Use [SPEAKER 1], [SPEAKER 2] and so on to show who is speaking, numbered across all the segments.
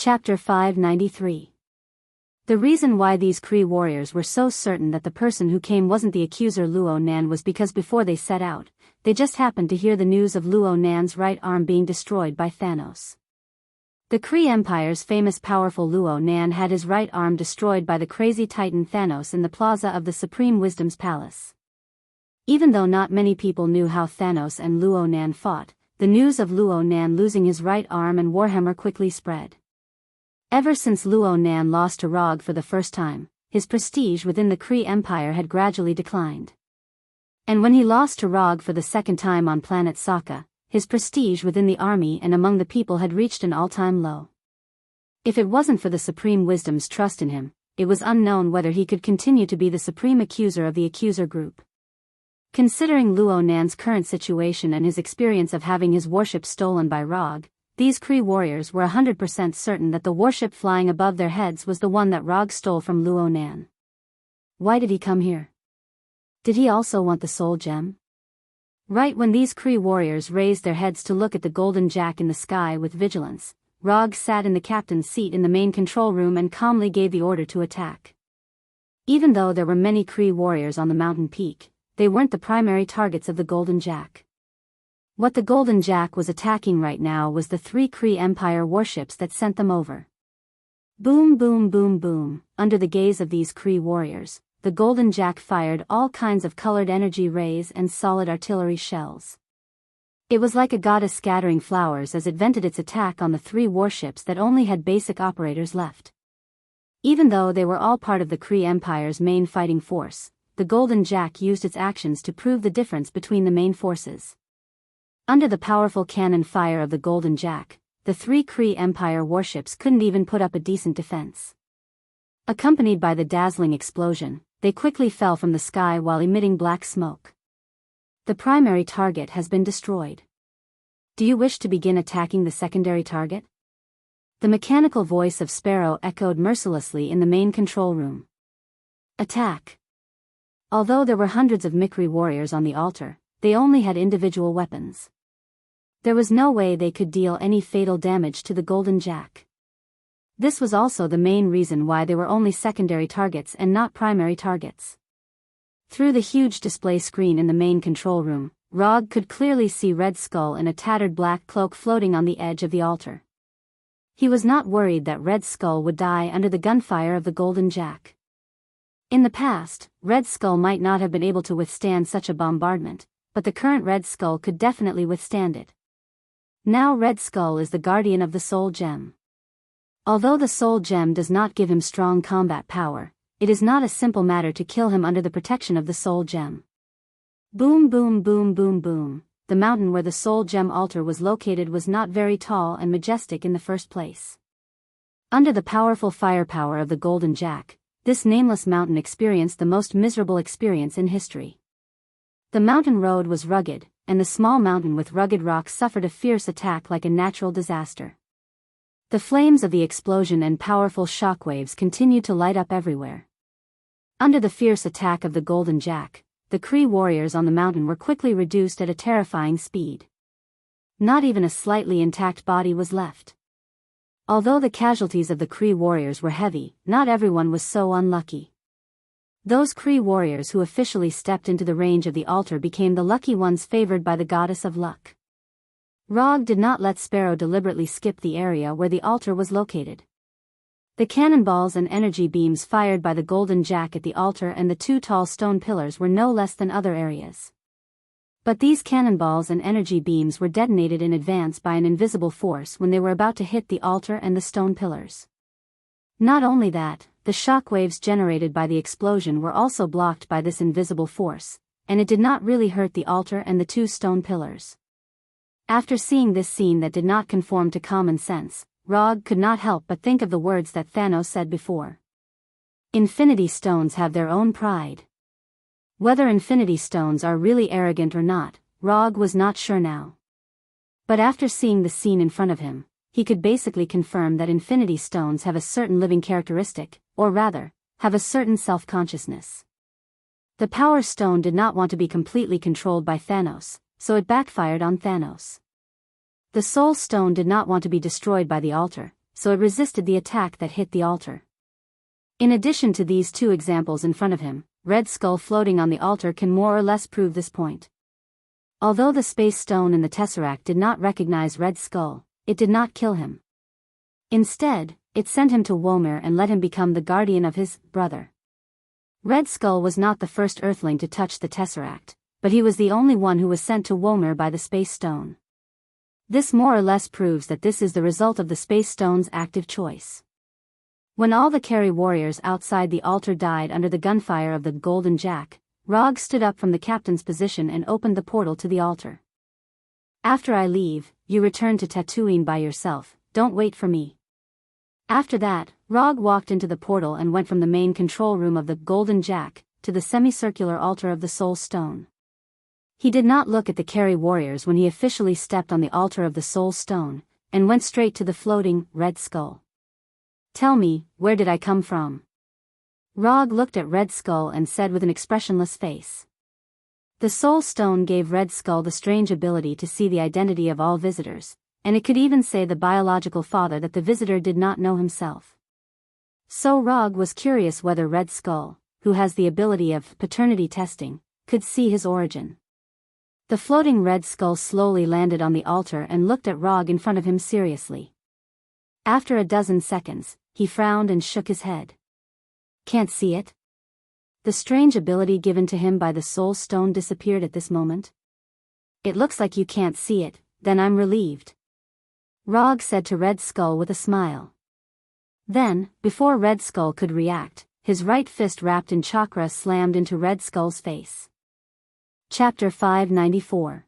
[SPEAKER 1] Chapter 593. The reason why these Kree warriors were so certain that the person who came wasn't the accuser Luo Nan was because before they set out, they just happened to hear the news of Luo Nan's right arm being destroyed by Thanos. The Kree Empire's famous powerful Luo Nan had his right arm destroyed by the crazy titan Thanos in the plaza of the Supreme Wisdom's Palace. Even though not many people knew how Thanos and Luo Nan fought, the news of Luo Nan losing his right arm and Warhammer quickly spread. Ever since Luo Nan lost to Rog for the first time, his prestige within the Kree Empire had gradually declined. And when he lost to Rog for the second time on planet Sokka, his prestige within the army and among the people had reached an all-time low. If it wasn't for the Supreme Wisdom's trust in him, it was unknown whether he could continue to be the supreme accuser of the accuser group. Considering Luo Nan's current situation and his experience of having his warship stolen by Rog, these Kree warriors were 100% certain that the warship flying above their heads was the one that Rog stole from Luo Nan. Why did he come here? Did he also want the soul gem? Right when these Kree warriors raised their heads to look at the golden jack in the sky with vigilance, Rog sat in the captain's seat in the main control room and calmly gave the order to attack. Even though there were many Kree warriors on the mountain peak, they weren't the primary targets of the golden jack. What the Golden Jack was attacking right now was the 3 Kree Empire warships that sent them over. Boom boom boom boom, under the gaze of these Kree warriors, the Golden Jack fired all kinds of colored energy rays and solid artillery shells. It was like a goddess scattering flowers as it vented its attack on the 3 warships that only had basic operators left. Even though they were all part of the Kree Empire's main fighting force, the Golden Jack used its actions to prove the difference between the main forces. Under the powerful cannon fire of the Golden Jack, the 3 Kree Empire warships couldn't even put up a decent defense. Accompanied by the dazzling explosion, they quickly fell from the sky while emitting black smoke. The primary target has been destroyed. Do you wish to begin attacking the secondary target? The mechanical voice of Sparrow echoed mercilessly in the main control room. Attack! Although there were hundreds of Mikri warriors on the altar, they only had individual weapons. There was no way they could deal any fatal damage to the Golden Jack. This was also the main reason why they were only secondary targets and not primary targets. Through the huge display screen in the main control room, Rog could clearly see Red Skull in a tattered black cloak floating on the edge of the altar. He was not worried that Red Skull would die under the gunfire of the Golden Jack. In the past, Red Skull might not have been able to withstand such a bombardment, but the current Red Skull could definitely withstand it. Now Red Skull is the guardian of the Soul Gem. Although the Soul Gem does not give him strong combat power, it is not a simple matter to kill him under the protection of the Soul Gem. Boom boom boom boom boom, the mountain where the Soul Gem altar was located was not very tall and majestic in the first place. Under the powerful firepower of the Golden Jack, this nameless mountain experienced the most miserable experience in history. The mountain road was rugged, and the small mountain with rugged rocks suffered a fierce attack like a natural disaster. The flames of the explosion and powerful shockwaves continued to light up everywhere. Under the fierce attack of the Golden Jack, the Kree warriors on the mountain were quickly reduced at a terrifying speed. Not even a slightly intact body was left. Although the casualties of the Kree warriors were heavy, not everyone was so unlucky. Those Kree warriors who officially stepped into the range of the altar became the lucky ones favored by the goddess of luck. Rog did not let Sparrow deliberately skip the area where the altar was located. The cannonballs and energy beams fired by the Golden Jack at the altar and the 2 tall stone pillars were no less than other areas. But these cannonballs and energy beams were detonated in advance by an invisible force when they were about to hit the altar and the stone pillars. Not only that, the shockwaves generated by the explosion were also blocked by this invisible force, and it did not really hurt the altar and the 2 stone pillars. After seeing this scene that did not conform to common sense, Rog could not help but think of the words that Thanos said before. Infinity Stones have their own pride. Whether Infinity Stones are really arrogant or not, Rog was not sure now. But after seeing the scene in front of him, he could basically confirm that Infinity Stones have a certain living characteristic, or rather, have a certain self-consciousness. The Power Stone did not want to be completely controlled by Thanos, so it backfired on Thanos. The Soul Stone did not want to be destroyed by the altar, so it resisted the attack that hit the altar. In addition to these two examples in front of him, Red Skull floating on the altar can more or less prove this point. Although the space stone in the Tesseract did not recognize Red Skull, it did not kill him. Instead, it sent him to Womir and let him become the guardian of his brother. Red Skull was not the first Earthling to touch the Tesseract, but he was the only one who was sent to Womir by the space stone. This more or less proves that this is the result of the space stone's active choice. When all the Kerry warriors outside the altar died under the gunfire of the Golden Jack, Rog stood up from the captain's position and opened the portal to the altar. "After I leave, you return to Tatooine by yourself, don't wait for me." After that, Rog walked into the portal and went from the main control room of the Golden Jack to the semicircular altar of the Soul Stone. He did not look at the Kerry warriors when he officially stepped on the altar of the Soul Stone, and went straight to the floating Red Skull. "Tell me, where did I come from?" Rog looked at Red Skull and said with an expressionless face. The Soul Stone gave Red Skull the strange ability to see the identity of all visitors, and it could even say the biological father that the visitor did not know himself. So Rog was curious whether Red Skull, who has the ability of paternity testing, could see his origin. The floating Red Skull slowly landed on the altar and looked at Rog in front of him seriously. After a dozen seconds, he frowned and shook his head. "Can't see it?" The strange ability given to him by the Soul Stone disappeared at this moment. "It looks like you can't see it, then I'm relieved," Rog said to Red Skull with a smile. Then, before Red Skull could react, his right fist wrapped in chakra slammed into Red Skull's face. Chapter 594.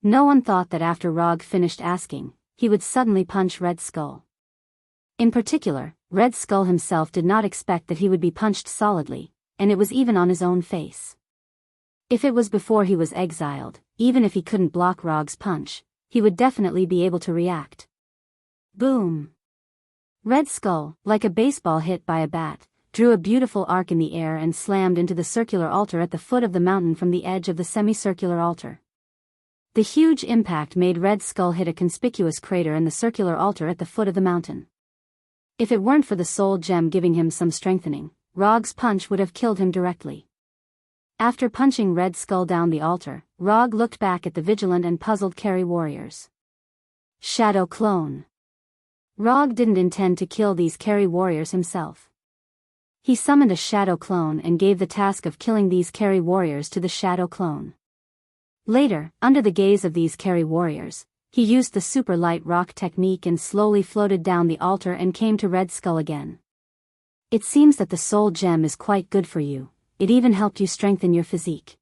[SPEAKER 1] No one thought that after Rog finished asking, he would suddenly punch Red Skull. In particular, Red Skull himself did not expect that he would be punched solidly, and it was even on his own face. If it was before he was exiled, even if he couldn't block Rog's punch, he would definitely be able to react. Boom! Red Skull, like a baseball hit by a bat, drew a beautiful arc in the air and slammed into the circular altar at the foot of the mountain from the edge of the semicircular altar. The huge impact made Red Skull hit a conspicuous crater in the circular altar at the foot of the mountain. If it weren't for the soul gem giving him some strengthening, Rog's punch would have killed him directly. After punching Red Skull down the altar, Rog looked back at the vigilant and puzzled Kerry warriors. Shadow clone. Rog didn't intend to kill these Kerry warriors himself. He summoned a shadow clone and gave the task of killing these Kerry warriors to the shadow clone. Later, under the gaze of these Kerry warriors, he used the super light rock technique and slowly floated down the altar and came to Red Skull again. "It seems that the soul gem is quite good for you, it even helped you strengthen your physique."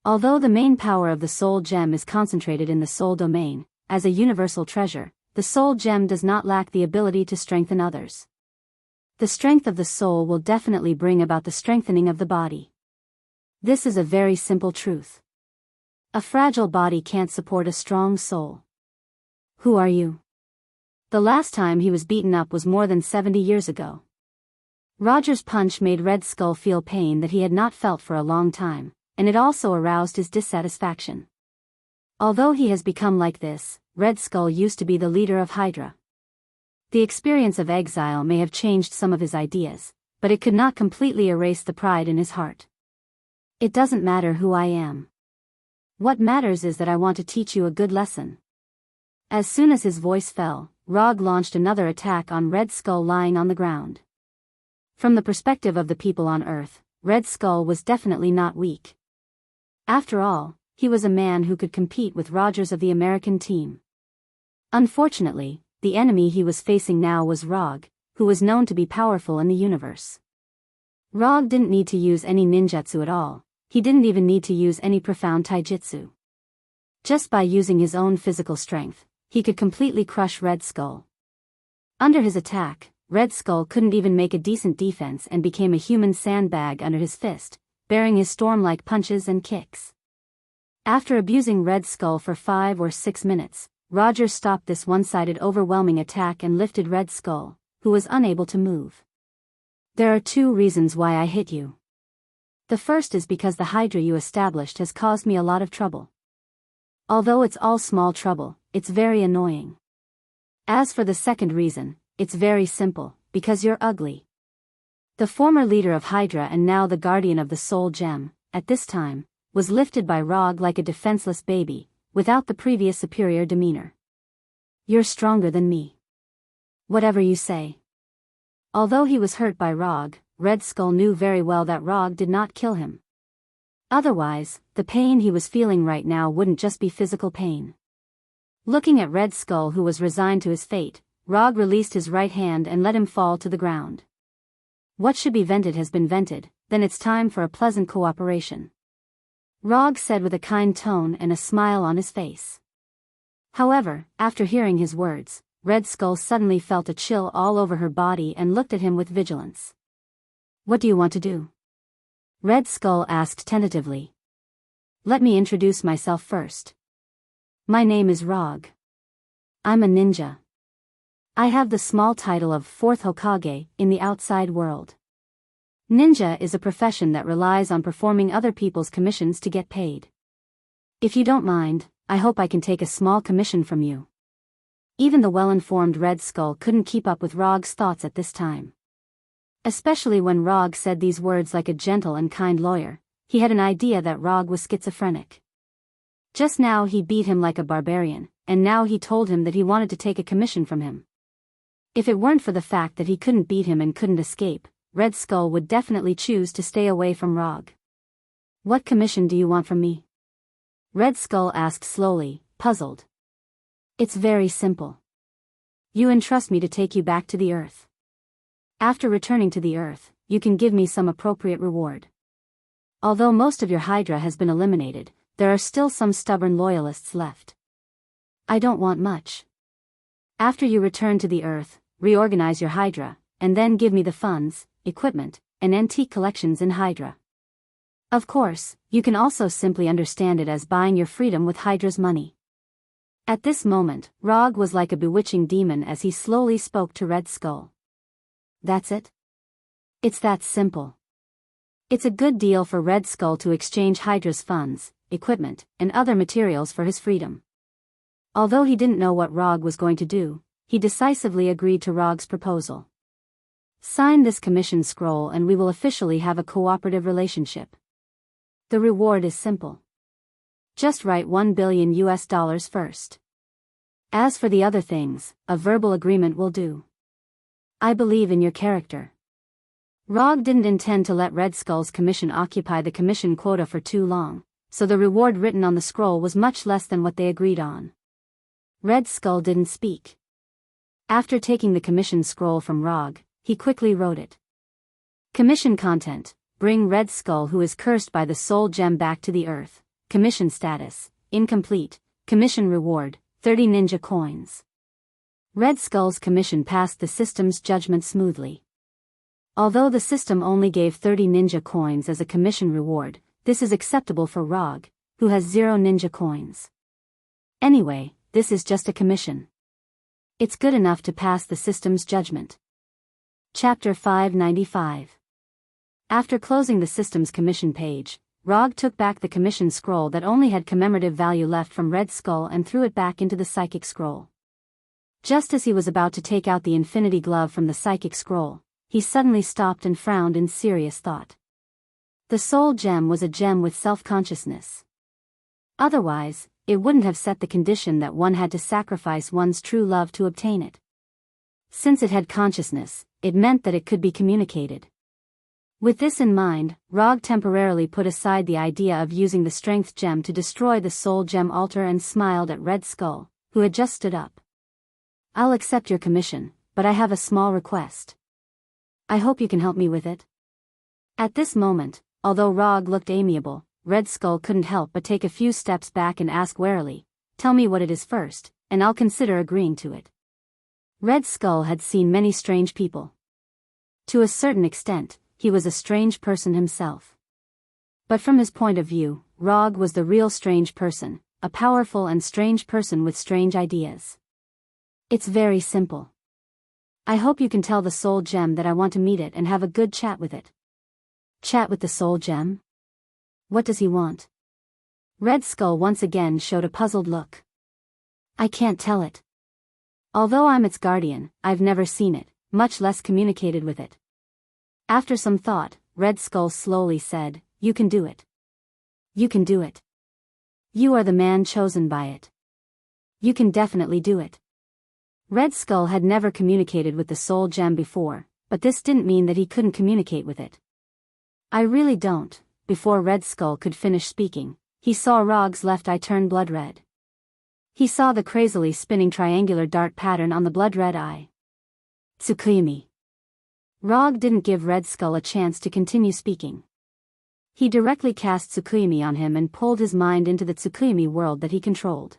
[SPEAKER 1] Although the main power of the soul gem is concentrated in the soul domain, as a universal treasure, the soul gem does not lack the ability to strengthen others. The strength of the soul will definitely bring about the strengthening of the body. This is a very simple truth. A fragile body can't support a strong soul. Who are you? The last time he was beaten up was more than 70 years ago. Roger's punch made Red Skull feel pain that he had not felt for a long time, and it also aroused his dissatisfaction. Although he has become like this, Red Skull used to be the leader of Hydra. The experience of exile may have changed some of his ideas, but it could not completely erase the pride in his heart. "It doesn't matter who I am. What matters is that I want to teach you a good lesson." As soon as his voice fell, Rog launched another attack on Red Skull lying on the ground. From the perspective of the people on Earth, Red Skull was definitely not weak. After all, he was a man who could compete with Rogers of the American team. Unfortunately, the enemy he was facing now was Rog, who was known to be powerful in the universe. Rog didn't need to use any ninjutsu at all, he didn't even need to use any profound taijutsu. Just by using his own physical strength, he could completely crush Red Skull. Under his attack, Red Skull couldn't even make a decent defense and became a human sandbag under his fist, bearing his storm-like punches and kicks. After abusing Red Skull for 5 or 6 minutes, Roger stopped this one-sided overwhelming attack and lifted Red Skull, who was unable to move. "There are 2 reasons why I hit you. The first is because the Hydra you established has caused me a lot of trouble. Although it's all small trouble, it's very annoying. As for the second reason, it's very simple, because you're ugly. The former leader of Hydra and now the guardian of the soul gem, at this time, was lifted by Rog like a defenseless baby, without the previous superior demeanor. You're stronger than me. Whatever you say. Although he was hurt by Rog, Red Skull knew very well that Rog did not kill him. Otherwise, the pain he was feeling right now wouldn't just be physical pain. Looking at Red Skull, who was resigned to his fate, Rog released his right hand and let him fall to the ground. What should be vented has been vented, then it's time for a pleasant cooperation. Rog said with a kind tone and a smile on his face. However, after hearing his words, Red Skull suddenly felt a chill all over her body and looked at him with vigilance. What do you want to do? Red Skull asked tentatively. Let me introduce myself first. My name is Rog. I'm a ninja. I have the small title of 4th Hokage in the outside world. Ninja is a profession that relies on performing other people's commissions to get paid. If you don't mind, I hope I can take a small commission from you. Even the well-informed Red Skull couldn't keep up with Rog's thoughts at this time. Especially when Rog said these words like a gentle and kind lawyer, he had an idea that Rog was schizophrenic. Just now he beat him like a barbarian, and now he told him that he wanted to take a commission from him. If it weren't for the fact that he couldn't beat him and couldn't escape, Red Skull would definitely choose to stay away from Rog. What commission do you want from me? Red Skull asked slowly, puzzled. It's very simple. You entrust me to take you back to the Earth. After returning to the Earth, you can give me some appropriate reward. Although most of your Hydra has been eliminated, there are still some stubborn loyalists left. I don't want much. After you return to the Earth, reorganize your Hydra, and then give me the funds, equipment, and antique collections in Hydra. Of course, you can also simply understand it as buying your freedom with Hydra's money. At this moment, Rog was like a bewitching demon as he slowly spoke to Red Skull. That's it? It's that simple. It's a good deal for Red Skull to exchange Hydra's funds, equipment, and other materials for his freedom. Although he didn't know what Rog was going to do, he decisively agreed to Rog's proposal. Sign this commission scroll and we will officially have a cooperative relationship. The reward is simple. Just write $1 billion first. As for the other things, a verbal agreement will do. I believe in your character. Rog didn't intend to let Red Skull's commission occupy the commission quota for too long, so the reward written on the scroll was much less than what they agreed on. Red Skull didn't speak. After taking the commission scroll from Rog, he quickly wrote it. Commission content: bring Red Skull who is cursed by the soul gem back to the Earth. Commission status: incomplete. Commission reward: 30 ninja coins. Red Skull's commission passed the system's judgment smoothly. Although the system only gave 30 ninja coins as a commission reward, this is acceptable for Rog, who has 0 ninja coins. Anyway, this is just a commission. It's good enough to pass the system's judgment. Chapter 595. After closing the system's commission page, Rog took back the commission scroll that only had commemorative value left from Red Skull and threw it back into the psychic scroll. Just as he was about to take out the infinity glove from the psychic scroll, he suddenly stopped and frowned in serious thought. The soul gem was a gem with self-consciousness. Otherwise, it wouldn't have set the condition that one had to sacrifice one's true love to obtain it. Since it had consciousness, it meant that it could be communicated. With this in mind, Rog temporarily put aside the idea of using the strength gem to destroy the soul gem altar and smiled at Red Skull, who had just stood up. I'll accept your commission, but I have a small request. I hope you can help me with it. At this moment, although Rog looked amiable, Red Skull couldn't help but take a few steps back and ask warily, "Tell me what it is first, and I'll consider agreeing to it." Red Skull had seen many strange people. To a certain extent, he was a strange person himself. But from his point of view, Rog was the real strange person, a powerful and strange person with strange ideas. It's very simple. I hope you can tell the soul gem that I want to meet it and have a good chat with it. Chat with the soul gem? What does he want? Red Skull once again showed a puzzled look. I can't tell it. Although I'm its guardian, I've never seen it, much less communicated with it. After some thought, Red Skull slowly said, "You can do it. You can do it. You are the man chosen by it. You can definitely do it." Red Skull had never communicated with the soul gem before, but this didn't mean that he couldn't communicate with it. "I really don't." Before Red Skull could finish speaking, he saw Rog's left eye turn blood red. He saw the crazily spinning triangular dart pattern on the blood red eye. Tsukimi. Rog didn't give Red Skull a chance to continue speaking. He directly cast Tsukimi on him and pulled his mind into the Tsukimi world that he controlled.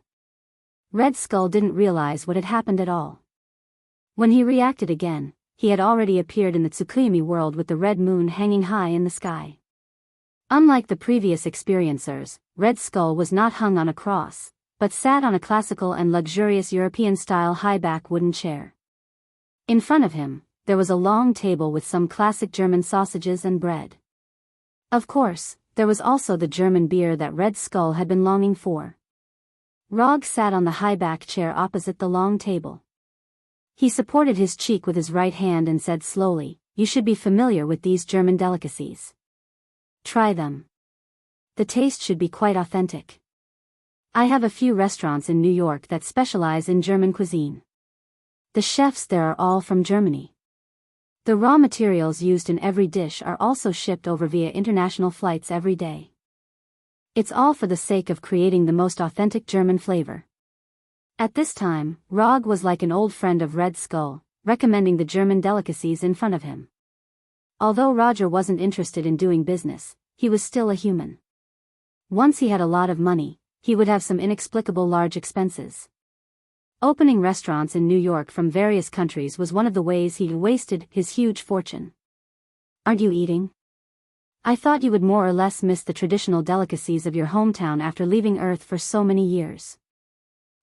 [SPEAKER 1] Red Skull didn't realize what had happened at all. When he reacted again, he had already appeared in the Tsukimi world with the red moon hanging high in the sky. Unlike the previous experiencers, Red Skull was not hung on a cross, but sat on a classical and luxurious European-style high-back wooden chair. In front of him, there was a long table with some classic German sausages and bread. Of course, there was also the German beer that Red Skull had been longing for. Rog sat on the high-back chair opposite the long table. He supported his cheek with his right hand and said slowly, "You should be familiar with these German delicacies. Try them. The taste should be quite authentic. I have a few restaurants in New York that specialize in German cuisine. The chefs there are all from Germany. The raw materials used in every dish are also shipped over via international flights every day. It's all for the sake of creating the most authentic German flavor." At this time, Rog was like an old friend of Red Skull, recommending the German delicacies in front of him. Although Roger wasn't interested in doing business, he was still a human. Once he had a lot of money, he would have some inexplicable large expenses. Opening restaurants in New York from various countries was one of the ways he wasted his huge fortune. "Aren't you eating? I thought you would more or less miss the traditional delicacies of your hometown after leaving Earth for so many years."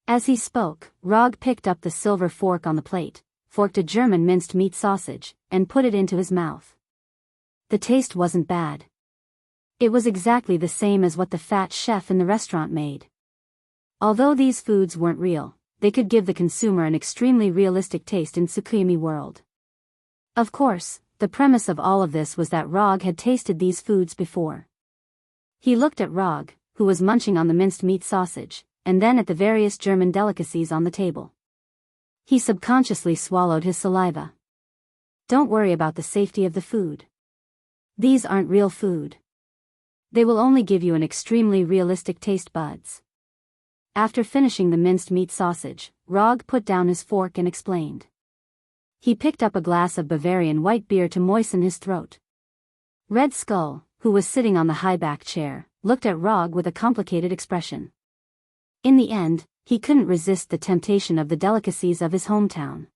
[SPEAKER 1] As he spoke, Rog picked up the silver fork on the plate, forked a German minced meat sausage, and put it into his mouth. The taste wasn't bad. It was exactly the same as what the fat chef in the restaurant made. Although these foods weren't real, they could give the consumer an extremely realistic taste in Tsukimi world. Of course, the premise of all of this was that Rog had tasted these foods before. He looked at Rog, who was munching on the minced meat sausage, and then at the various German delicacies on the table. He subconsciously swallowed his saliva. "Don't worry about the safety of the food. These aren't real food. They will only give you an extremely realistic taste buds." After finishing the minced meat sausage, Rog put down his fork and explained. He picked up a glass of Bavarian white beer to moisten his throat. Red Skull, who was sitting on the high-back chair, looked at Rog with a complicated expression. In the end, he couldn't resist the temptation of the delicacies of his hometown.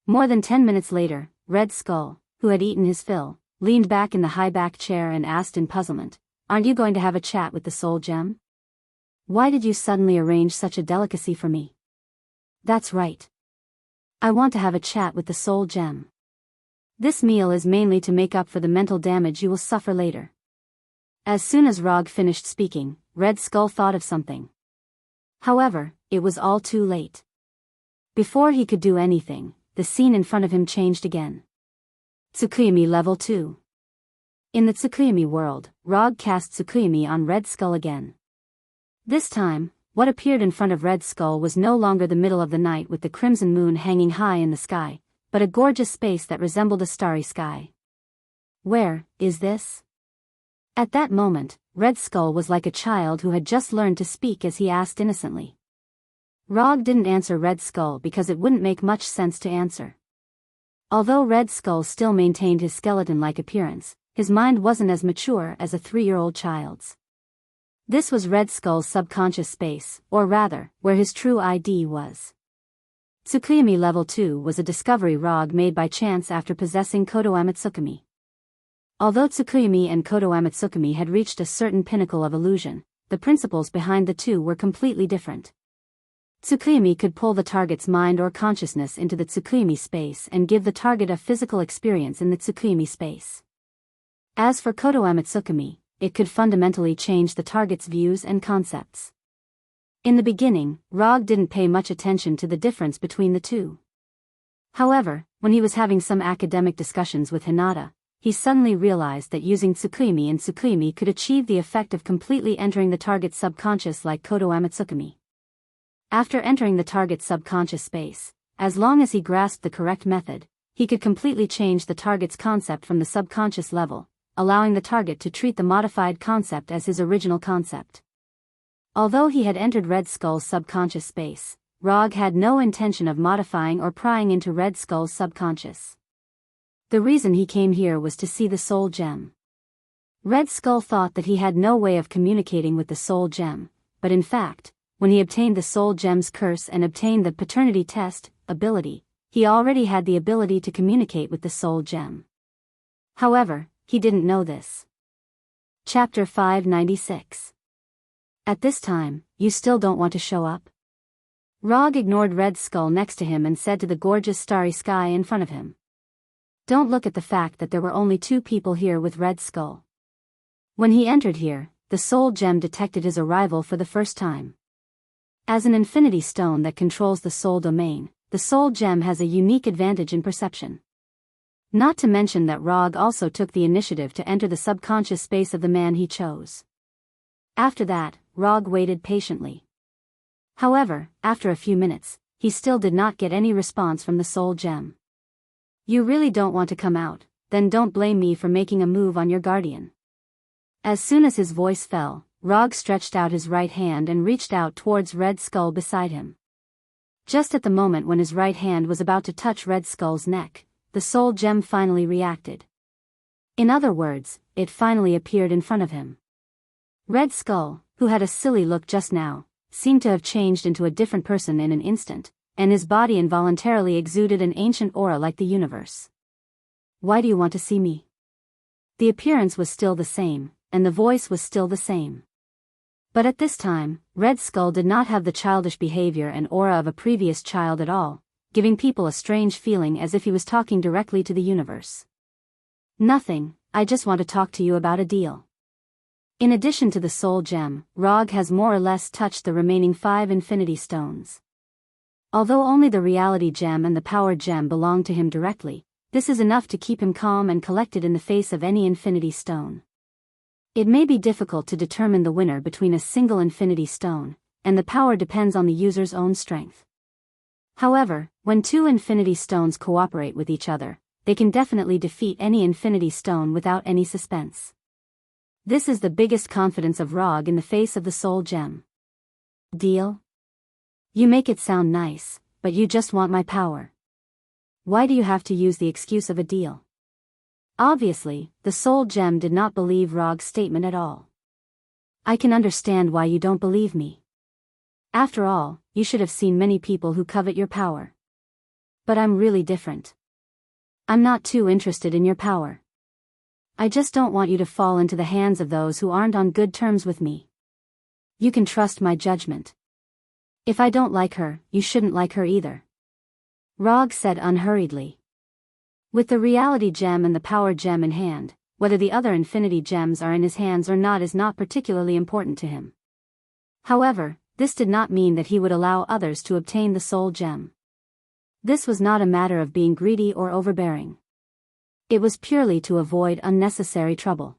[SPEAKER 1] More than 10 minutes later, Red Skull, who had eaten his fill, leaned back in the high-back chair and asked in puzzlement, "Aren't you going to have a chat with the soul gem? Why did you suddenly arrange such a delicacy for me?" "That's right. I want to have a chat with the soul gem. This meal is mainly to make up for the mental damage you will suffer later." As soon as Rog finished speaking, Red Skull thought of something. However, it was all too late. Before he could do anything, the scene in front of him changed again. Tsukimi Level 2. In the Tsukimi world, Rog cast Tsukimi on Red Skull again. This time, what appeared in front of Red Skull was no longer the middle of the night with the crimson moon hanging high in the sky, but a gorgeous space that resembled a starry sky. "Where is this?" At that moment, Red Skull was like a child who had just learned to speak as he asked innocently. Rog didn't answer Red Skull because it wouldn't make much sense to answer. Although Red Skull still maintained his skeleton-like appearance, his mind wasn't as mature as a 3-year-old child's. This was Red Skull's subconscious space, or rather, where his true ID was. Tsukimi Level 2 was a discovery Rog made by chance after possessing Kodo Amatsukami. Although Tsukimi and Kodo Amatsukami had reached a certain pinnacle of illusion, the principles behind the two were completely different. Tsukimi could pull the target's mind or consciousness into the Tsukimi space and give the target a physical experience in the Tsukimi space. As for Kodo Amatsukami, it could fundamentally change the target's views and concepts. In the beginning, Rog didn't pay much attention to the difference between the two. However, when he was having some academic discussions with Hinata, he suddenly realized that using Tsukuyomi and Tsukuyomi could achieve the effect of completely entering the target's subconscious like Kodo Amatsukumi. After entering the target's subconscious space, as long as he grasped the correct method, he could completely change the target's concept from the subconscious level, allowing the target to treat the modified concept as his original concept. Although he had entered Red Skull's subconscious space, Rog had no intention of modifying or prying into Red Skull's subconscious. The reason he came here was to see the soul gem. Red Skull thought that he had no way of communicating with the soul gem, but in fact, when he obtained the soul gem's curse and obtained the paternity test ability, he already had the ability to communicate with the soul gem. However, he didn't know this. Chapter 596. At this time, you still don't want to show up? Rog ignored Red Skull next to him and said to the gorgeous starry sky in front of him. Don't look at the fact that there were only 2 people here with Red Skull. When he entered here, the soul gem detected his arrival for the first time. As an infinity stone that controls the soul domain, the soul gem has a unique advantage in perception. Not to mention that Rog also took the initiative to enter the subconscious space of the man he chose. After that, Rog waited patiently. However, after a few minutes, he still did not get any response from the soul gem. You really don't want to come out, then don't blame me for making a move on your guardian. As soon as his voice fell, Rog stretched out his right hand and reached out towards Red Skull beside him. Just at the moment when his right hand was about to touch Red Skull's neck, the soul gem finally reacted. In other words, it finally appeared in front of him. Red Skull, who had a silly look just now, seemed to have changed into a different person in an instant, and his body involuntarily exuded an ancient aura like the universe. Why do you want to see me? The appearance was still the same, and the voice was still the same. But at this time, Red Skull did not have the childish behavior and aura of a previous child at all, giving people a strange feeling as if he was talking directly to the universe. Nothing, I just want to talk to you about a deal. In addition to the soul gem, Rog has more or less touched the remaining 5 infinity stones. Although only the reality gem and the power gem belong to him directly, this is enough to keep him calm and collected in the face of any infinity stone. It may be difficult to determine the winner between a single infinity stone, and the power depends on the user's own strength. However, when 2 infinity stones cooperate with each other, they can definitely defeat any infinity stone without any suspense. This is the biggest confidence of Rog in the face of the soul gem. Deal? You make it sound nice, but you just want my power. Why do you have to use the excuse of a deal? Obviously, the soul gem did not believe Rog's statement at all. I can understand why you don't believe me. After all, you should have seen many people who covet your power. But I'm really different. I'm not too interested in your power. I just don't want you to fall into the hands of those who aren't on good terms with me. You can trust my judgment. If I don't like her, you shouldn't like her either. Rog said unhurriedly. With the reality gem and the power gem in hand, whether the other infinity gems are in his hands or not is not particularly important to him. However, this did not mean that he would allow others to obtain the soul gem. This was not a matter of being greedy or overbearing. It was purely to avoid unnecessary trouble.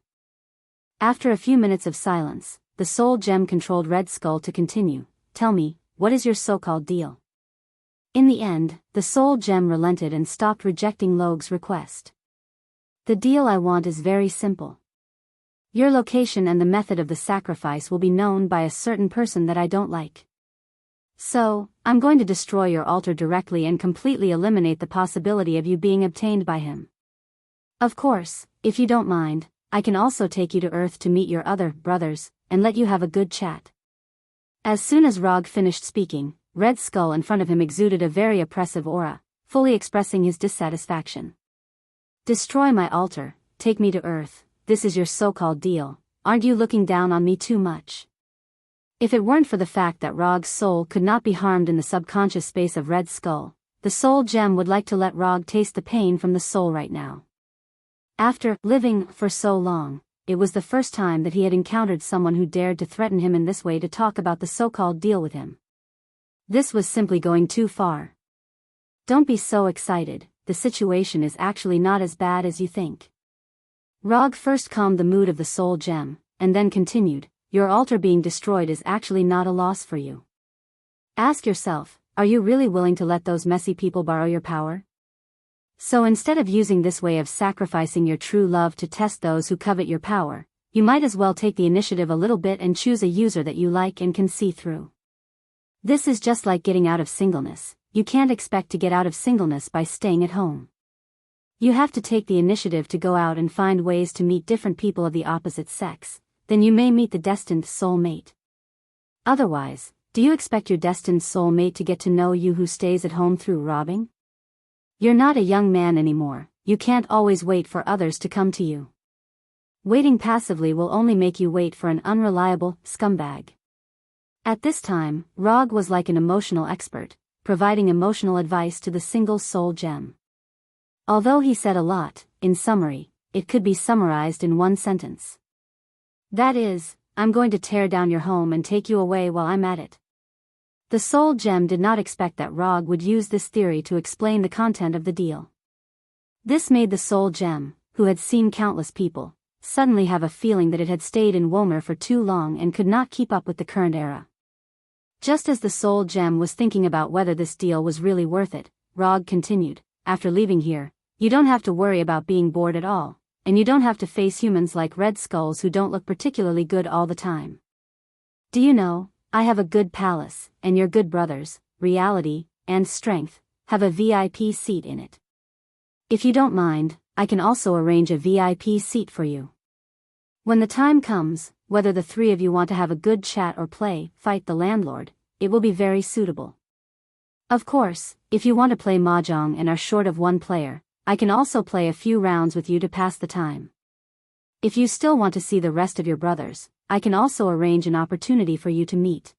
[SPEAKER 1] After a few minutes of silence, the soul gem controlled Red Skull to continue. Tell me, what is your so-called deal? In the end, the soul gem relented and stopped rejecting Log's request. The deal I want is very simple. Your location and the method of the sacrifice will be known by a certain person that I don't like. So, I'm going to destroy your altar directly and completely eliminate the possibility of you being obtained by him. Of course, if you don't mind, I can also take you to Earth to meet your other brothers, and let you have a good chat. As soon as Rog finished speaking, Red Skull in front of him exuded a very oppressive aura, fully expressing his dissatisfaction. Destroy my altar, take me to Earth, this is your so-called deal, aren't you looking down on me too much? If it weren't for the fact that Rog's soul could not be harmed in the subconscious space of Red Skull, the soul gem would like to let Rog taste the pain from the soul right now. After living for so long, it was the first time that he had encountered someone who dared to threaten him in this way to talk about the so-called deal with him. This was simply going too far. Don't be so excited, the situation is actually not as bad as you think. Rog first calmed the mood of the soul gem, and then continued, your altar being destroyed is actually not a loss for you. Ask yourself, are you really willing to let those messy people borrow your power? So instead of using this way of sacrificing your true love to test those who covet your power, you might as well take the initiative a little bit and choose a user that you like and can see through. This is just like getting out of singleness. You can't expect to get out of singleness by staying at home. You have to take the initiative to go out and find ways to meet different people of the opposite sex, then you may meet the destined soulmate. Otherwise, do you expect your destined soulmate to get to know you who stays at home through robbing? You're not a young man anymore, you can't always wait for others to come to you. Waiting passively will only make you wait for an unreliable scumbag. At this time, Rog was like an emotional expert, providing emotional advice to the single soul gem. Although he said a lot, in summary, it could be summarized in one sentence. That is, I'm going to tear down your home and take you away while I'm at it. The soul gem did not expect that Rog would use this theory to explain the content of the deal. This made the soul gem, who had seen countless people, suddenly have a feeling that it had stayed in Womer for too long and could not keep up with the current era. Just as the soul gem was thinking about whether this deal was really worth it, Rog continued, after leaving here, you don't have to worry about being bored at all, and you don't have to face humans like Red Skulls who don't look particularly good all the time. Do you know, I have a good palace, and your good brothers, Reality, and Strength, have a VIP seat in it. If you don't mind, I can also arrange a VIP seat for you. When the time comes, whether the three of you want to have a good chat or fight the landlord, it will be very suitable. Of course, if you want to play mahjong and are short of one player, I can also play a few rounds with you to pass the time. If you still want to see the rest of your brothers, I can also arrange an opportunity for you to meet.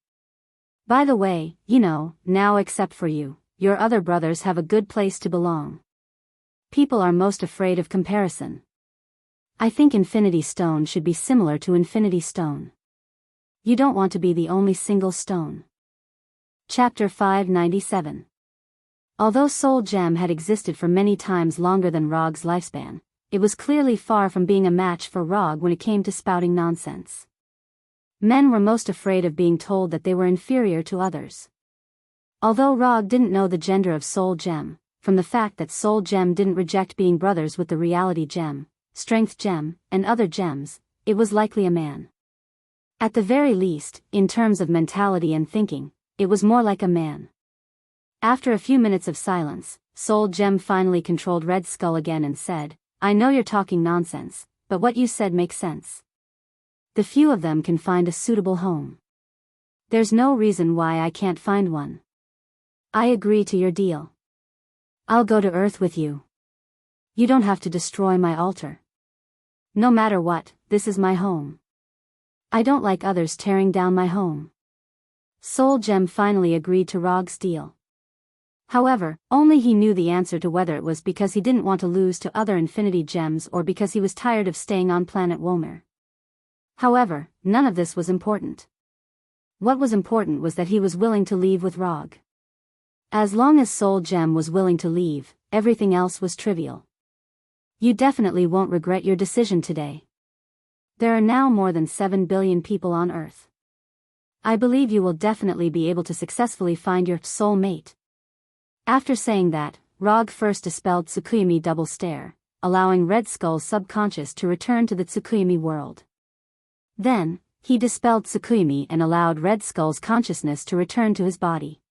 [SPEAKER 1] By the way, you know, now except for you, your other brothers have a good place to belong. People are most afraid of comparison. I think Infinity Stone should be similar to Infinity Stone. You don't want to be the only single stone. Chapter 597. Although Soul Gem had existed for many times longer than Rog's lifespan, it was clearly far from being a match for Rog when it came to spouting nonsense. Men were most afraid of being told that they were inferior to others. Although Rog didn't know the gender of Soul Gem, from the fact that Soul Gem didn't reject being brothers with the Reality Gem, Strength Gem, and other gems, it was likely a man. At the very least, in terms of mentality and thinking, it was more like a man. After a few minutes of silence, Soul Gem finally controlled Red Skull again and said, I know you're talking nonsense, but what you said makes sense. The few of them can find a suitable home. There's no reason why I can't find one. I agree to your deal. I'll go to Earth with you. You don't have to destroy my altar. No matter what, this is my home. I don't like others tearing down my home. Soul Gem finally agreed to Rog's deal. However, only he knew the answer to whether it was because he didn't want to lose to other Infinity Gems or because he was tired of staying on planet Womer. However, none of this was important. What was important was that he was willing to leave with Rog. As long as Soul Gem was willing to leave, everything else was trivial. You definitely won't regret your decision today. There are now more than 7 billion people on Earth. I believe you will definitely be able to successfully find your soul mate. After saying that, Rog first dispelled Tsukuyami Double Stare, allowing Red Skull's subconscious to return to the Tsukuyami world. Then, he dispelled Tsukuyami and allowed Red Skull's consciousness to return to his body.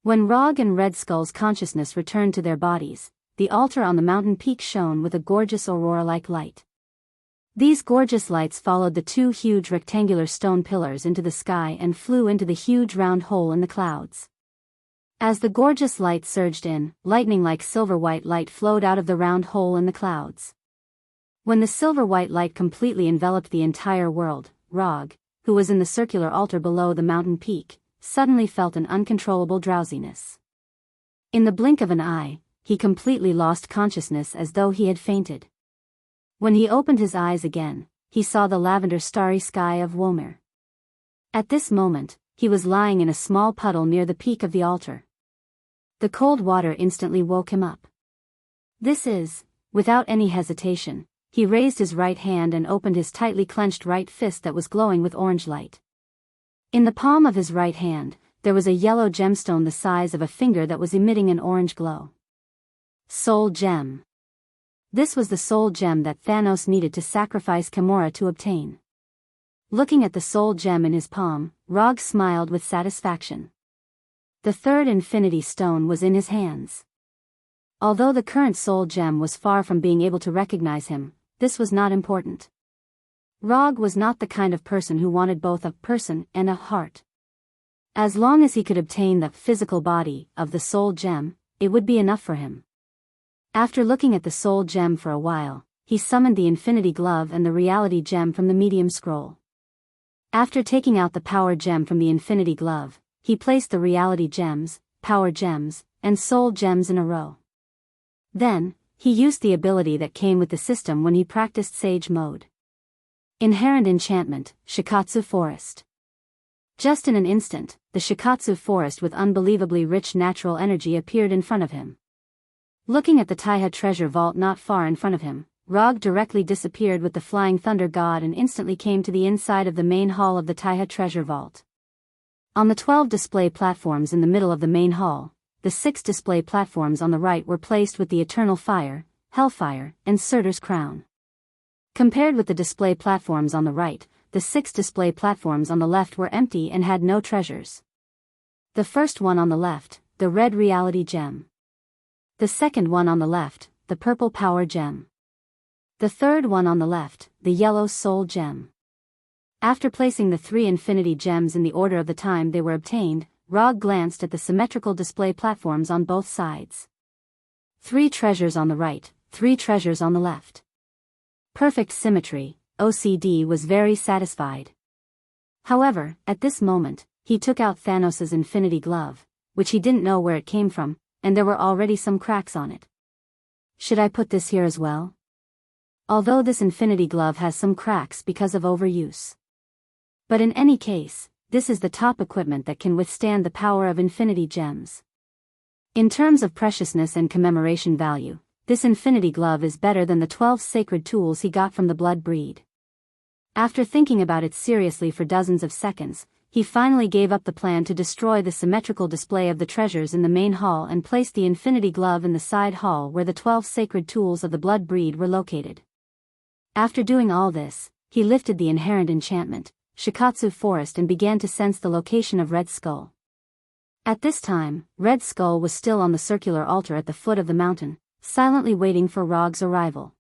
[SPEAKER 1] When Rog and Red Skull's consciousness returned to their bodies, the altar on the mountain peak shone with a gorgeous aurora-like light. These gorgeous lights followed the two huge rectangular stone pillars into the sky and flew into the huge round hole in the clouds. As the gorgeous light surged in, lightning-like silver-white light flowed out of the round hole in the clouds. When the silver-white light completely enveloped the entire world, Rog, who was in the circular altar below the mountain peak, suddenly felt an uncontrollable drowsiness. In the blink of an eye, he completely lost consciousness as though he had fainted. When he opened his eyes again, he saw the lavender starry sky of Womir. At this moment, he was lying in a small puddle near the peak of the altar. The cold water instantly woke him up. Without any hesitation, he raised his right hand and opened his tightly clenched right fist that was glowing with orange light. In the palm of his right hand, there was a yellow gemstone the size of a finger that was emitting an orange glow. Soul Gem. This was the soul gem that Thanos needed to sacrifice Gamora to obtain. Looking at the soul gem in his palm, Rog smiled with satisfaction. The third Infinity Stone was in his hands. Although the current soul gem was far from being able to recognize him, this was not important. Rog was not the kind of person who wanted both a person and a heart. As long as he could obtain the physical body of the soul gem, it would be enough for him. After looking at the soul gem for a while, he summoned the Infinity Glove and the Reality Gem from the Medium Scroll. After taking out the Power Gem from the Infinity Glove, he placed the Reality Gems, Power Gems, and Soul Gems in a row. Then, he used the ability that came with the system when he practiced Sage Mode. Inherent Enchantment, Shikatsu Forest. Just in an instant, the Shikatsu Forest with unbelievably rich natural energy appeared in front of him. Looking at the Taiha treasure vault not far in front of him, Rog directly disappeared with the Flying Thunder God and instantly came to the inside of the main hall of the Taiha treasure vault. On the 12 display platforms in the middle of the main hall, the 6 display platforms on the right were placed with the Eternal Fire, Hellfire, and Surtur's Crown. Compared with the display platforms on the right, the 6 display platforms on the left were empty and had no treasures. The first one on the left, the red Reality Gem. The second one on the left, the purple Power Gem. The third one on the left, the yellow Soul Gem. After placing the 3 Infinity Gems in the order of the time they were obtained, Rog glanced at the symmetrical display platforms on both sides. 3 treasures on the right, 3 treasures on the left. Perfect symmetry. OCD was very satisfied. However, at this moment, he took out Thanos' Infinity Glove, which he didn't know where it came from, and there were already some cracks on it. Should I put this here as well? Although this Infinity Glove has some cracks because of overuse. But in any case, this is the top equipment that can withstand the power of Infinity Gems. In terms of preciousness and commemoration value, this Infinity Glove is better than the 12 sacred tools he got from the Blood Breed. After thinking about it seriously for dozens of seconds, he finally gave up the plan to destroy the symmetrical display of the treasures in the main hall and placed the Infinity Glove in the side hall where the 12 sacred tools of the Blood Breed were located. After doing all this, he lifted the inherent enchantment, Shikatsu Forest, and began to sense the location of Red Skull. At this time, Red Skull was still on the circular altar at the foot of the mountain, silently waiting for Rog's arrival.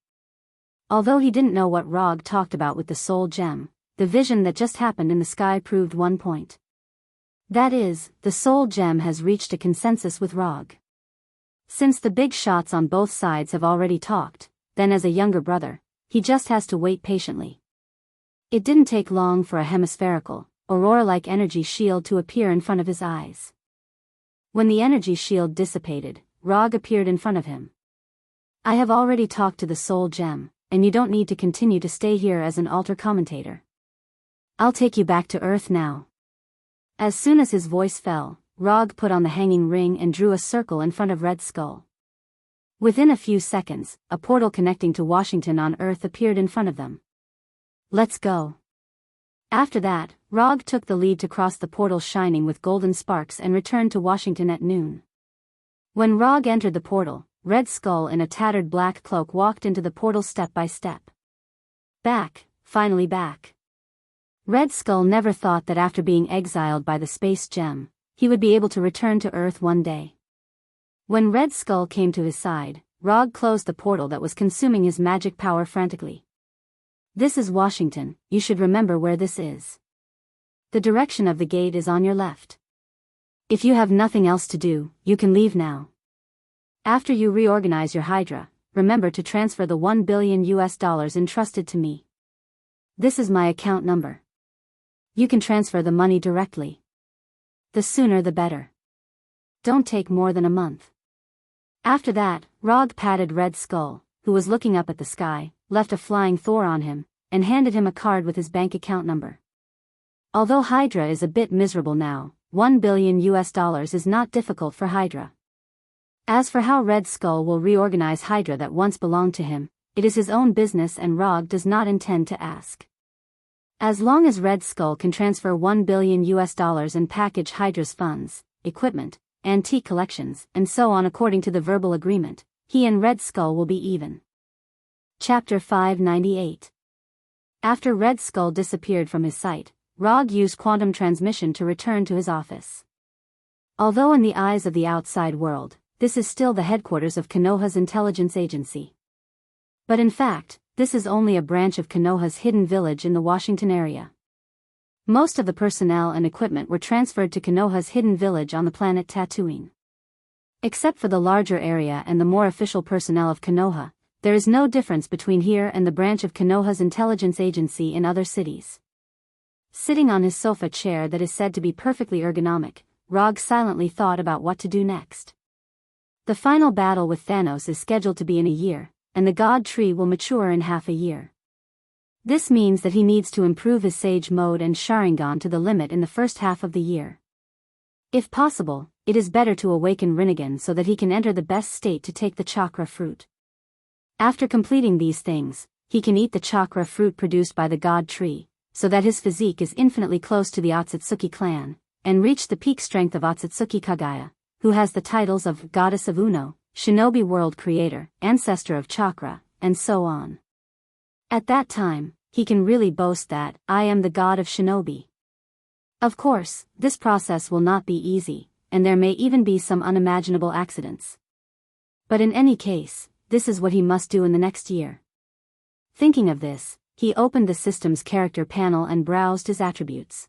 [SPEAKER 1] Although he didn't know what Rog talked about with the Soul Gem, the vision that just happened in the sky proved one point. That is, the Soul Gem has reached a consensus with Rog. Since the big shots on both sides have already talked, then as a younger brother, he just has to wait patiently. It didn't take long for a hemispherical, aurora-like energy shield to appear in front of his eyes. When the energy shield dissipated, Rog appeared in front of him. I have already talked to the Soul Gem, and you don't need to continue to stay here as an altar commentator. I'll take you back to Earth now. As soon as his voice fell, Rog put on the hanging ring and drew a circle in front of Red Skull. Within a few seconds, a portal connecting to Washington on Earth appeared in front of them. Let's go. After that, Rog took the lead to cross the portal shining with golden sparks and returned to Washington at noon. When Rog entered the portal, Red Skull in a tattered black cloak walked into the portal step by step. Back, finally back. Red Skull never thought that after being exiled by the Space Gem, he would be able to return to Earth one day. When Red Skull came to his side, Rog closed the portal that was consuming his magic power frantically. This is Washington, you should remember where this is. The direction of the gate is on your left. If you have nothing else to do, you can leave now. After you reorganize your Hydra, remember to transfer the $1 billion entrusted to me. This is my account number. You can transfer the money directly. The sooner the better. Don't take more than a month. After that, Rog patted Red Skull, who was looking up at the sky, left a flying Thor on him, and handed him a card with his bank account number. Although Hydra is a bit miserable now, $1 billion is not difficult for Hydra. As for how Red Skull will reorganize Hydra that once belonged to him, it is his own business and Rog does not intend to ask. As long as Red Skull can transfer $1 billion and package Hydra's funds, equipment, antique collections, and so on according to the verbal agreement, he and Red Skull will be even. Chapter 598. After Red Skull disappeared from his sight, Rog used quantum transmission to return to his office. Although in the eyes of the outside world, this is still the headquarters of Konoha's intelligence agency. But in fact, this is only a branch of Konoha's hidden village in the Washington area. Most of the personnel and equipment were transferred to Konoha's hidden village on the planet Tatooine. Except for the larger area and the more official personnel of Konoha, there is no difference between here and the branch of Konoha's intelligence agency in other cities. Sitting on his sofa chair that is said to be perfectly ergonomic, Rog silently thought about what to do next. The final battle with Thanos is scheduled to be in a year, and the God Tree will mature in half a year. This means that he needs to improve his Sage Mode and Sharingan to the limit in the first half of the year. If possible, it is better to awaken Rinnegan so that he can enter the best state to take the chakra fruit. After completing these things, he can eat the chakra fruit produced by the God Tree, so that his physique is infinitely close to the Otsutsuki clan, and reach the peak strength of Otsutsuki Kagaya, who has the titles of Goddess of Uno, Shinobi World Creator, Ancestor of Chakra, and so on. At that time, he can really boast that, I am the god of Shinobi. Of course, this process will not be easy, and there may even be some unimaginable accidents. But in any case, this is what he must do in the next year. Thinking of this, he opened the system's character panel and browsed his attributes.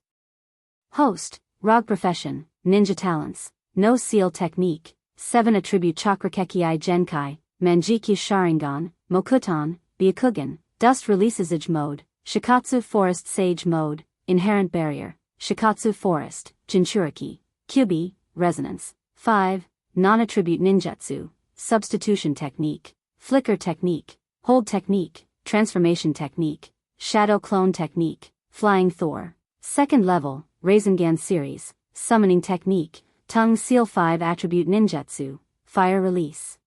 [SPEAKER 1] Host, Rog Profession, Ninja Talents, No Seal Technique, 7 Attribute Chakra Kekkei Genkai, Manjikyu Sharingan, Mokuton, Byakugan, Dust Releasage Mode, Shikatsu Forest Sage Mode, Inherent Barrier, Shikatsu Forest, Jinchuriki, Kyubi, Resonance, 5, Non-Attribute Ninjutsu, Substitution Technique, Flicker Technique, Hold Technique, Transformation Technique, Shadow Clone Technique, Flying Thor, Second Level, Rasengan Series, Summoning Technique, Tongue Seal 5 Attribute Ninjutsu, Fire Release,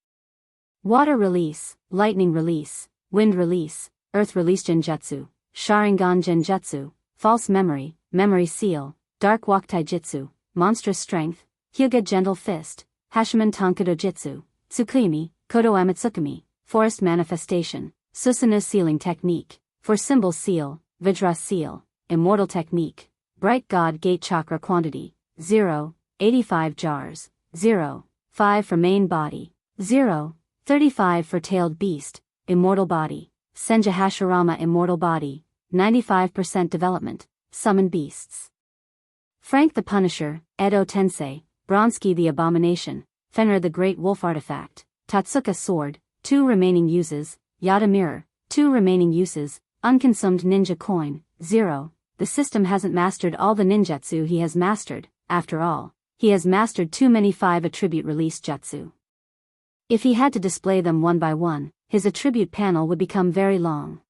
[SPEAKER 1] Water Release, Lightning Release, Wind Release, Earth Release Genjutsu, Sharingan Genjutsu, False Memory, Memory Seal, Dark Walk Taijutsu, Monstrous Strength, Hyuga Gentle Fist, Hashiman Tonkado Jitsu, Tsukimi, Kodo Amatsukami, Forest Manifestation, Susanoo Sealing Technique, For Symbol Seal, Vajra Seal, Immortal Technique, Bright God Gate Chakra Quantity, 0, 85 jars, 0, 5 for Main Body, 0, 35 for Tailed Beast, Immortal Body, Senja Hashirama Immortal Body, 95% Development, Summon Beasts. Frank the Punisher, Edo Tensei, Bronsky the Abomination, Fenrir the Great Wolf Artifact, Tatsuka Sword, 2 remaining uses, Yada Mirror, 2 remaining uses, Unconsumed Ninja Coin, 0. The system hasn't mastered all the ninjutsu he has mastered, after all, he has mastered too many 5 attribute release jutsu. If he had to display them one by one, his attribute panel would become very long.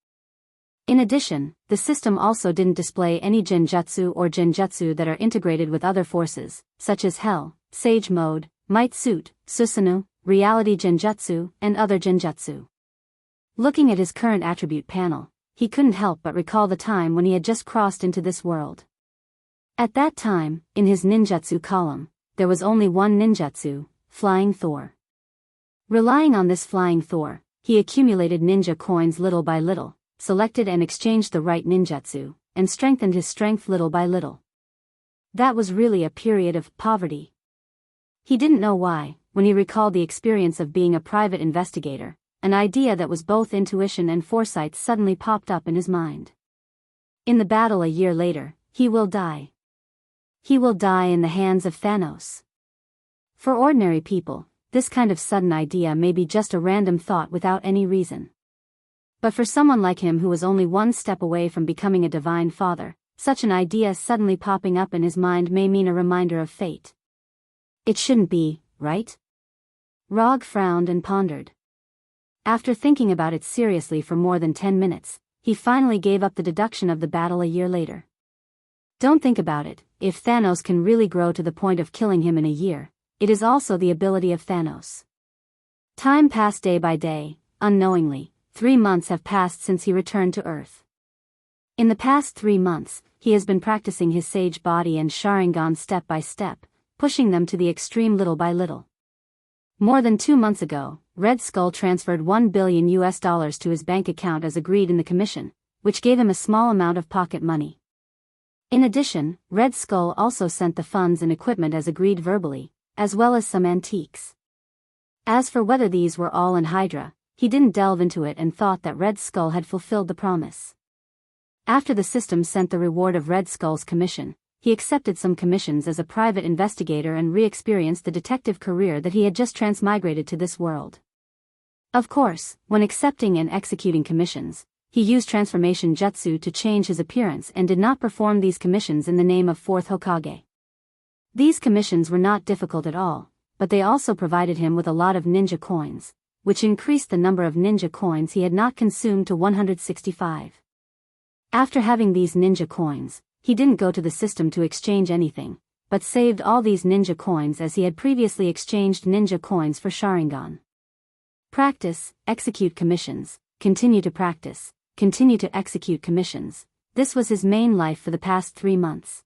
[SPEAKER 1] In addition, the system also didn't display any genjutsu or genjutsu that are integrated with other forces, such as Hell, Sage Mode, Might Suit, Susanoo, Reality Genjutsu, and other genjutsu. Looking at his current attribute panel, he couldn't help but recall the time when he had just crossed into this world. At that time, in his ninjutsu column, there was only one ninjutsu, Flying Thor. Relying on this Flying Thor, he accumulated ninja coins little by little, selected and exchanged the right ninjutsu, and strengthened his strength little by little. That was really a period of poverty. He didn't know why, when he recalled the experience of being a private investigator, an idea that was both intuition and foresight suddenly popped up in his mind. In the battle a year later, he will die. He will die in the hands of Thanos. For ordinary people, this kind of sudden idea may be just a random thought without any reason. But for someone like him who was only one step away from becoming a divine father, such an idea suddenly popping up in his mind may mean a reminder of fate. It shouldn't be, right? Rog frowned and pondered. After thinking about it seriously for more than 10 minutes, he finally gave up the deduction of the battle a year later. Don't think about it, if Thanos can really grow to the point of killing him in a year, it is also the ability of Thanos. Time passed day by day, unknowingly. 3 months have passed since he returned to Earth. In the past 3 months, he has been practicing his sage body and Sharingan step by step, pushing them to the extreme little by little. More than 2 months ago, Red Skull transferred $1 billion to his bank account as agreed in the commission, which gave him a small amount of pocket money. In addition, Red Skull also sent the funds and equipment as agreed verbally, as well as some antiques. As for whether these were all in Hydra, he didn't delve into it and thought that Red Skull had fulfilled the promise. After the system sent the reward of Red Skull's commission, he accepted some commissions as a private investigator and re-experienced the detective career that he had just transmigrated to this world. Of course, when accepting and executing commissions, he used transformation jutsu to change his appearance and did not perform these commissions in the name of 4th Hokage. These commissions were not difficult at all, but they also provided him with a lot of ninja coins, which increased the number of ninja coins he had not consumed to 165. After having these ninja coins, he didn't go to the system to exchange anything, but saved all these ninja coins as he had previously exchanged ninja coins for Sharingan. Practice, execute commissions, continue to practice, continue to execute commissions. This was his main life for the past 3 months.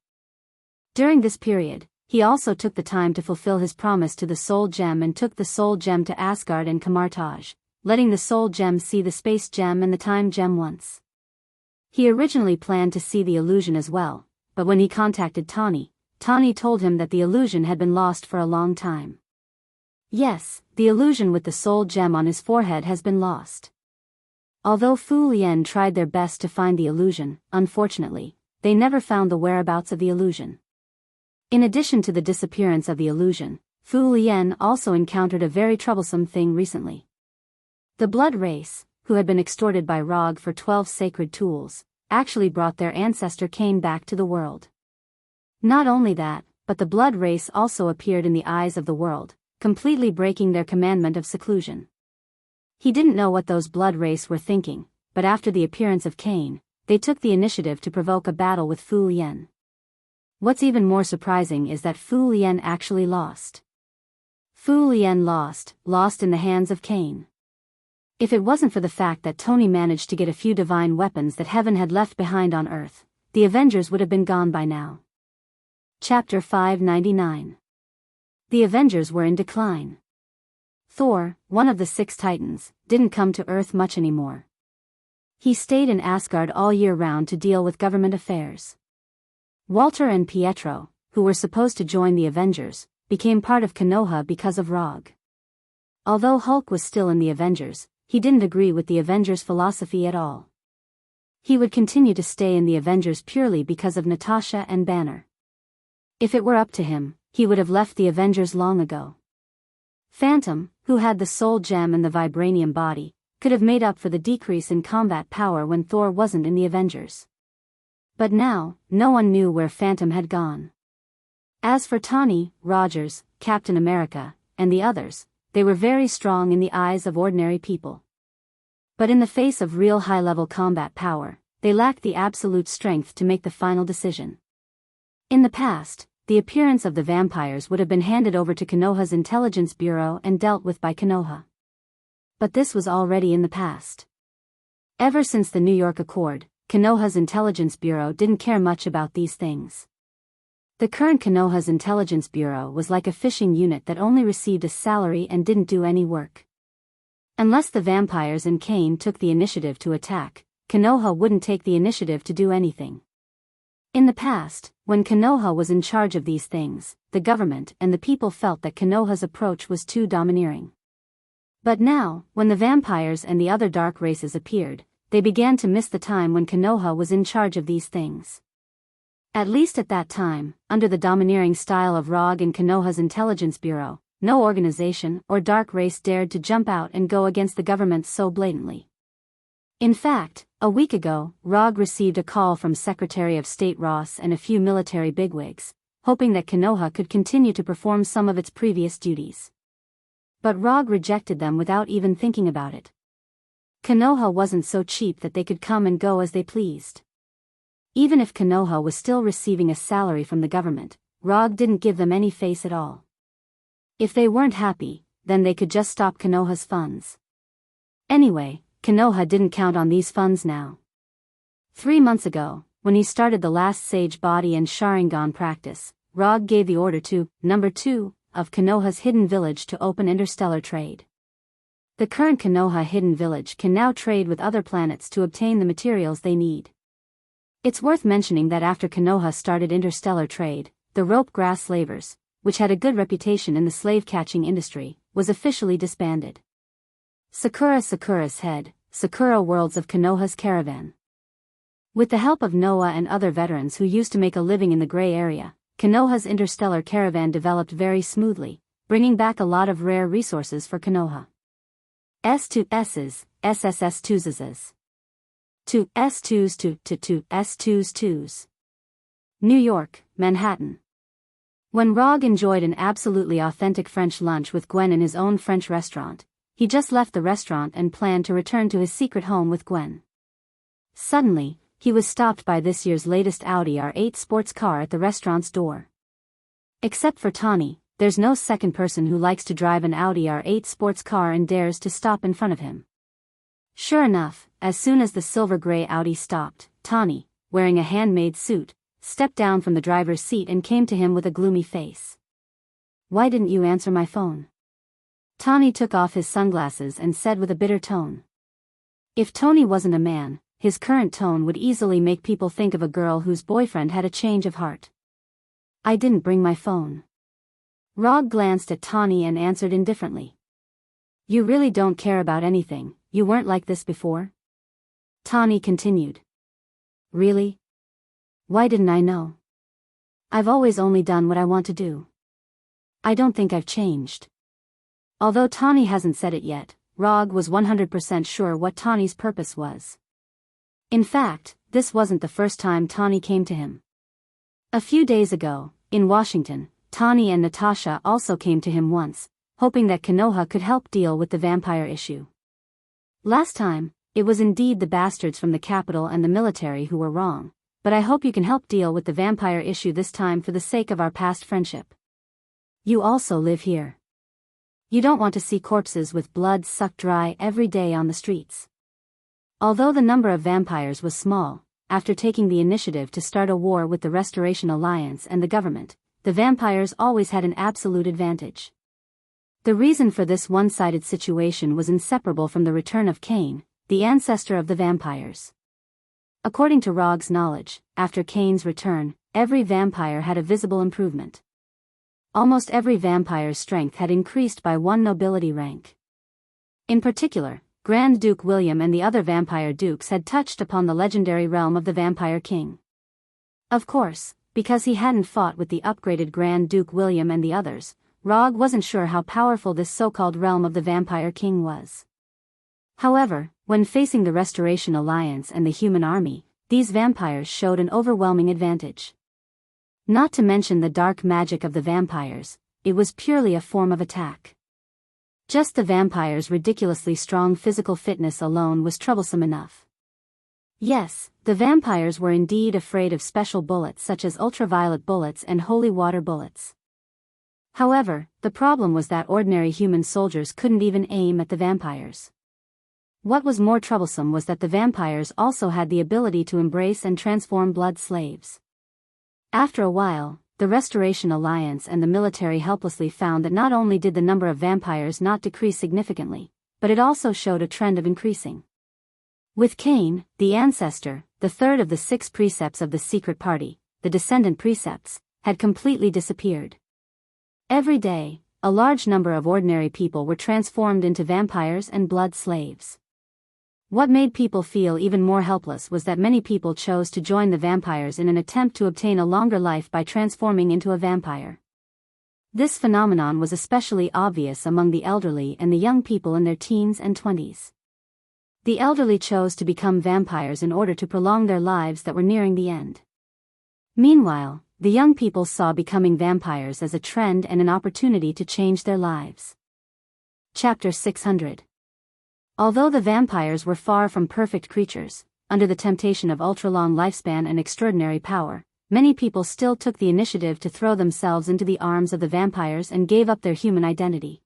[SPEAKER 1] During this period, he also took the time to fulfill his promise to the Soul Gem and took the Soul Gem to Asgard and Kamartaj, letting the Soul Gem see the Space Gem and the Time Gem once. He originally planned to see the illusion as well, but when he contacted Tawny told him that the illusion had been lost for a long time. Yes, the illusion with the Soul Gem on his forehead has been lost. Although Fu Lien tried their best to find the illusion, unfortunately, they never found the whereabouts of the illusion. In addition to the disappearance of the illusion, Fu Lien also encountered a very troublesome thing recently. The blood race, who had been extorted by Rog for 12 sacred tools, actually brought their ancestor Cain back to the world. Not only that, but the blood race also appeared in the eyes of the world, completely breaking their commandment of seclusion. He didn't know what those blood race were thinking, but after the appearance of Cain, they took the initiative to provoke a battle with Fu Lien. What's even more surprising is that Fu Lien actually lost. Fu Lien lost in the hands of Cain. If it wasn't for the fact that Tony managed to get a few divine weapons that heaven had left behind on Earth, the Avengers would have been gone by now. Chapter 599. The Avengers were in decline. Thor, one of the 6 Titans, didn't come to Earth much anymore. He stayed in Asgard all year round to deal with government affairs. Walter and Pietro, who were supposed to join the Avengers, became part of Konoha because of Rog. Although Hulk was still in the Avengers, he didn't agree with the Avengers' philosophy at all. He would continue to stay in the Avengers purely because of Natasha and Banner. If it were up to him, he would have left the Avengers long ago. Phantom, who had the Soul Gem and the Vibranium body, could have made up for the decrease in combat power when Thor wasn't in the Avengers. But now, no one knew where Phantom had gone. As for Tawny, Rogers, Captain America, and the others, they were very strong in the eyes of ordinary people. But in the face of real high-level combat power, they lacked the absolute strength to make the final decision. In the past, the appearance of the vampires would have been handed over to Konoha's Intelligence Bureau and dealt with by Konoha. But this was already in the past. Ever since the New York Accord, Konoha's Intelligence Bureau didn't care much about these things. The current Konoha's Intelligence Bureau was like a fishing unit that only received a salary and didn't do any work. Unless the vampires and Cain took the initiative to attack, Konoha wouldn't take the initiative to do anything. In the past, when Konoha was in charge of these things, the government and the people felt that Konoha's approach was too domineering. But now, when the vampires and the other dark races appeared, they began to miss the time when Konoha was in charge of these things. At least at that time, under the domineering style of Rog and Konoha's Intelligence Bureau, no organization or dark race dared to jump out and go against the government so blatantly. In fact, a week ago, Rog received a call from Secretary of State Ross and a few military bigwigs, hoping that Konoha could continue to perform some of its previous duties. But Rog rejected them without even thinking about it. Konoha wasn't so cheap that they could come and go as they pleased. Even if Konoha was still receiving a salary from the government, Rog didn't give them any face at all. If they weren't happy, then they could just stop Konoha's funds. Anyway, Konoha didn't count on these funds now. 3 months ago, when he started the last Sage Body and Sharingan practice, Rog gave the order to Number 2 of Konoha's hidden village to open interstellar trade. The current Konoha hidden village can now trade with other planets to obtain the materials they need. It's worth mentioning that after Konoha started interstellar trade, the rope grass slavers, which had a good reputation in the slave-catching industry, was officially disbanded. Sakura's head, Sakura Worlds of Konoha's caravan. With the help of Noah and other veterans who used to make a living in the gray area, Konoha's interstellar caravan developed very smoothly, bringing back a lot of rare resources for Konoha. S2S's, SSS2Z's. To S2's to S2's 2's. New York, Manhattan. When Rog enjoyed an absolutely authentic French lunch with Gwen in his own French restaurant, he just left the restaurant and planned to return to his secret home with Gwen. Suddenly, he was stopped by this year's latest Audi R8 sports car at the restaurant's door. Except for Tawny, there's no second person who likes to drive an Audi R8 sports car and dares to stop in front of him. Sure enough, as soon as the silver-gray Audi stopped, Tawny, wearing a handmade suit, stepped down from the driver's seat and came to him with a gloomy face. "Why didn't you answer my phone?" Tawny took off his sunglasses and said with a bitter tone. If Tony wasn't a man, his current tone would easily make people think of a girl whose boyfriend had a change of heart. "I didn't bring my phone." Rog glanced at Tawny and answered indifferently. "You really don't care about anything, you weren't like this before?" Tawny continued. "Really? Why didn't I know? I've always only done what I want to do. I don't think I've changed." Although Tawny hasn't said it yet, Rog was 100% sure what Tawny's purpose was. In fact, this wasn't the first time Tawny came to him. A few days ago, in Washington, Tawny and Natasha also came to him once, hoping that Konoha could help deal with the vampire issue. Last time, it was indeed the bastards from the capital and the military who were wrong, but I hope you can help deal with the vampire issue this time for the sake of our past friendship. You also live here. You don't want to see corpses with blood sucked dry every day on the streets. Although the number of vampires was small, after taking the initiative to start a war with the Restoration Alliance and the government, the vampires always had an absolute advantage. The reason for this one-sided situation was inseparable from the return of Cain, the ancestor of the vampires. According to Rog's knowledge, after Cain's return, every vampire had a visible improvement. Almost every vampire's strength had increased by 1 nobility rank. In particular, Grand Duke William and the other vampire dukes had touched upon the legendary realm of the Vampire King. Of course, because he hadn't fought with the upgraded Grand Duke William and the others, Rog wasn't sure how powerful this so-called realm of the Vampire King was. However, when facing the Restoration Alliance and the human army, these vampires showed an overwhelming advantage. Not to mention the dark magic of the vampires, it was purely a form of attack. Just the vampires' ridiculously strong physical fitness alone was troublesome enough. Yes, the vampires were indeed afraid of special bullets such as ultraviolet bullets and holy water bullets. However, the problem was that ordinary human soldiers couldn't even aim at the vampires. What was more troublesome was that the vampires also had the ability to embrace and transform blood slaves. After a while, the Restoration Alliance and the military helplessly found that not only did the number of vampires not decrease significantly, but it also showed a trend of increasing. With Cain, the ancestor, the third of the 6 precepts of the secret party, the descendant precepts, had completely disappeared. Every day, a large number of ordinary people were transformed into vampires and blood slaves. What made people feel even more helpless was that many people chose to join the vampires in an attempt to obtain a longer life by transforming into a vampire. This phenomenon was especially obvious among the elderly and the young people in their teens and 20s. The elderly chose to become vampires in order to prolong their lives that were nearing the end. Meanwhile, the young people saw becoming vampires as a trend and an opportunity to change their lives. Chapter 600. Although the vampires were far from perfect creatures, under the temptation of ultra-long lifespan and extraordinary power, many people still took the initiative to throw themselves into the arms of the vampires and gave up their human identity.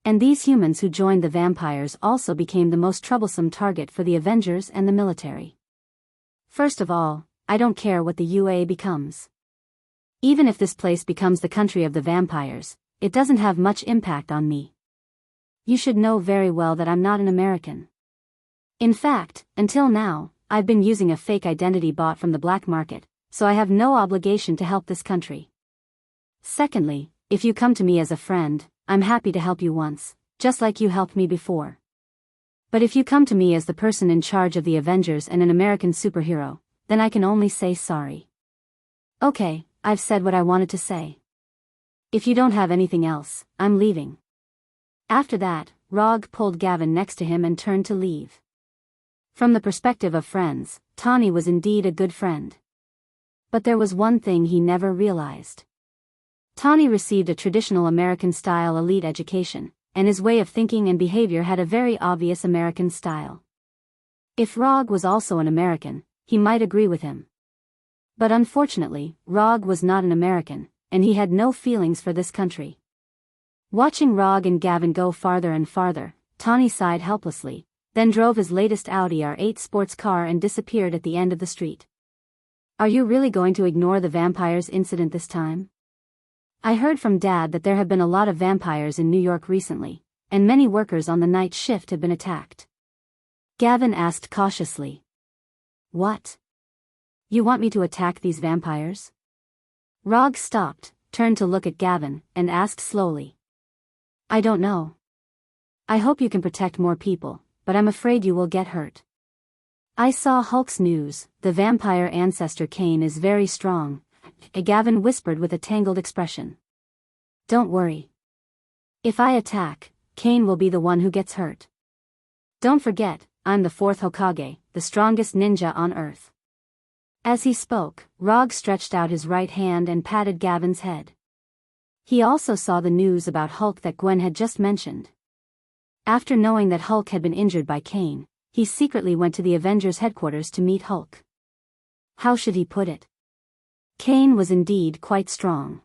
[SPEAKER 1] And these humans who joined the vampires also became the most troublesome target for the Avengers and the military. First of all, I don't care what the UA becomes. Even if this place becomes the country of the vampires, it doesn't have much impact on me. You should know very well that I'm not an American. In fact, until now, I've been using a fake identity bought from the black market, so I have no obligation to help this country. Secondly, if you come to me as a friend, I'm happy to help you once, just like you helped me before. But if you come to me as the person in charge of the Avengers and an American superhero, then I can only say sorry. Okay, I've said what I wanted to say. If you don't have anything else, I'm leaving. After that, Rog pulled Gavin next to him and turned to leave. From the perspective of friends, Tawny was indeed a good friend. But there was one thing he never realized. Tawny received a traditional American-style elite education, and his way of thinking and behavior had a very obvious American style. If Rog was also an American, he might agree with him. But unfortunately, Rog was not an American, and he had no feelings for this country. Watching Rog and Gavin go farther and farther, Tawny sighed helplessly, then drove his latest Audi R8 sports car and disappeared at the end of the street. Are you really going to ignore the vampires incident this time? I heard from Dad that there have been a lot of vampires in New York recently, and many workers on the night shift have been attacked. Gavin asked cautiously. What? You want me to attack these vampires? Rog stopped, turned to look at Gavin, and asked slowly. I don't know. I hope you can protect more people, but I'm afraid you will get hurt. I saw Hulk's news. The vampire ancestor Cain is very strong, Gavin whispered with a tangled expression. Don't worry. If I attack, Cain will be the one who gets hurt. Don't forget, I'm the fourth Hokage, the strongest ninja on Earth. As he spoke, Rog stretched out his right hand and patted Gavin's head. He also saw the news about Hulk that Gwen had just mentioned. After knowing that Hulk had been injured by Cain, he secretly went to the Avengers headquarters to meet Hulk. How should he put it? Cain was indeed quite strong.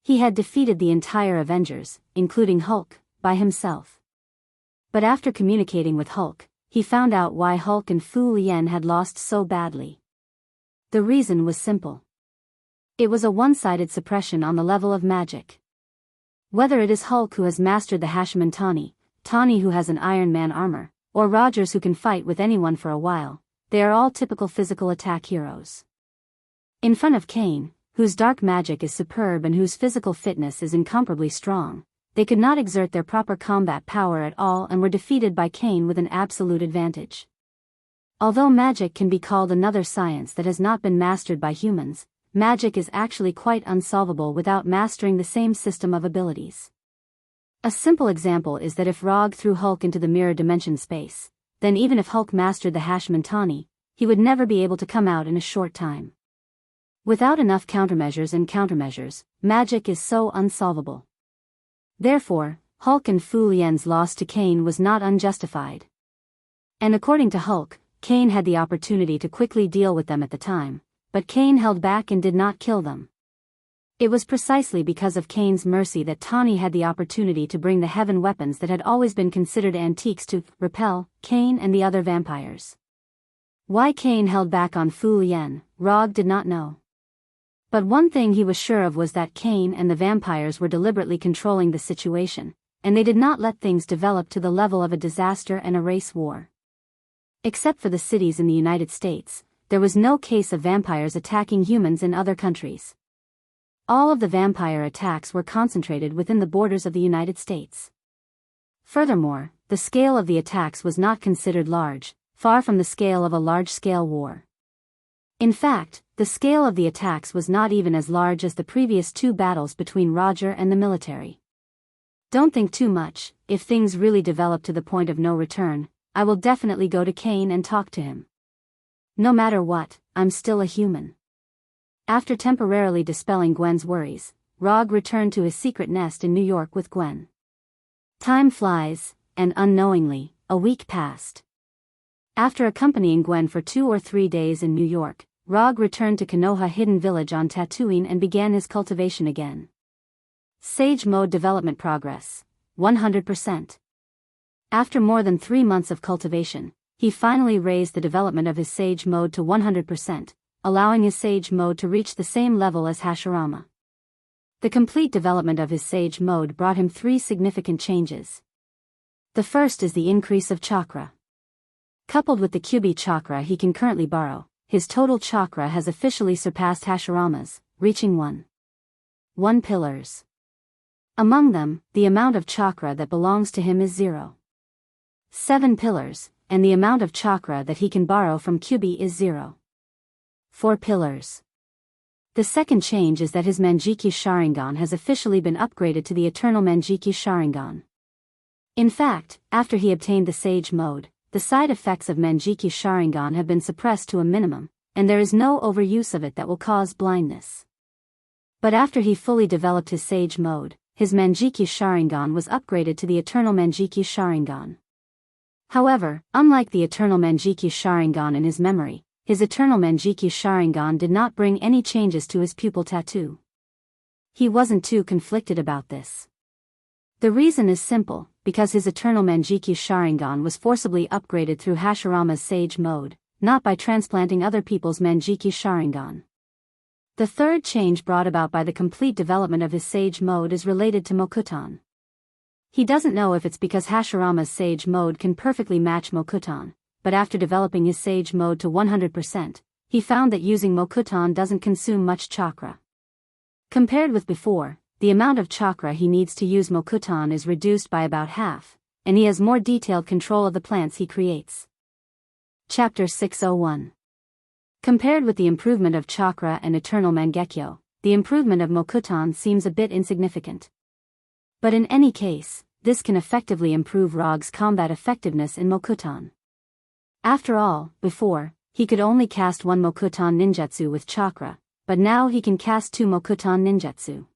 [SPEAKER 1] He had defeated the entire Avengers, including Hulk, by himself. But after communicating with Hulk, he found out why Hulk and Fu Lien had lost so badly. The reason was simple. It was a one-sided suppression on the level of magic. Whether it is Hulk who has mastered the Hashimantani, Tawny who has an Iron Man armor, or Rogers who can fight with anyone for a while, they are all typical physical attack heroes. In front of Cain, whose dark magic is superb and whose physical fitness is incomparably strong, they could not exert their proper combat power at all and were defeated by Cain with an absolute advantage. Although magic can be called another science that has not been mastered by humans, magic is actually quite unsolvable without mastering the same system of abilities. A simple example is that if Rog threw Hulk into the mirror dimension space, then even if Hulk mastered the Hashimantani, he would never be able to come out in a short time. Without enough countermeasures, magic is so unsolvable. Therefore, Hulk and Fu Lien's loss to Cain was not unjustified. And according to Hulk, Cain had the opportunity to quickly deal with them at the time, but Cain held back and did not kill them. It was precisely because of Cain's mercy that Tawny had the opportunity to bring the heaven weapons that had always been considered antiques to repel Cain and the other vampires. Why Cain held back on Fu Lien, Rog did not know. But one thing he was sure of was that Cain and the vampires were deliberately controlling the situation, and they did not let things develop to the level of a disaster and a race war. Except for the cities in the United States, there was no case of vampires attacking humans in other countries. All of the vampire attacks were concentrated within the borders of the United States. Furthermore, the scale of the attacks was not considered large, far from the scale of a large-scale war. In fact, the scale of the attacks was not even as large as the previous two battles between Roger and the military. Don't think too much. If things really develop to the point of no return, I will definitely go to Cain and talk to him. No matter what, I'm still a human. After temporarily dispelling Gwen's worries, Rog returned to his secret nest in New York with Gwen. Time flies, and unknowingly, a week passed. After accompanying Gwen for 2 or 3 days in New York, Rog returned to Konoha Hidden Village on Tatooine and began his cultivation again. Sage Mode Development Progress, 100%. After more than 3 months of cultivation, he finally raised the development of his Sage Mode to 100%, allowing his Sage Mode to reach the same level as Hashirama. The complete development of his Sage Mode brought him 3 significant changes. The first is the increase of chakra. Coupled with the Kyubi chakra he can currently borrow, his total chakra has officially surpassed Hashirama's, reaching 1 pillars. Among them, the amount of chakra that belongs to him is 0.7 pillars, and the amount of chakra that he can borrow from Kyubi is 0.4 pillars. The second change is that his Manjiki Sharingan has officially been upgraded to the Eternal Manjiki Sharingan. In fact, after he obtained the Sage Mode, the side effects of Manjiki Sharingan have been suppressed to a minimum, and there is no overuse of it that will cause blindness. But after he fully developed his Sage Mode, his Manjiki Sharingan was upgraded to the Eternal Manjiki Sharingan. However, unlike the Eternal Manjiki Sharingan in his memory, his Eternal Manjiki Sharingan did not bring any changes to his pupil tattoo. He wasn't too conflicted about this. The reason is simple, because his Eternal Manjiki Sharingan was forcibly upgraded through Hashirama's Sage Mode, not by transplanting other people's Manjiki Sharingan. The third change brought about by the complete development of his Sage Mode is related to Mokuton. He doesn't know if it's because Hashirama's Sage Mode can perfectly match Mokuton, but after developing his Sage Mode to 100%, he found that using Mokuton doesn't consume much chakra. Compared with before, the amount of chakra he needs to use Mokuton is reduced by about half, and he has more detailed control of the plants he creates. Chapter 601. Compared with the improvement of chakra and Eternal Mangekyo, the improvement of Mokuton seems a bit insignificant. But in any case, this can effectively improve Rog's combat effectiveness in Mokuton. After all, before, he could only cast 1 Mokuton ninjutsu with chakra, but now he can cast 2 Mokuton ninjutsu.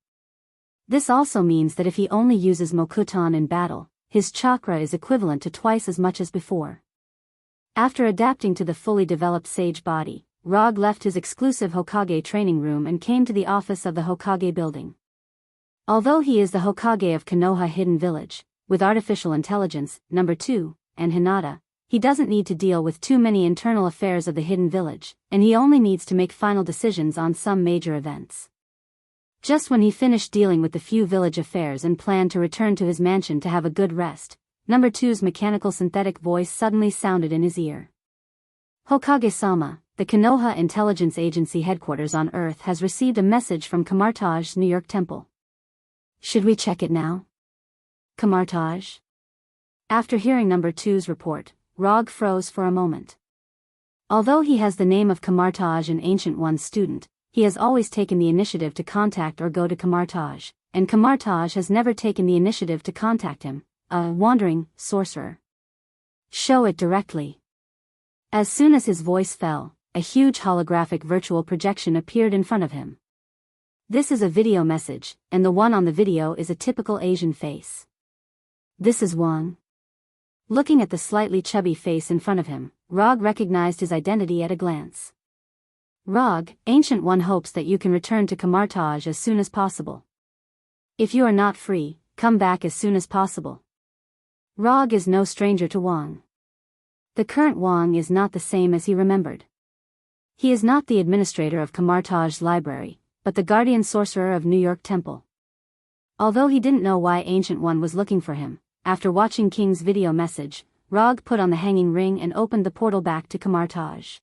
[SPEAKER 1] This also means that if he only uses Mokuton in battle, his chakra is equivalent to twice as much as before. After adapting to the fully developed Sage body, Rog left his exclusive Hokage training room and came to the office of the Hokage building. Although he is the Hokage of Konoha Hidden Village, with Artificial Intelligence, No. 2, and Hinata, he doesn't need to deal with too many internal affairs of the Hidden Village, and he only needs to make final decisions on some major events. Just when he finished dealing with the few village affairs and planned to return to his mansion to have a good rest, No. 2's mechanical synthetic voice suddenly sounded in his ear. Hokage-sama, the Konoha Intelligence Agency headquarters on Earth has received a message from Kamartaj's New York temple. Should we check it now? Kamartaj? After hearing No. 2's report, Rog froze for a moment. Although he has the name of Kamartaj, an Ancient One's student, he has always taken the initiative to contact or go to Kamartaj, and Kamartaj has never taken the initiative to contact him, a wandering sorcerer. Show it directly. As soon as his voice fell, a huge holographic virtual projection appeared in front of him. This is a video message, and the one on the video is a typical Asian face. This is Wang. Looking at the slightly chubby face in front of him, Rog recognized his identity at a glance. Rog, Ancient One hopes that you can return to Kamartaj as soon as possible. If you are not free, come back as soon as possible. Rog is no stranger to Wang. The current Wang is not the same as he remembered. He is not the administrator of Kamartaj's library, but the guardian sorcerer of New York Temple. Although he didn't know why Ancient One was looking for him, after watching King's video message, Rog put on the hanging ring and opened the portal back to Kamartaj.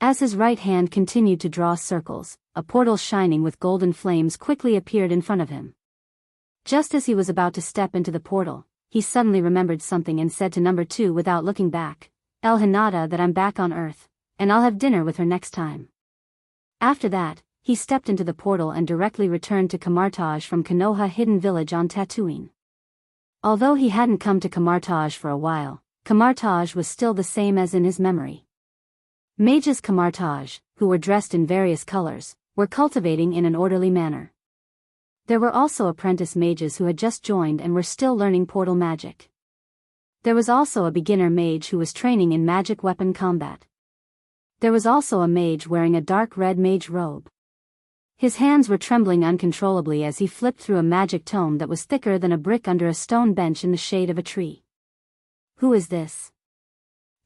[SPEAKER 1] As his right hand continued to draw circles, a portal shining with golden flames quickly appeared in front of him. Just as he was about to step into the portal, he suddenly remembered something and said to No. 2 without looking back, "Tell Hinata that I'm back on Earth, and I'll have dinner with her next time." After that, he stepped into the portal and directly returned to Kamartaj from Konoha Hidden Village on Tatooine. Although he hadn't come to Kamartaj for a while, Kamartaj was still the same as in his memory. Mages Kamartaj, who were dressed in various colors, were cultivating in an orderly manner. There were also apprentice mages who had just joined and were still learning portal magic. There was also a beginner mage who was training in magic weapon combat. There was also a mage wearing a dark red mage robe. His hands were trembling uncontrollably as he flipped through a magic tome that was thicker than a brick under a stone bench in the shade of a tree. Who is this?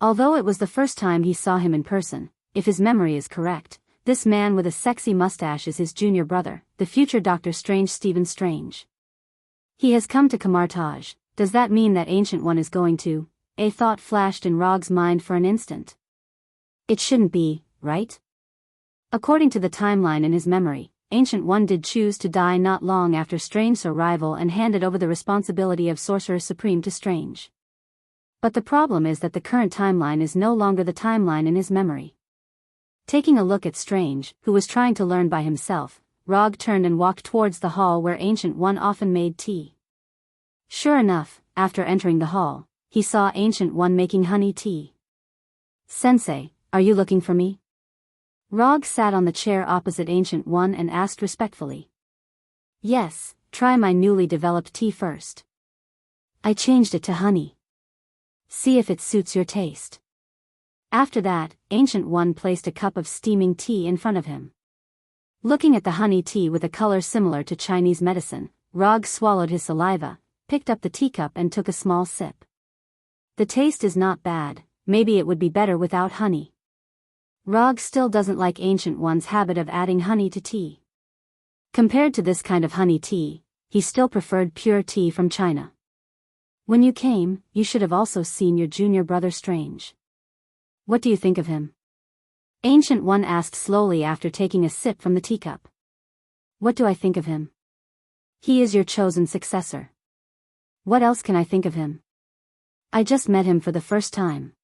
[SPEAKER 1] Although it was the first time he saw him in person, if his memory is correct, this man with a sexy mustache is his junior brother, the future Doctor Strange, Stephen Strange. He has come to Camartage. Does that mean that Ancient One is going to? A thought flashed in Rog's mind for an instant. It shouldn't be, right? According to the timeline in his memory, Ancient One did choose to die not long after Strange's arrival and handed over the responsibility of Sorcerer Supreme to Strange. But the problem is that the current timeline is no longer the timeline in his memory. Taking a look at Strange, who was trying to learn by himself, Rog turned and walked towards the hall where Ancient One often made tea. Sure enough, after entering the hall, he saw Ancient One making honey tea. "Sensei, are you looking for me?" Rog sat on the chair opposite Ancient One and asked respectfully. "Yes, try my newly developed tea first. I changed it to honey. See if it suits your taste." After that, Ancient One placed a cup of steaming tea in front of him. Looking at the honey tea with a color similar to Chinese medicine, Rog swallowed his saliva, picked up the teacup and took a small sip. The taste is not bad, maybe it would be better without honey. Rog still doesn't like Ancient One's habit of adding honey to tea. Compared to this kind of honey tea, he still preferred pure tea from China. "When you came, you should have also seen your junior brother Strange. What do you think of him?" Ancient One asked slowly after taking a sip from the teacup. "What do I think of him? He is your chosen successor. What else can I think of him? I just met him for the first time.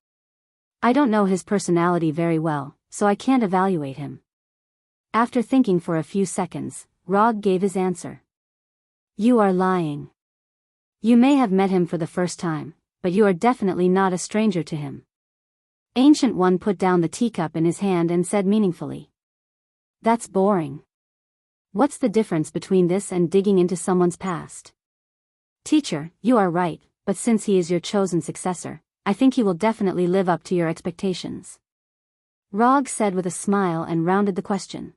[SPEAKER 1] I don't know his personality very well, so I can't evaluate him." After thinking for a few seconds, Rog gave his answer. "You are lying. You may have met him for the first time, but you are definitely not a stranger to him." Ancient One put down the teacup in his hand and said meaningfully. "That's boring. What's the difference between this and digging into someone's past?" "Teacher, you are right, but since he is your chosen successor, I think he will definitely live up to your expectations," Rog said with a smile and rounded the question.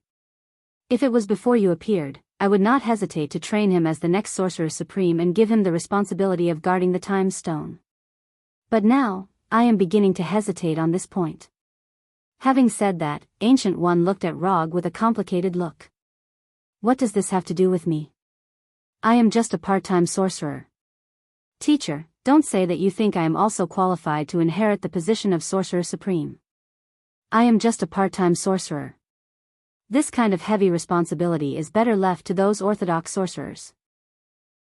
[SPEAKER 1] "If it was before you appeared, I would not hesitate to train him as the next Sorcerer Supreme and give him the responsibility of guarding the Time Stone. But now, I am beginning to hesitate on this point." Having said that, Ancient One looked at Rog with a complicated look. "What does this have to do with me? I am just a part-time sorcerer." "Teacher, don't say that you think I am also qualified to inherit the position of Sorcerer Supreme. I am just a part-time sorcerer. This kind of heavy responsibility is better left to those orthodox sorcerers.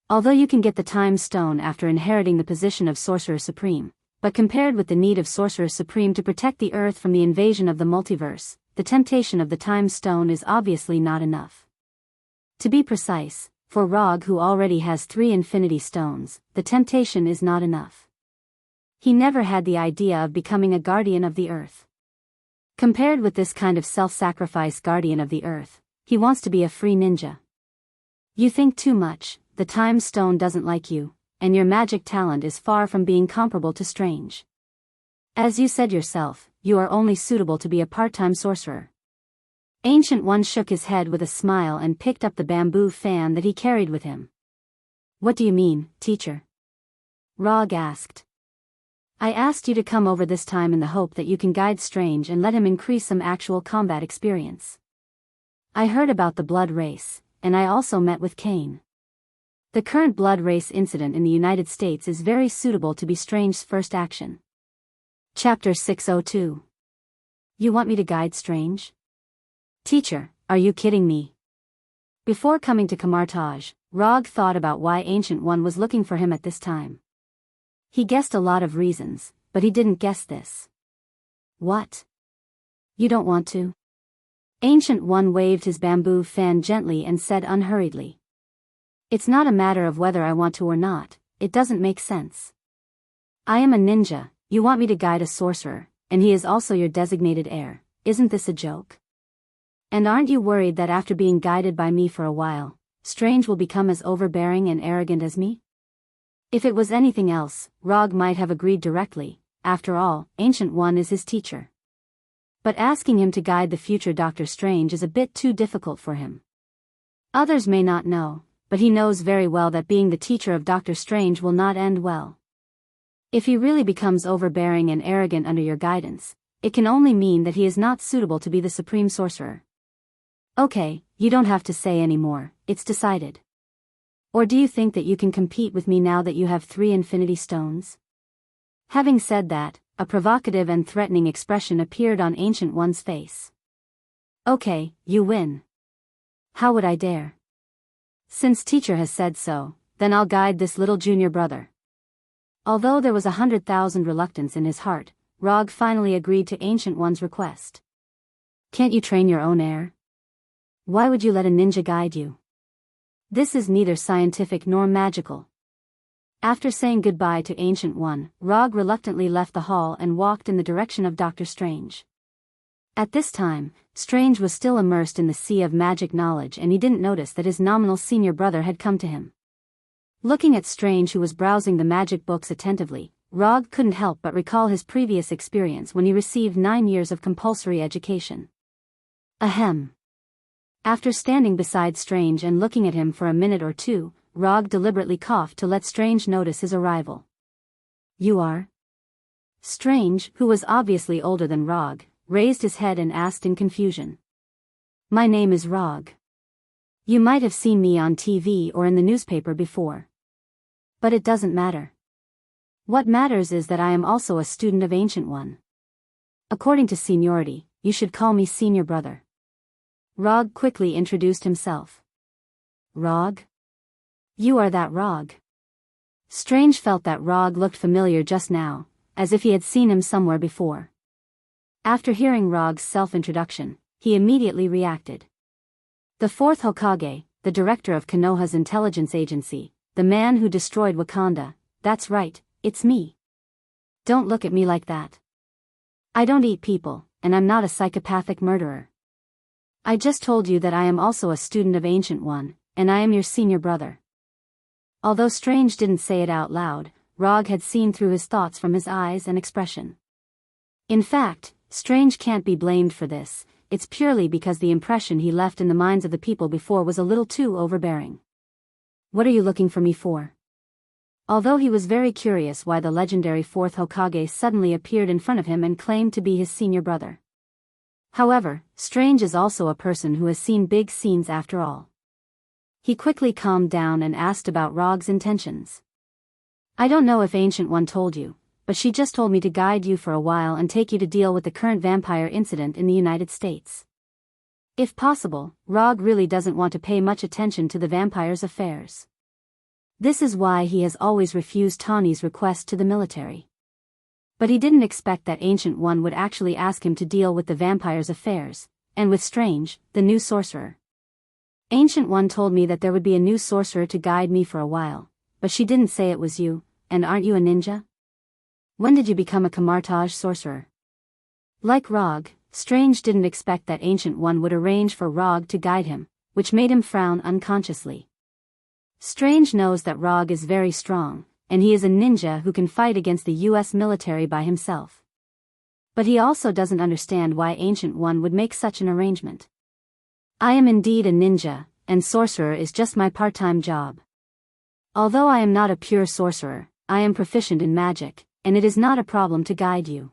[SPEAKER 1] Although you can get the Time Stone after inheriting the position of Sorcerer Supreme, but compared with the need of Sorcerer Supreme to protect the Earth from the invasion of the multiverse, the temptation of the Time Stone is obviously not enough. To be precise, for Rog who already has 3 Infinity Stones, the temptation is not enough. He never had the idea of becoming a guardian of the Earth. Compared with this kind of self-sacrifice guardian of the Earth, he wants to be a free ninja. You think too much, the Time Stone doesn't like you, and your magic talent is far from being comparable to Strange. As you said yourself, you are only suitable to be a part-time sorcerer." Ancient One shook his head with a smile and picked up the bamboo fan that he carried with him. "What do you mean, teacher?" Rog asked. "I asked you to come over this time in the hope that you can guide Strange and let him increase some actual combat experience. I heard about the blood race, and I also met with Kane. The current blood race incident in the United States is very suitable to be Strange's first action." Chapter 602. You want me to guide Strange? Teacher, are you kidding me? Before coming to Camartage, Rog thought about why Ancient One was looking for him at this time. He guessed a lot of reasons, but he didn't guess this. "What? You don't want to?" Ancient One waved his bamboo fan gently and said unhurriedly. "It's not a matter of whether I want to or not, it doesn't make sense. I am a ninja, you want me to guide a sorcerer, and he is also your designated heir. Isn't this a joke? And aren't you worried that after being guided by me for a while, Strange will become as overbearing and arrogant as me? If it was anything else, Rog might have agreed directly. After all, Ancient One is his teacher. But asking him to guide the future Doctor Strange is a bit too difficult for him. Others may not know, but he knows very well that being the teacher of Doctor Strange will not end well. If he really becomes overbearing and arrogant under your guidance, it can only mean that he is not suitable to be the Supreme Sorcerer. Okay, you don't have to say any more, it's decided. Or do you think that you can compete with me now that you have 3 Infinity Stones? Having said that, a provocative and threatening expression appeared on Ancient One's face. Okay, you win. How would I dare? Since teacher has said so, then I'll guide this little junior brother. Although there was 100,000 reluctance in his heart, Rog finally agreed to Ancient One's request. Can't you train your own air? Why would you let a ninja guide you? This is neither scientific nor magical. After saying goodbye to Ancient One, Rog reluctantly left the hall and walked in the direction of Doctor Strange. At this time, Strange was still immersed in the sea of magic knowledge and he didn't notice that his nominal senior brother had come to him. Looking at Strange who was browsing the magic books attentively, Rog couldn't help but recall his previous experience when he received 9 years of compulsory education. Ahem. After standing beside Strange and looking at him for a minute or two, Rog deliberately coughed to let Strange notice his arrival. You are? Strange, who was obviously older than Rog, raised his head and asked in confusion. My name is Rog. You might have seen me on TV or in the newspaper before. But it doesn't matter. What matters is that I am also a student of Ancient One. According to seniority, you should call me senior brother. Rog quickly introduced himself. Rog? You are that Rog. Strange felt that Rog looked familiar just now, as if he had seen him somewhere before. After hearing Rog's self-introduction, he immediately reacted. The 4th Hokage, the director of Konoha's intelligence agency, the man who destroyed Wakanda, that's right, it's me. Don't look at me like that. I don't eat people, and I'm not a psychopathic murderer. I just told you that I am also a student of Ancient One, and I am your senior brother. Although Strange didn't say it out loud, Rog had seen through his thoughts from his eyes and expression. In fact, Strange can't be blamed for this, it's purely because the impression he left in the minds of the people before was a little too overbearing. What are you looking for me for? Although he was very curious why the legendary 4th Hokage suddenly appeared in front of him and claimed to be his senior brother. However, Strange is also a person who has seen big scenes after all. He quickly calmed down and asked about Rog's intentions. I don't know if Ancient One told you, but she just told me to guide you for a while and take you to deal with the current vampire incident in the United States. If possible, Rog really doesn't want to pay much attention to the vampire's affairs. This is why he has always refused Tawny's request to the military. But he didn't expect that Ancient One would actually ask him to deal with the vampire's affairs, and with Strange, the new sorcerer. Ancient One told me that there would be a new sorcerer to guide me for a while, but she didn't say it was you, and aren't you a ninja? When did you become a Camartage sorcerer? Like Rog, Strange didn't expect that Ancient One would arrange for Rog to guide him, which made him frown unconsciously. Strange knows that Rog is very strong, and he is a ninja who can fight against the US military by himself. But he also doesn't understand why Ancient One would make such an arrangement. I am indeed a ninja, and sorcerer is just my part-time job. Although I am not a pure sorcerer, I am proficient in magic, and it is not a problem to guide you.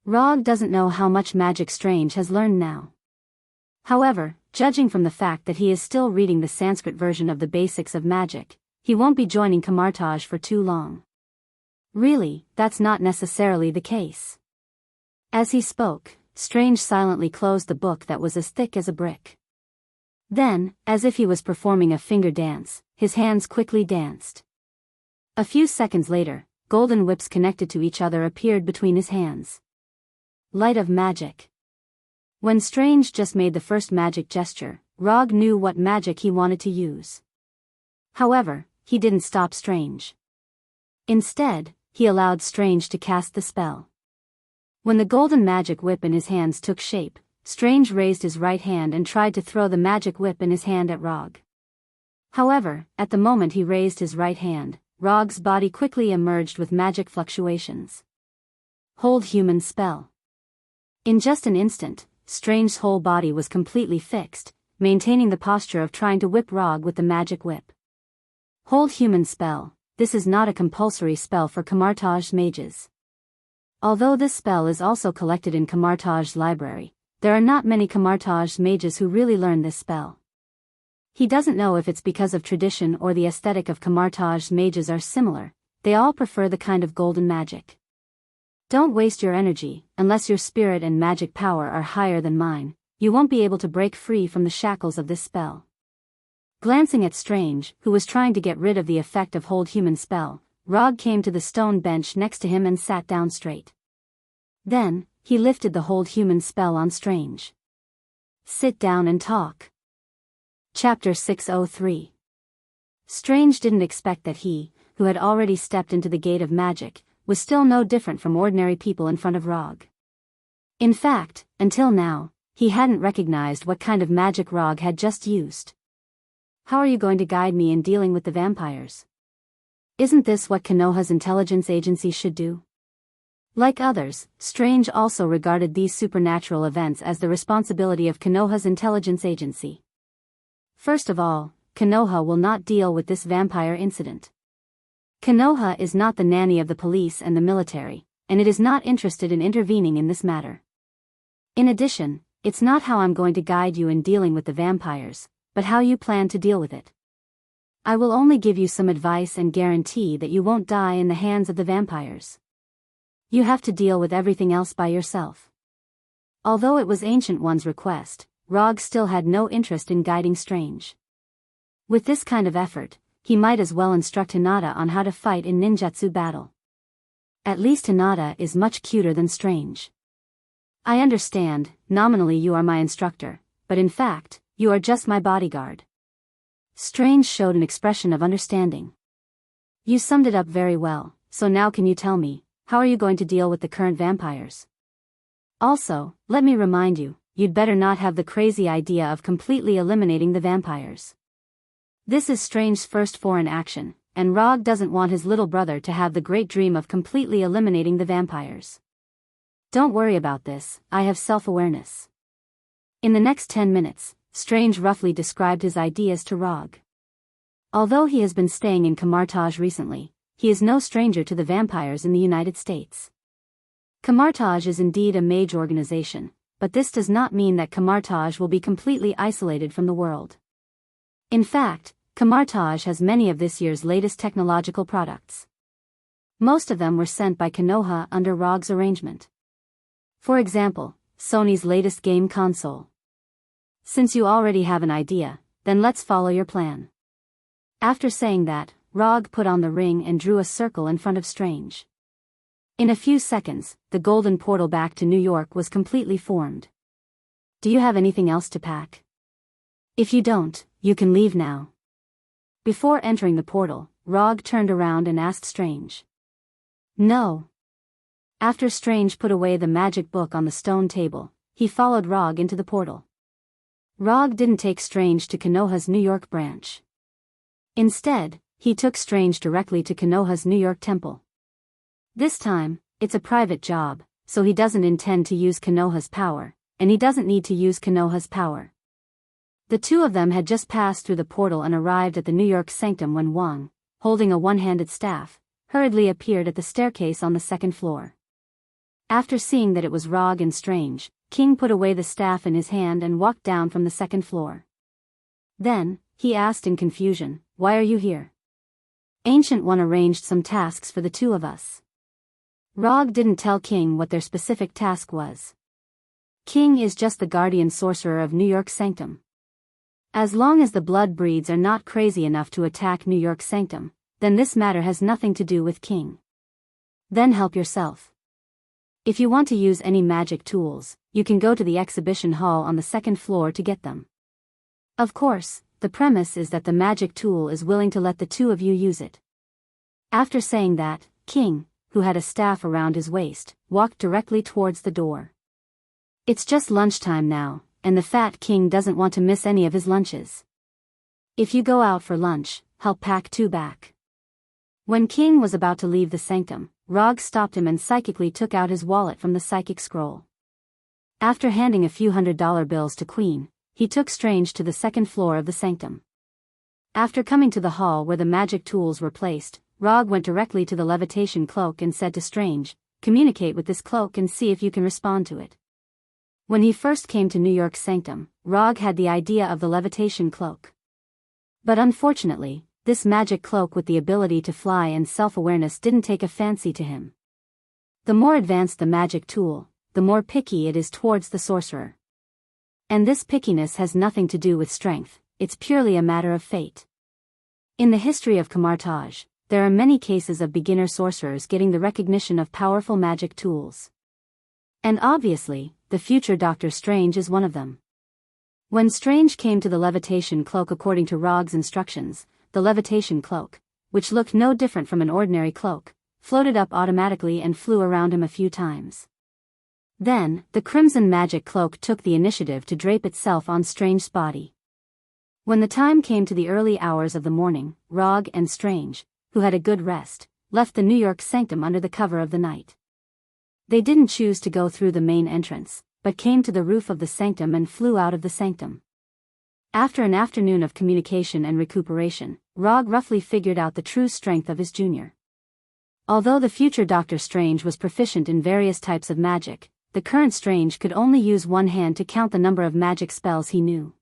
[SPEAKER 1] Rog doesn't know how much magic Strange has learned now. However, judging from the fact that he is still reading the Sanskrit version of the basics of magic, he won't be joining Camartage for too long. Really, that's not necessarily the case. As he spoke, Strange silently closed the book that was as thick as a brick. Then, as if he was performing a finger dance, his hands quickly danced. A few seconds later, golden whips connected to each other appeared between his hands. Light of magic. When Strange just made the first magic gesture, Rog knew what magic he wanted to use. However, he didn't stop Strange. Instead, he allowed Strange to cast the spell. When the golden magic whip in his hands took shape, Strange raised his right hand and tried to throw the magic whip in his hand at Rog. However, at the moment he raised his right hand, Rog's body quickly emerged with magic fluctuations. Hold human spell. In just an instant, Strange's whole body was completely fixed, maintaining the posture of trying to whip Rog with the magic whip. Hold human spell. This is not a compulsory spell for Camartage mages. Although this spell is also collected in Camartage's library, there are not many Camartage mages who really learn this spell. He doesn't know if it's because of tradition or the aesthetic of Camartage mages are similar, they all prefer the kind of golden magic. Don't waste your energy, unless your spirit and magic power are higher than mine, you won't be able to break free from the shackles of this spell. Glancing at Strange, who was trying to get rid of the effect of Hold Human spell, Rog came to the stone bench next to him and sat down straight. Then, he lifted the Hold Human spell on Strange. Sit down and talk. Chapter 603. Strange didn't expect that he, who had already stepped into the gate of magic, was still no different from ordinary people in front of Rog. In fact, until now, he hadn't recognized what kind of magic Rog had just used. How are you going to guide me in dealing with the vampires? Isn't this what Konoha's intelligence agency should do? Like others, Strange also regarded these supernatural events as the responsibility of Konoha's intelligence agency. First of all, Konoha will not deal with this vampire incident. Konoha is not the nanny of the police and the military, and it is not interested in intervening in this matter. In addition, it's not how I'm going to guide you in dealing with the vampires, but how you plan to deal with it. I will only give you some advice and guarantee that you won't die in the hands of the vampires. You have to deal with everything else by yourself. Although it was Ancient One's request, Rog still had no interest in guiding Strange. With this kind of effort, he might as well instruct Hinata on how to fight in ninjutsu battle. At least Hinata is much cuter than Strange. I understand, nominally you are my instructor, but in fact, you are just my bodyguard. Strange showed an expression of understanding. You summed it up very well, so now can you tell me, how are you going to deal with the current vampires? Also, let me remind you, you'd better not have the crazy idea of completely eliminating the vampires. This is Strange's first foreign action, and Rog doesn't want his little brother to have the great dream of completely eliminating the vampires. Don't worry about this, I have self-awareness. In the next 10 minutes, Strange roughly described his ideas to Rog. Although he has been staying in Camartage recently, he is no stranger to the vampires in the United States. Camartage is indeed a mage organization, but this does not mean that Camartage will be completely isolated from the world. In fact, Camartage has many of this year's latest technological products. Most of them were sent by Konoha under Rog's arrangement. For example, Sony's latest game console. Since you already have an idea, then let's follow your plan. After saying that, Rog put on the ring and drew a circle in front of Strange. In a few seconds, the golden portal back to New York was completely formed. Do you have anything else to pack? If you don't, you can leave now. Before entering the portal, Rog turned around and asked Strange. No. After Strange put away the magic book on the stone table, he followed Rog into the portal. Rog didn't take Strange to Konoha's New York branch. Instead, he took Strange directly to Konoha's New York temple. This time, it's a private job, so he doesn't intend to use Konoha's power, and he doesn't need to use Konoha's power. The two of them had just passed through the portal and arrived at the New York sanctum when Wang, holding a one-handed staff, hurriedly appeared at the staircase on the second floor. After seeing that it was Rog and Strange, King put away the staff in his hand and walked down from the second floor. Then, he asked in confusion, "Why are you here?" Ancient One arranged some tasks for the two of us. Rog didn't tell King what their specific task was. King is just the guardian sorcerer of New York Sanctum. As long as the blood breeds are not crazy enough to attack New York Sanctum, then this matter has nothing to do with King. Then help yourself. If you want to use any magic tools, you can go to the exhibition hall on the second floor to get them. Of course, the premise is that the magic tool is willing to let the two of you use it. After saying that, King, who had a staff around his waist, walked directly towards the door. It's just lunchtime now, and the fat King doesn't want to miss any of his lunches. If you go out for lunch, help pack two back. When King was about to leave the sanctum, Rog stopped him and psychically took out his wallet from the psychic scroll. After handing a few $100 bills to Queen, he took Strange to the second floor of the sanctum. After coming to the hall where the magic tools were placed, Rog went directly to the levitation cloak and said to Strange, "Communicate with this cloak and see if you can respond to it." When he first came to New York's sanctum, Rog had the idea of the levitation cloak. But unfortunately, this magic cloak with the ability to fly and self-awareness didn't take a fancy to him. The more advanced the magic tool, the more picky it is towards the sorcerer. And this pickiness has nothing to do with strength, it's purely a matter of fate. In the history of Camartage, there are many cases of beginner sorcerers getting the recognition of powerful magic tools. And obviously, the future Doctor Strange is one of them. When Strange came to the levitation cloak according to Rog's instructions, the levitation cloak, which looked no different from an ordinary cloak, floated up automatically and flew around him a few times. Then, the crimson magic cloak took the initiative to drape itself on Strange's body. When the time came to the early hours of the morning, Rog and Strange, who had a good rest, left the New York sanctum under the cover of the night. They didn't choose to go through the main entrance, but came to the roof of the sanctum and flew out of the sanctum. After an afternoon of communication and recuperation, Rog roughly figured out the true strength of his junior. Although the future Doctor Strange was proficient in various types of magic, the current Strange could only use one hand to count the number of magic spells he knew.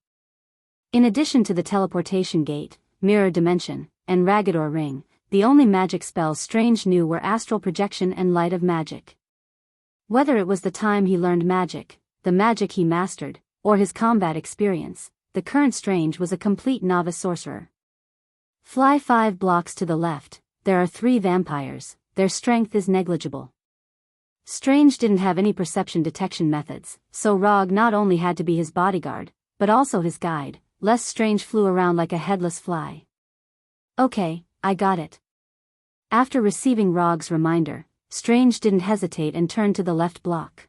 [SPEAKER 1] In addition to the teleportation gate, mirror dimension, and Ragador ring, the only magic spells Strange knew were astral projection and light of magic. Whether it was the time he learned magic, the magic he mastered, or his combat experience, the current Strange was a complete novice sorcerer. Fly 5 blocks to the left, there are 3 vampires, their strength is negligible. Strange didn't have any perception detection methods, so Rog not only had to be his bodyguard, but also his guide, lest Strange flew around like a headless fly. "Okay, I got it." After receiving Rog's reminder, Strange didn't hesitate and turned to the left block.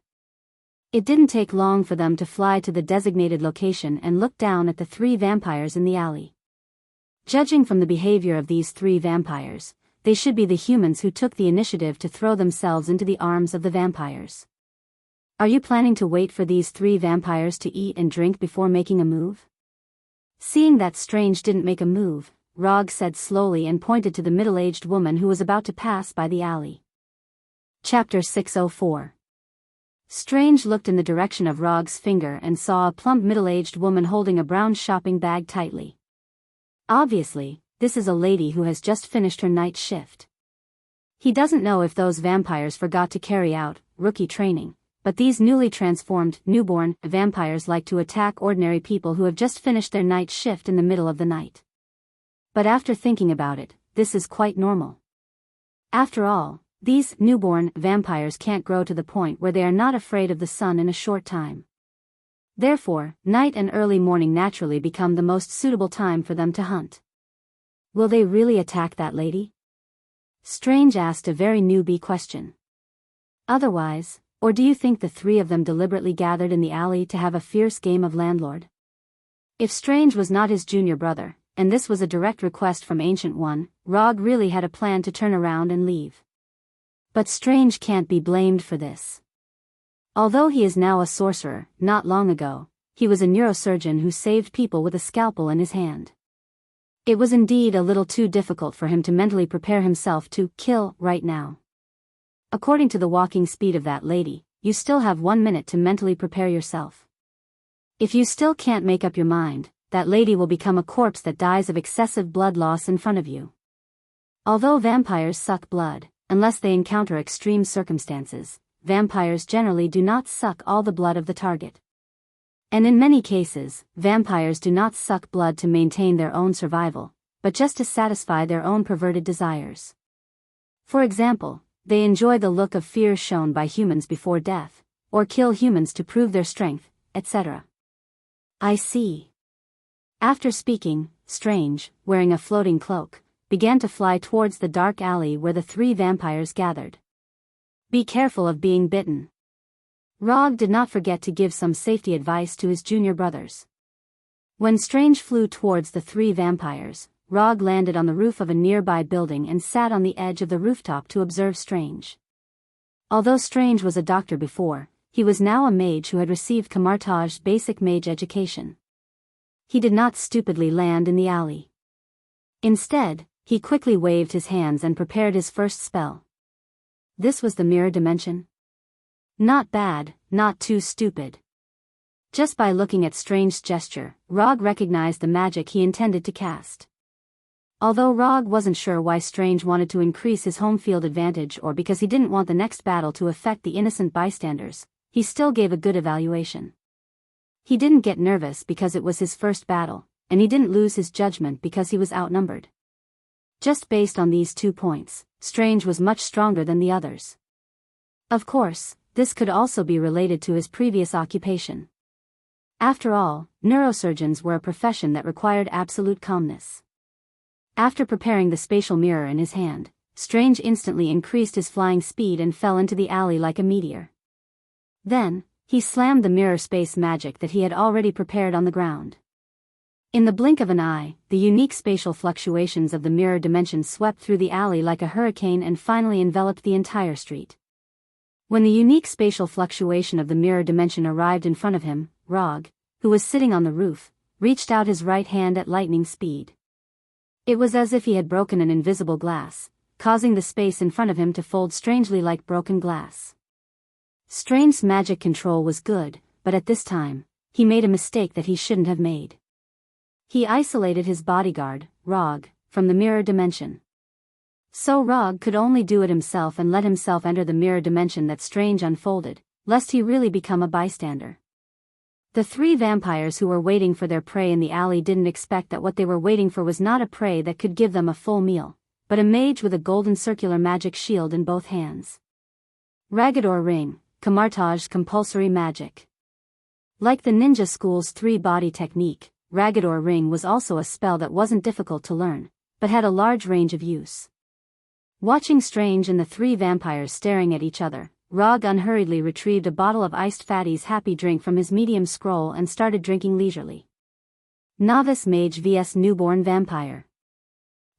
[SPEAKER 1] It didn't take long for them to fly to the designated location and look down at the 3 vampires in the alley. Judging from the behavior of these 3 vampires, they should be the humans who took the initiative to throw themselves into the arms of the vampires. Are you planning to wait for these 3 vampires to eat and drink before making a move? Seeing that Strange didn't make a move, Rog said slowly and pointed to the middle-aged woman who was about to pass by the alley. Chapter 604. Strange looked in the direction of Rog's finger and saw a plump middle-aged woman holding a brown shopping bag tightly. Obviously, this is a lady who has just finished her night shift. He doesn't know if those vampires forgot to carry out rookie training, but these newly transformed, newborn vampires like to attack ordinary people who have just finished their night shift in the middle of the night. But after thinking about it, this is quite normal. After all, these newborn vampires can't grow to the point where they are not afraid of the sun in a short time. Therefore, night and early morning naturally become the most suitable time for them to hunt. Will they really attack that lady? Strange asked a very newbie question. Otherwise, or do you think the 3 of them deliberately gathered in the alley to have a fierce game of landlord? If Strange was not his junior brother, and this was a direct request from Ancient One, Rog really had a plan to turn around and leave. But Strange can't be blamed for this. Although he is now a sorcerer, not long ago, he was a neurosurgeon who saved people with a scalpel in his hand. It was indeed a little too difficult for him to mentally prepare himself to kill right now. According to the walking speed of that lady, you still have 1 minute to mentally prepare yourself. If you still can't make up your mind, that lady will become a corpse that dies of excessive blood loss in front of you. Although vampires suck blood, unless they encounter extreme circumstances, vampires generally do not suck all the blood of the target. And in many cases, vampires do not suck blood to maintain their own survival, but just to satisfy their own perverted desires. For example, they enjoy the look of fear shown by humans before death, or kill humans to prove their strength, etc. I see. After speaking, Strange, wearing a floating cloak, began to fly towards the dark alley where the 3 vampires gathered. Be careful of being bitten. Rog did not forget to give some safety advice to his junior brothers. When Strange flew towards the 3 vampires, Rog landed on the roof of a nearby building and sat on the edge of the rooftop to observe Strange. Although Strange was a doctor before, he was now a mage who had received Kamartaj's basic mage education. He did not stupidly land in the alley. Instead, he quickly waved his hands and prepared his first spell. This was the mirror dimension. Not bad, not too stupid. Just by looking at Strange's gesture, Rog recognized the magic he intended to cast. Although Rog wasn't sure why Strange wanted to increase his home field advantage or because he didn't want the next battle to affect the innocent bystanders, he still gave a good evaluation. He didn't get nervous because it was his first battle, and he didn't lose his judgment because he was outnumbered. Just based on these 2 points, Strange was much stronger than the others. Of course, this could also be related to his previous occupation. After all, neurosurgeons were a profession that required absolute calmness. After preparing the spatial mirror in his hand, Strange instantly increased his flying speed and fell into the alley like a meteor. Then, he slammed the mirror space magic that he had already prepared on the ground. In the blink of an eye, the unique spatial fluctuations of the mirror dimension swept through the alley like a hurricane and finally enveloped the entire street. When the unique spatial fluctuation of the mirror dimension arrived in front of him, Rog, who was sitting on the roof, reached out his right hand at lightning speed. It was as if he had broken an invisible glass, causing the space in front of him to fold strangely like broken glass. Strange's magic control was good, but at this time, he made a mistake that he shouldn't have made. He isolated his bodyguard, Rog, from the mirror dimension. So Rog could only do it himself and let himself enter the mirror dimension that Strange unfolded, lest he really become a bystander. The 3 vampires who were waiting for their prey in the alley didn't expect that what they were waiting for was not a prey that could give them a full meal, but a mage with a golden circular magic shield in both hands. Ragador Ring, Kamartaj's compulsory magic. Like the ninja school's 3-body technique, Ragador Ring was also a spell that wasn't difficult to learn, but had a large range of use. Watching Strange and the 3 vampires staring at each other, Rog unhurriedly retrieved a bottle of iced Fatty's happy drink from his medium scroll and started drinking leisurely. Novice Mage vs Newborn Vampire.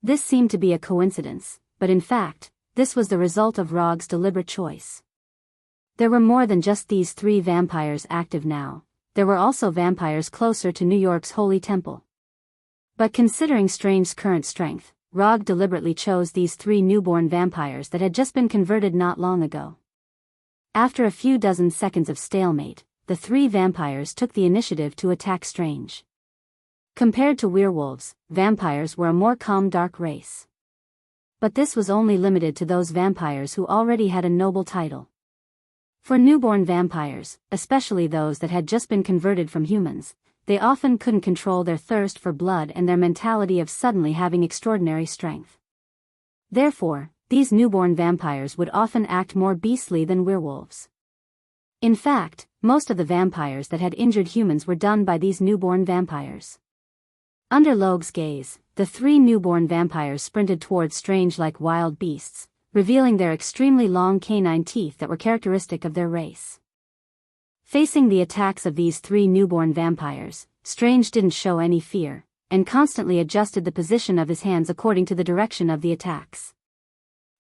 [SPEAKER 1] This seemed to be a coincidence, but in fact, this was the result of Rog's deliberate choice. There were more than just these 3 vampires active now, there were also vampires closer to New York's Holy Temple. But considering Strange's current strength, Rog deliberately chose these 3 newborn vampires that had just been converted not long ago. After a few dozen seconds of stalemate, the 3 vampires took the initiative to attack Strange. Compared to werewolves, vampires were a more calm dark race. But this was only limited to those vampires who already had a noble title. For newborn vampires, especially those that had just been converted from humans, they often couldn't control their thirst for blood and their mentality of suddenly having extraordinary strength. Therefore, these newborn vampires would often act more beastly than werewolves. In fact, most of the vampires that had injured humans were done by these newborn vampires. Under Logue's gaze, the 3 newborn vampires sprinted towards Strange like wild beasts, revealing their extremely long canine teeth that were characteristic of their race. Facing the attacks of these 3 newborn vampires, Strange didn't show any fear, and constantly adjusted the position of his hands according to the direction of the attacks.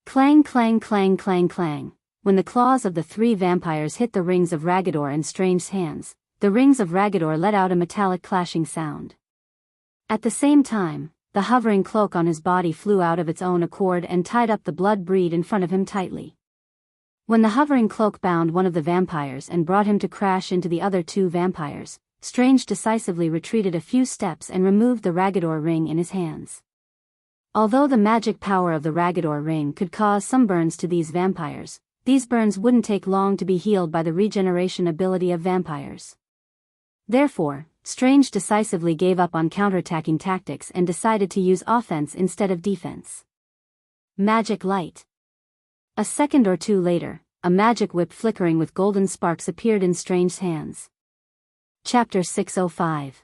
[SPEAKER 1] Clang clang clang clang clang. When the claws of the 3 vampires hit the rings of Ragador in Strange's hands, the rings of Ragador let out a metallic clashing sound. At the same time, the hovering cloak on his body flew out of its own accord and tied up the blood breed in front of him tightly. When the hovering cloak bound one of the vampires and brought him to crash into the other 2 vampires, Strange decisively retreated a few steps and removed the Ragador ring in his hands. Although the magic power of the Ragador ring could cause some burns to these vampires, these burns wouldn't take long to be healed by the regeneration ability of vampires. Therefore, Strange decisively gave up on counterattacking tactics and decided to use offense instead of defense. Magic Light. A second or 2 later, a magic whip flickering with golden sparks appeared in Strange's hands. Chapter 605.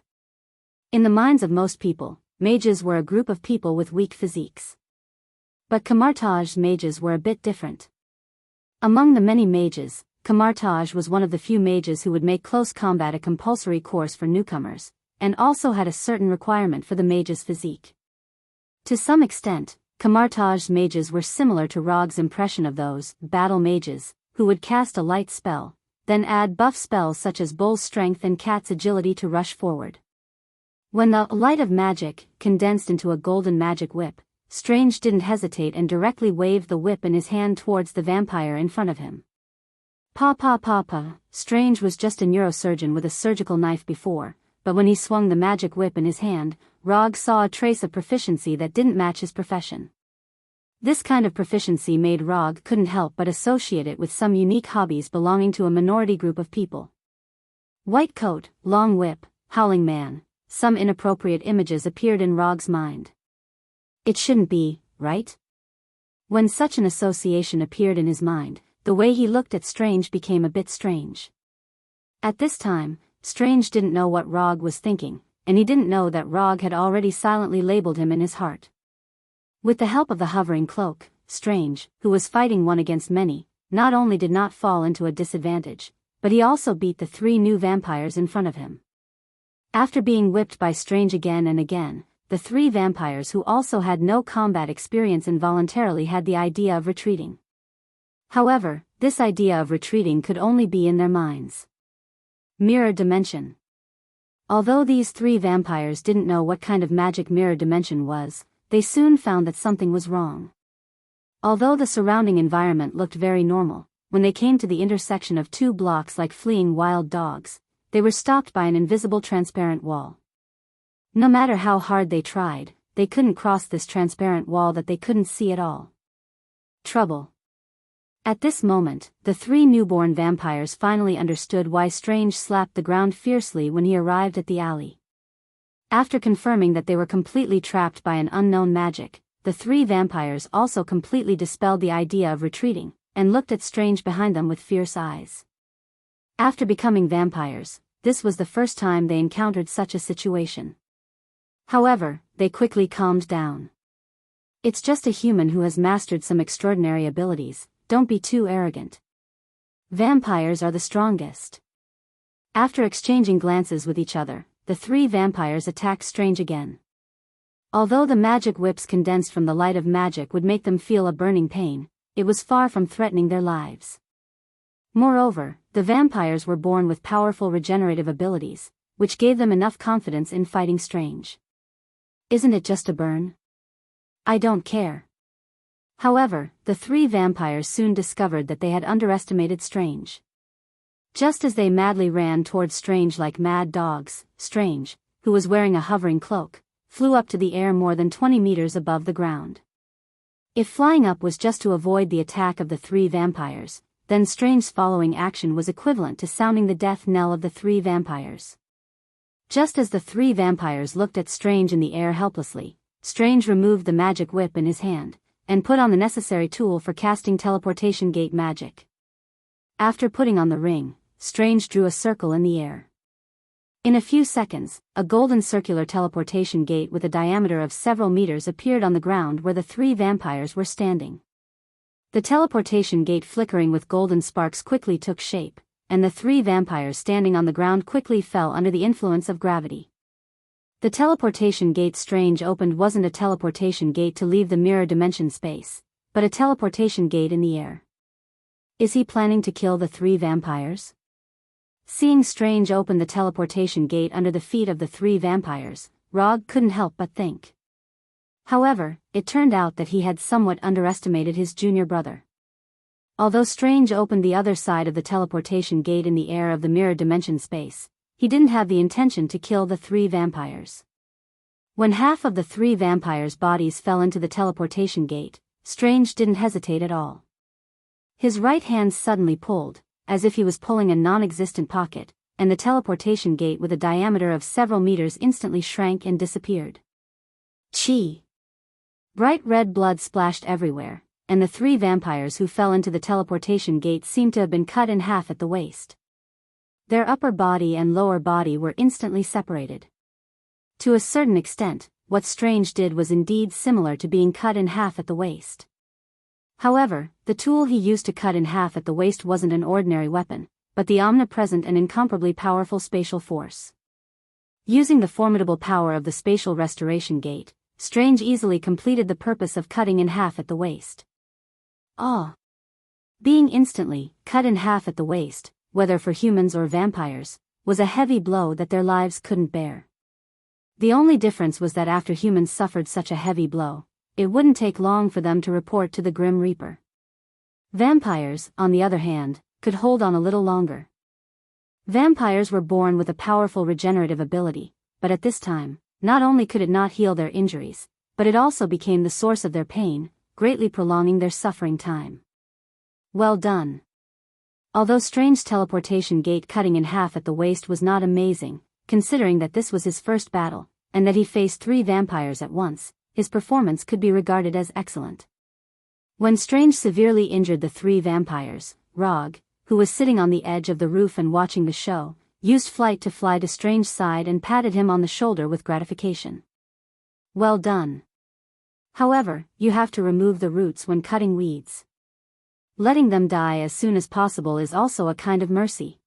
[SPEAKER 1] In the minds of most people, mages were a group of people with weak physiques. But Kamartaj's mages were a bit different. Among the many mages, Kamartaj was one of the few mages who would make close combat a compulsory course for newcomers, and also had a certain requirement for the mage's physique. To some extent, Kamartaj's mages were similar to Rog's impression of those battle mages, who would cast a light spell, then add buff spells such as Bull's strength and Cat's agility to rush forward. When the light of magic condensed into a golden magic whip, Strange didn't hesitate and directly waved the whip in his hand towards the vampire in front of him. Pa. Strange was just a neurosurgeon with a surgical knife before, but when he swung the magic whip in his hand, Rog saw a trace of proficiency that didn't match his profession. This kind of proficiency made Rog couldn't help but associate it with some unique hobbies belonging to a minority group of people. White coat, long whip, howling man, some inappropriate images appeared in Rog's mind. It shouldn't be, right? When such an association appeared in his mind, the way he looked at Strange became a bit strange. At this time, Strange didn't know what Rog was thinking, and he didn't know that Rog had already silently labeled him in his heart. With the help of the hovering cloak, Strange, who was fighting one against many, not only did not fall into a disadvantage, but he also beat the 3 new vampires in front of him. After being whipped by Strange again and again, the 3 vampires who also had no combat experience involuntarily had the idea of retreating. However, this idea of retreating could only be in their minds. Mirror dimension. Although these 3 vampires didn't know what kind of magic mirror dimension was, they soon found that something was wrong. Although the surrounding environment looked very normal, when they came to the intersection of 2 blocks like fleeing wild dogs, they were stopped by an invisible transparent wall. No matter how hard they tried, they couldn't cross this transparent wall that they couldn't see at all. Trouble. At this moment, the 3 newborn vampires finally understood why Strange slapped the ground fiercely when he arrived at the alley. After confirming that they were completely trapped by an unknown magic, the 3 vampires also completely dispelled the idea of retreating, and looked at Strange behind them with fierce eyes. After becoming vampires, this was the first time they encountered such a situation. However, they quickly calmed down. It's just a human who has mastered some extraordinary abilities, don't be too arrogant. Vampires are the strongest. After exchanging glances with each other, the 3 vampires attacked Strange again. Although the magic whips condensed from the light of magic would make them feel a burning pain, it was far from threatening their lives. Moreover, the vampires were born with powerful regenerative abilities, which gave them enough confidence in fighting Strange. Isn't it just a burn? I don't care. However, the 3 vampires soon discovered that they had underestimated Strange. Just as they madly ran towards Strange like mad dogs, Strange, who was wearing a hovering cloak, flew up to the air more than 20 meters above the ground. If flying up was just to avoid the attack of the 3 vampires, then Strange's following action was equivalent to sounding the death knell of the 3 vampires. Just as the 3 vampires looked at Strange in the air helplessly, Strange removed the magic whip in his hand, and put on the necessary tool for casting teleportation gate magic. After putting on the ring, Strange drew a circle in the air. In a few seconds, a golden circular teleportation gate with a diameter of several meters appeared on the ground where the 3 vampires were standing. The teleportation gate flickering with golden sparks quickly took shape, and the 3 vampires standing on the ground quickly fell under the influence of gravity. The teleportation gate Strange opened wasn't a teleportation gate to leave the mirror dimension space, but a teleportation gate in the air. Is he planning to kill the 3 vampires? Seeing Strange open the teleportation gate under the feet of the 3 vampires, Rog couldn't help but think. However, it turned out that he had somewhat underestimated his junior brother. Although Strange opened the other side of the teleportation gate in the air of the mirror dimension space, he didn't have the intention to kill the 3 vampires. When half of the 3 vampires' bodies fell into the teleportation gate, Strange didn't hesitate at all. His right hand suddenly pulled, as if he was pulling a non-existent pocket, and the teleportation gate with a diameter of several meters instantly shrank and disappeared. Chi! Bright red blood splashed everywhere, and the 3 vampires who fell into the teleportation gate seemed to have been cut in half at the waist. Their upper body and lower body were instantly separated. To a certain extent, what Strange did was indeed similar to being cut in half at the waist. However, the tool he used to cut in half at the waist wasn't an ordinary weapon, but the omnipresent and incomparably powerful spatial force. Using the formidable power of the spatial restoration gate, Strange easily completed the purpose of cutting in half at the waist. Being instantly cut in half at the waist, whether for humans or vampires, was a heavy blow that their lives couldn't bear. The only difference was that after humans suffered such a heavy blow, it wouldn't take long for them to report to the Grim Reaper. Vampires, on the other hand, could hold on a little longer. Vampires were born with a powerful regenerative ability, but at this time, not only could it not heal their injuries, but it also became the source of their pain, greatly prolonging their suffering time. Well done. Although Strange's teleportation gate cutting in half at the waist was not amazing, considering that this was his first battle, and that he faced 3 vampires at once, his performance could be regarded as excellent. When Strange severely injured the 3 vampires, Rog, who was sitting on the edge of the roof and watching the show, used flight to fly to Strange's side and patted him on the shoulder with gratification. Well done. However, you have to remove the roots when cutting weeds. Letting them die as soon as possible is also a kind of mercy.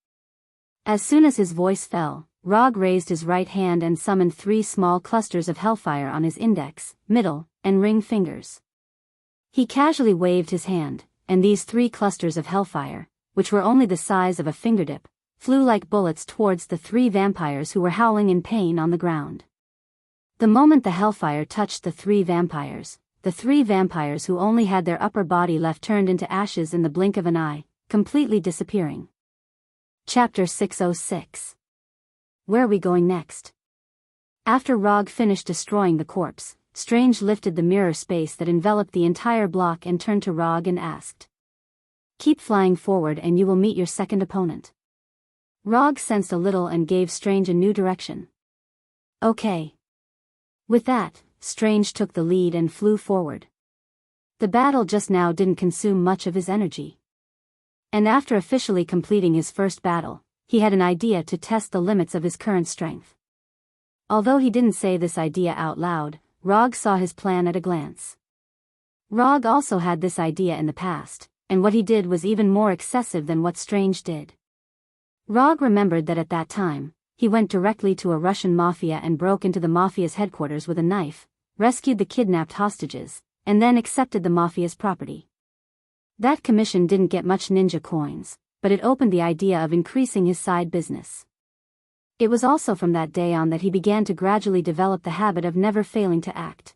[SPEAKER 1] As soon as his voice fell, Rog raised his right hand and summoned 3 small clusters of hellfire on his index, middle, and ring fingers. He casually waved his hand, and these 3 clusters of hellfire, which were only the size of a fingertip, flew like bullets towards the 3 vampires who were howling in pain on the ground. The moment the hellfire touched the 3 vampires who only had their upper body left turned into ashes in the blink of an eye, completely disappearing. Chapter 606. Where are we going next? After Rog finished destroying the corpse, Strange lifted the mirror space that enveloped the entire block and turned to Rog and asked, "Keep flying forward and you will meet your second opponent." Rog sensed a little and gave Strange a new direction. Okay. With that, Strange took the lead and flew forward. The battle just now didn't consume much of his energy. And after officially completing his first battle, he had an idea to test the limits of his current strength. Although he didn't say this idea out loud, Rog saw his plan at a glance. Rog also had this idea in the past, and what he did was even more excessive than what Strange did. Rog remembered that at that time, he went directly to a Russian mafia and broke into the mafia's headquarters with a knife, rescued the kidnapped hostages, and then accepted the mafia's property. That commission didn't get much ninja coins, but it opened the idea of increasing his side business. It was also from that day on that he began to gradually develop the habit of never failing to act.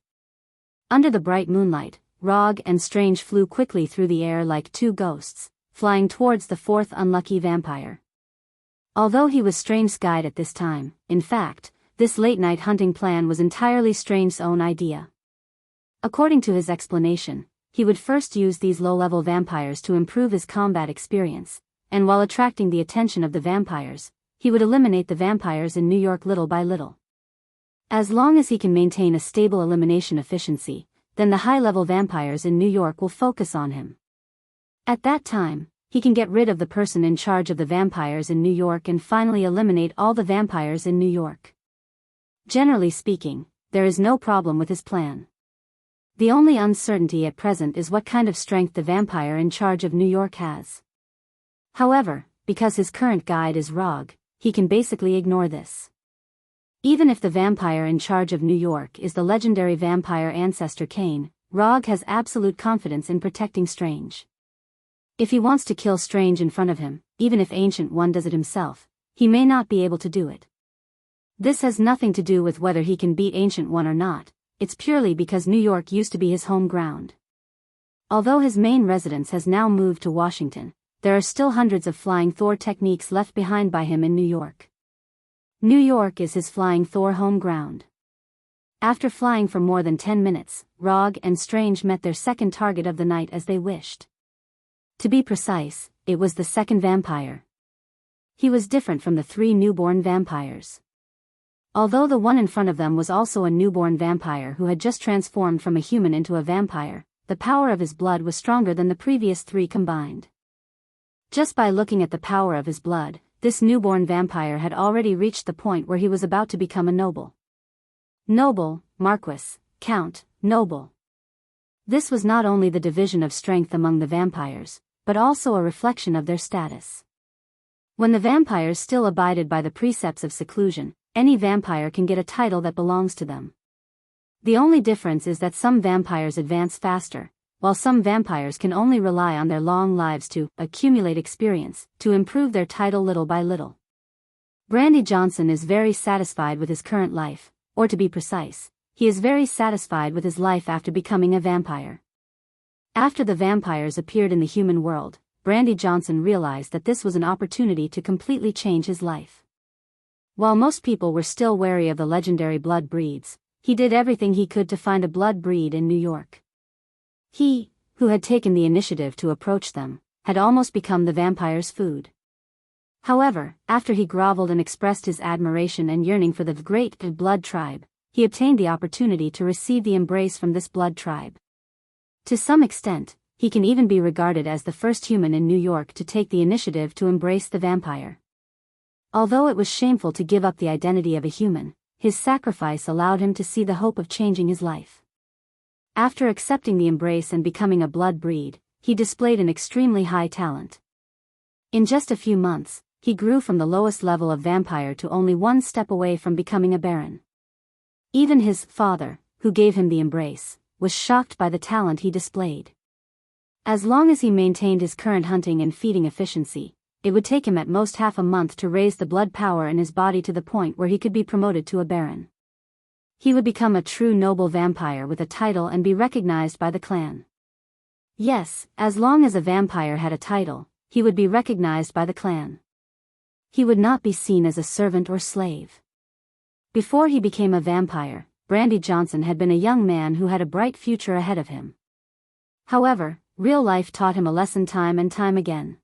[SPEAKER 1] Under the bright moonlight, Rog and Strange flew quickly through the air like 2 ghosts, flying towards the 4th unlucky vampire. Although he was Strange's guide at this time, in fact, this late-night hunting plan was entirely Strange's own idea. According to his explanation, he would first use these low-level vampires to improve his combat experience, and while attracting the attention of the vampires, he would eliminate the vampires in New York little by little. As long as he can maintain a stable elimination efficiency, then the high-level vampires in New York will focus on him. At that time, he can get rid of the person in charge of the vampires in New York and finally eliminate all the vampires in New York. Generally speaking, there is no problem with his plan. The only uncertainty at present is what kind of strength the vampire in charge of New York has. However, because his current guide is Rog, he can basically ignore this. Even if the vampire in charge of New York is the legendary vampire ancestor Kane, Rog has absolute confidence in protecting Strange. If he wants to kill Strange in front of him, even if Ancient One does it himself, he may not be able to do it. This has nothing to do with whether he can beat Ancient One or not, it's purely because New York used to be his home ground. Although his main residence has now moved to Washington, there are still hundreds of Flying Thor techniques left behind by him in New York. New York is his Flying Thor home ground. After flying for more than 10 minutes, Rog and Strange met their second target of the night as they wished. To be precise, it was the second vampire. He was different from the 3 newborn vampires. Although the one in front of them was also a newborn vampire who had just transformed from a human into a vampire, the power of his blood was stronger than the previous 3 combined. Just by looking at the power of his blood, this newborn vampire had already reached the point where he was about to become a noble. Noble, Marquis, Count, Noble. This was not only the division of strength among the vampires, but also a reflection of their status. When the vampires still abided by the precepts of seclusion, any vampire can get a title that belongs to them. The only difference is that some vampires advance faster, while some vampires can only rely on their long lives to accumulate experience, to improve their title little by little. Brandy Johnson is very satisfied with his current life, or to be precise, he is very satisfied with his life after becoming a vampire. After the vampires appeared in the human world, Brandy Johnson realized that this was an opportunity to completely change his life. While most people were still wary of the legendary blood breeds, he did everything he could to find a blood breed in New York. He, who had taken the initiative to approach them, had almost become the vampire's food. However, after he groveled and expressed his admiration and yearning for the great blood tribe, he obtained the opportunity to receive the embrace from this blood tribe. To some extent, he can even be regarded as the first human in New York to take the initiative to embrace the vampire. Although it was shameful to give up the identity of a human, his sacrifice allowed him to see the hope of changing his life. After accepting the embrace and becoming a blood breed, he displayed an extremely high talent. In just a few months, he grew from the lowest level of vampire to only one step away from becoming a baron. Even his father, who gave him the embrace, was shocked by the talent he displayed. As long as he maintained his current hunting and feeding efficiency, it would take him at most half a month to raise the blood power in his body to the point where he could be promoted to a baron. He would become a true noble vampire with a title and be recognized by the clan. Yes, as long as a vampire had a title, he would be recognized by the clan. He would not be seen as a servant or slave. Before he became a vampire, Brandy Johnson had been a young man who had a bright future ahead of him. However, real life taught him a lesson time and time again.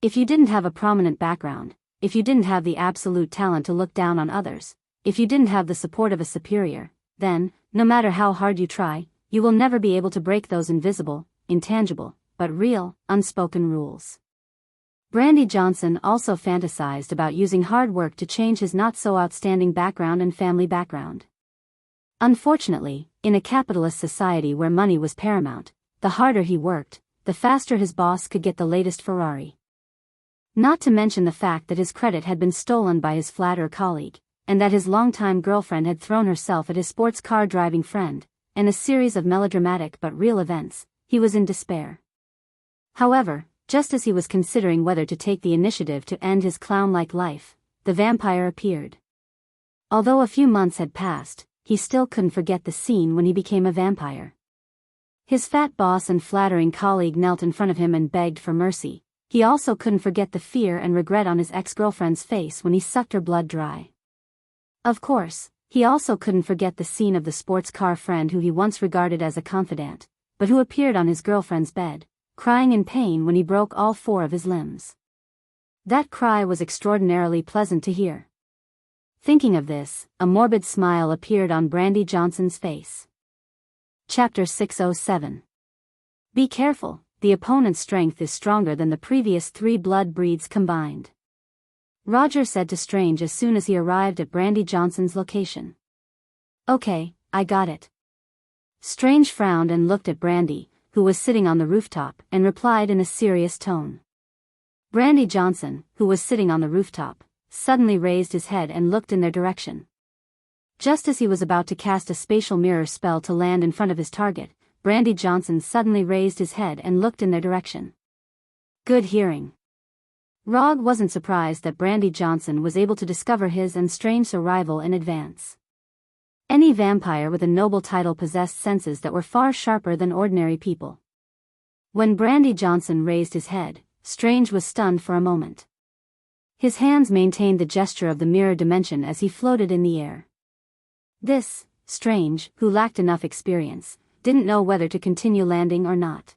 [SPEAKER 1] If you didn't have a prominent background, if you didn't have the absolute talent to look down on others, if you didn't have the support of a superior, then, no matter how hard you try, you will never be able to break those invisible, intangible, but real, unspoken rules. Brandy Johnson also fantasized about using hard work to change his not-so-outstanding background and family background. Unfortunately, in a capitalist society where money was paramount, the harder he worked, the faster his boss could get the latest Ferrari. Not to mention the fact that his credit had been stolen by his flatterer colleague, and that his longtime girlfriend had thrown herself at his sports car driving friend, and a series of melodramatic but real events, he was in despair. However, just as he was considering whether to take the initiative to end his clown-like life, the vampire appeared. Although a few months had passed, he still couldn't forget the scene when he became a vampire. His fat boss and flattering colleague knelt in front of him and begged for mercy. He also couldn't forget the fear and regret on his ex-girlfriend's face when he sucked her blood dry. Of course, he also couldn't forget the scene of the sports car friend who he once regarded as a confidant, but who appeared on his girlfriend's bed, crying in pain when he broke all 4 of his limbs. That cry was extraordinarily pleasant to hear. Thinking of this, a morbid smile appeared on Brandy Johnson's face. Chapter 607. Be careful, the opponent's strength is stronger than the previous 3 blood breeds combined. Roger said to Strange as soon as he arrived at Brandy Johnson's location. Okay, I got it. Strange frowned and looked at Brandy, who was sitting on the rooftop, and replied in a serious tone. Brandy Johnson, who was sitting on the rooftop, suddenly raised his head and looked in their direction. Just as he was about to cast a spatial mirror spell to land in front of his target, Brandy Johnson suddenly raised his head and looked in their direction. Good hearing. Rog wasn't surprised that Brandy Johnson was able to discover his and Strange's arrival in advance. Any vampire with a noble title possessed senses that were far sharper than ordinary people. When Brandy Johnson raised his head, Strange was stunned for a moment. His hands maintained the gesture of the mirror dimension as he floated in the air. This, Strange, who lacked enough experience, didn't know whether to continue landing or not.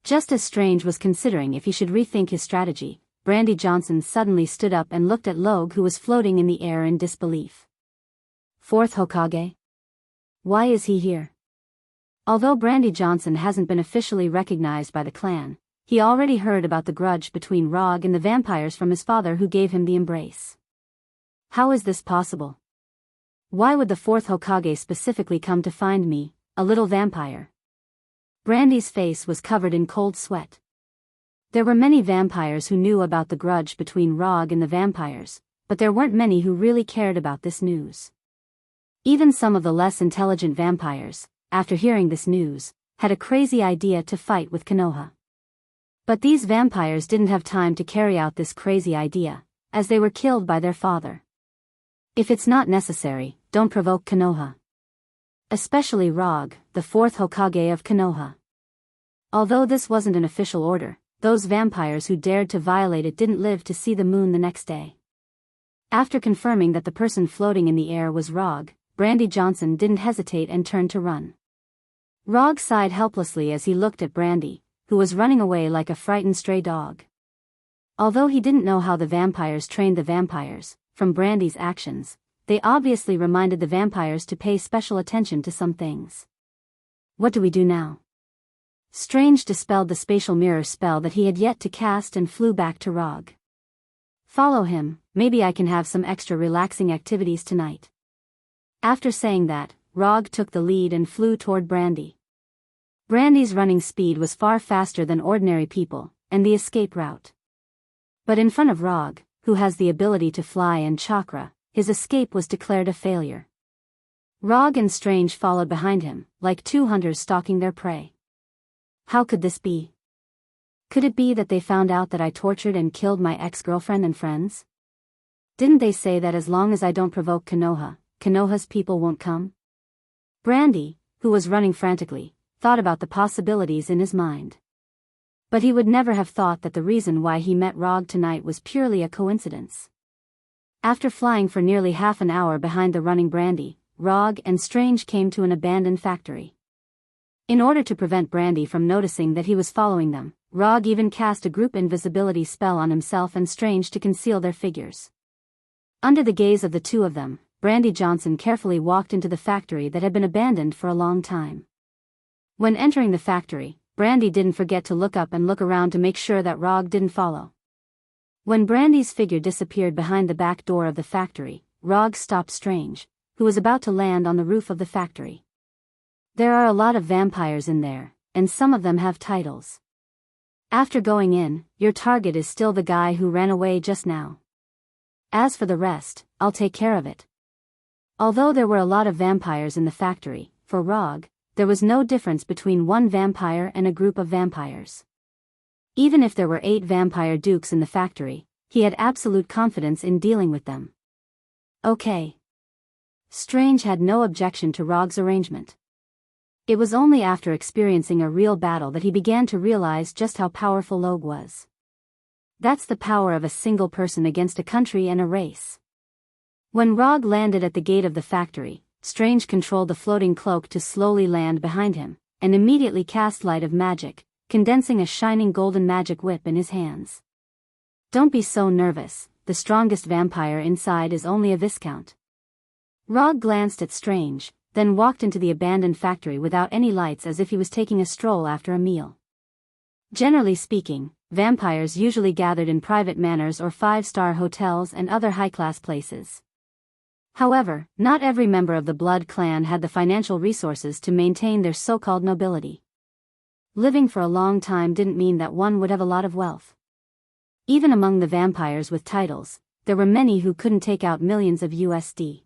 [SPEAKER 1] Just as Strange was considering if he should rethink his strategy, Brandy Johnson suddenly stood up and looked at Logue, who was floating in the air in disbelief. 4th Hokage? Why is he here? Although Brandy Johnson hasn't been officially recognized by the clan, he already heard about the grudge between Rog and the vampires from his father who gave him the embrace. How is this possible? Why would the 4th Hokage specifically come to find me, a little vampire? Brandy's face was covered in cold sweat. There were many vampires who knew about the grudge between Rog and the vampires, but there weren't many who really cared about this news. Even some of the less intelligent vampires, after hearing this news, had a crazy idea to fight with Konoha. But these vampires didn't have time to carry out this crazy idea, as they were killed by their father. If it's not necessary, don't provoke Konoha. Especially Rog, the fourth Hokage of Konoha. Although this wasn't an official order, those vampires who dared to violate it didn't live to see the moon the next day. After confirming that the person floating in the air was Rog, Brandy Johnson didn't hesitate and turned to run. Rog sighed helplessly as he looked at Brandy, who was running away like a frightened stray dog. Although he didn't know how the vampires trained the vampires, from Brandy's actions, they obviously reminded the vampires to pay special attention to some things. What do we do now? Strange dispelled the spatial mirror spell that he had yet to cast and flew back to Rog. Follow him, maybe I can have some extra relaxing activities tonight. After saying that, Rog took the lead and flew toward Brandy. Brandy's running speed was far faster than ordinary people, and the escape route. But in front of Rog, who has the ability to fly and chakra, his escape was declared a failure. Rog and Strange followed behind him, like two hunters stalking their prey. How could this be? Could it be that they found out that I tortured and killed my ex-girlfriend and friends? Didn't they say that as long as I don't provoke Konoha, Konoha's people won't come? Brandy, who was running frantically, thought about the possibilities in his mind. But he would never have thought that the reason why he met Rog tonight was purely a coincidence. After flying for nearly half an hour behind the running Brandy, Rog and Strange came to an abandoned factory. In order to prevent Brandy from noticing that he was following them, Rog even cast a group invisibility spell on himself and Strange to conceal their figures. Under the gaze of the two of them, Brandy Johnson carefully walked into the factory that had been abandoned for a long time. When entering the factory, Brandy didn't forget to look up and look around to make sure that Rog didn't follow. When Brandy's figure disappeared behind the back door of the factory, Rog stopped Strange, who was about to land on the roof of the factory. There are a lot of vampires in there, and some of them have titles. After going in, your target is still the guy who ran away just now. As for the rest, I'll take care of it. Although there were a lot of vampires in the factory, for Rog, there was no difference between one vampire and a group of vampires. Even if there were 8 vampire dukes in the factory, he had absolute confidence in dealing with them. Okay. Strange had no objection to Rog's arrangement. It was only after experiencing a real battle that he began to realize just how powerful Log was. That's the power of a single person against a country and a race. When Rog landed at the gate of the factory, Strange controlled the floating cloak to slowly land behind him, and immediately cast Light of Magic, condensing a shining golden magic whip in his hands. Don't be so nervous, the strongest vampire inside is only a viscount. Rog glanced at Strange, then walked into the abandoned factory without any lights as if he was taking a stroll after a meal. Generally speaking, vampires usually gathered in private manors or 5-star hotels and other high-class places. However, not every member of the Blood clan had the financial resources to maintain their so-called nobility. Living for a long time didn't mean that one would have a lot of wealth. Even among the vampires with titles, there were many who couldn't take out millions of USD.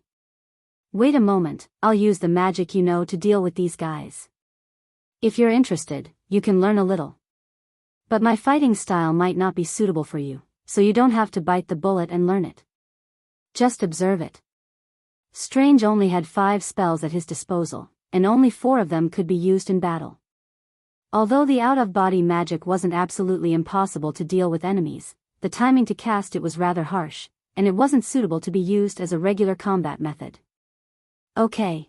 [SPEAKER 1] Wait a moment, I'll use the magic you know to deal with these guys. If you're interested, you can learn a little. But my fighting style might not be suitable for you, so you don't have to bite the bullet and learn it. Just observe it. Strange only had 5 spells at his disposal, and only 4 of them could be used in battle. Although the out-of-body magic wasn't absolutely impossible to deal with enemies, the timing to cast it was rather harsh, and it wasn't suitable to be used as a regular combat method. Okay.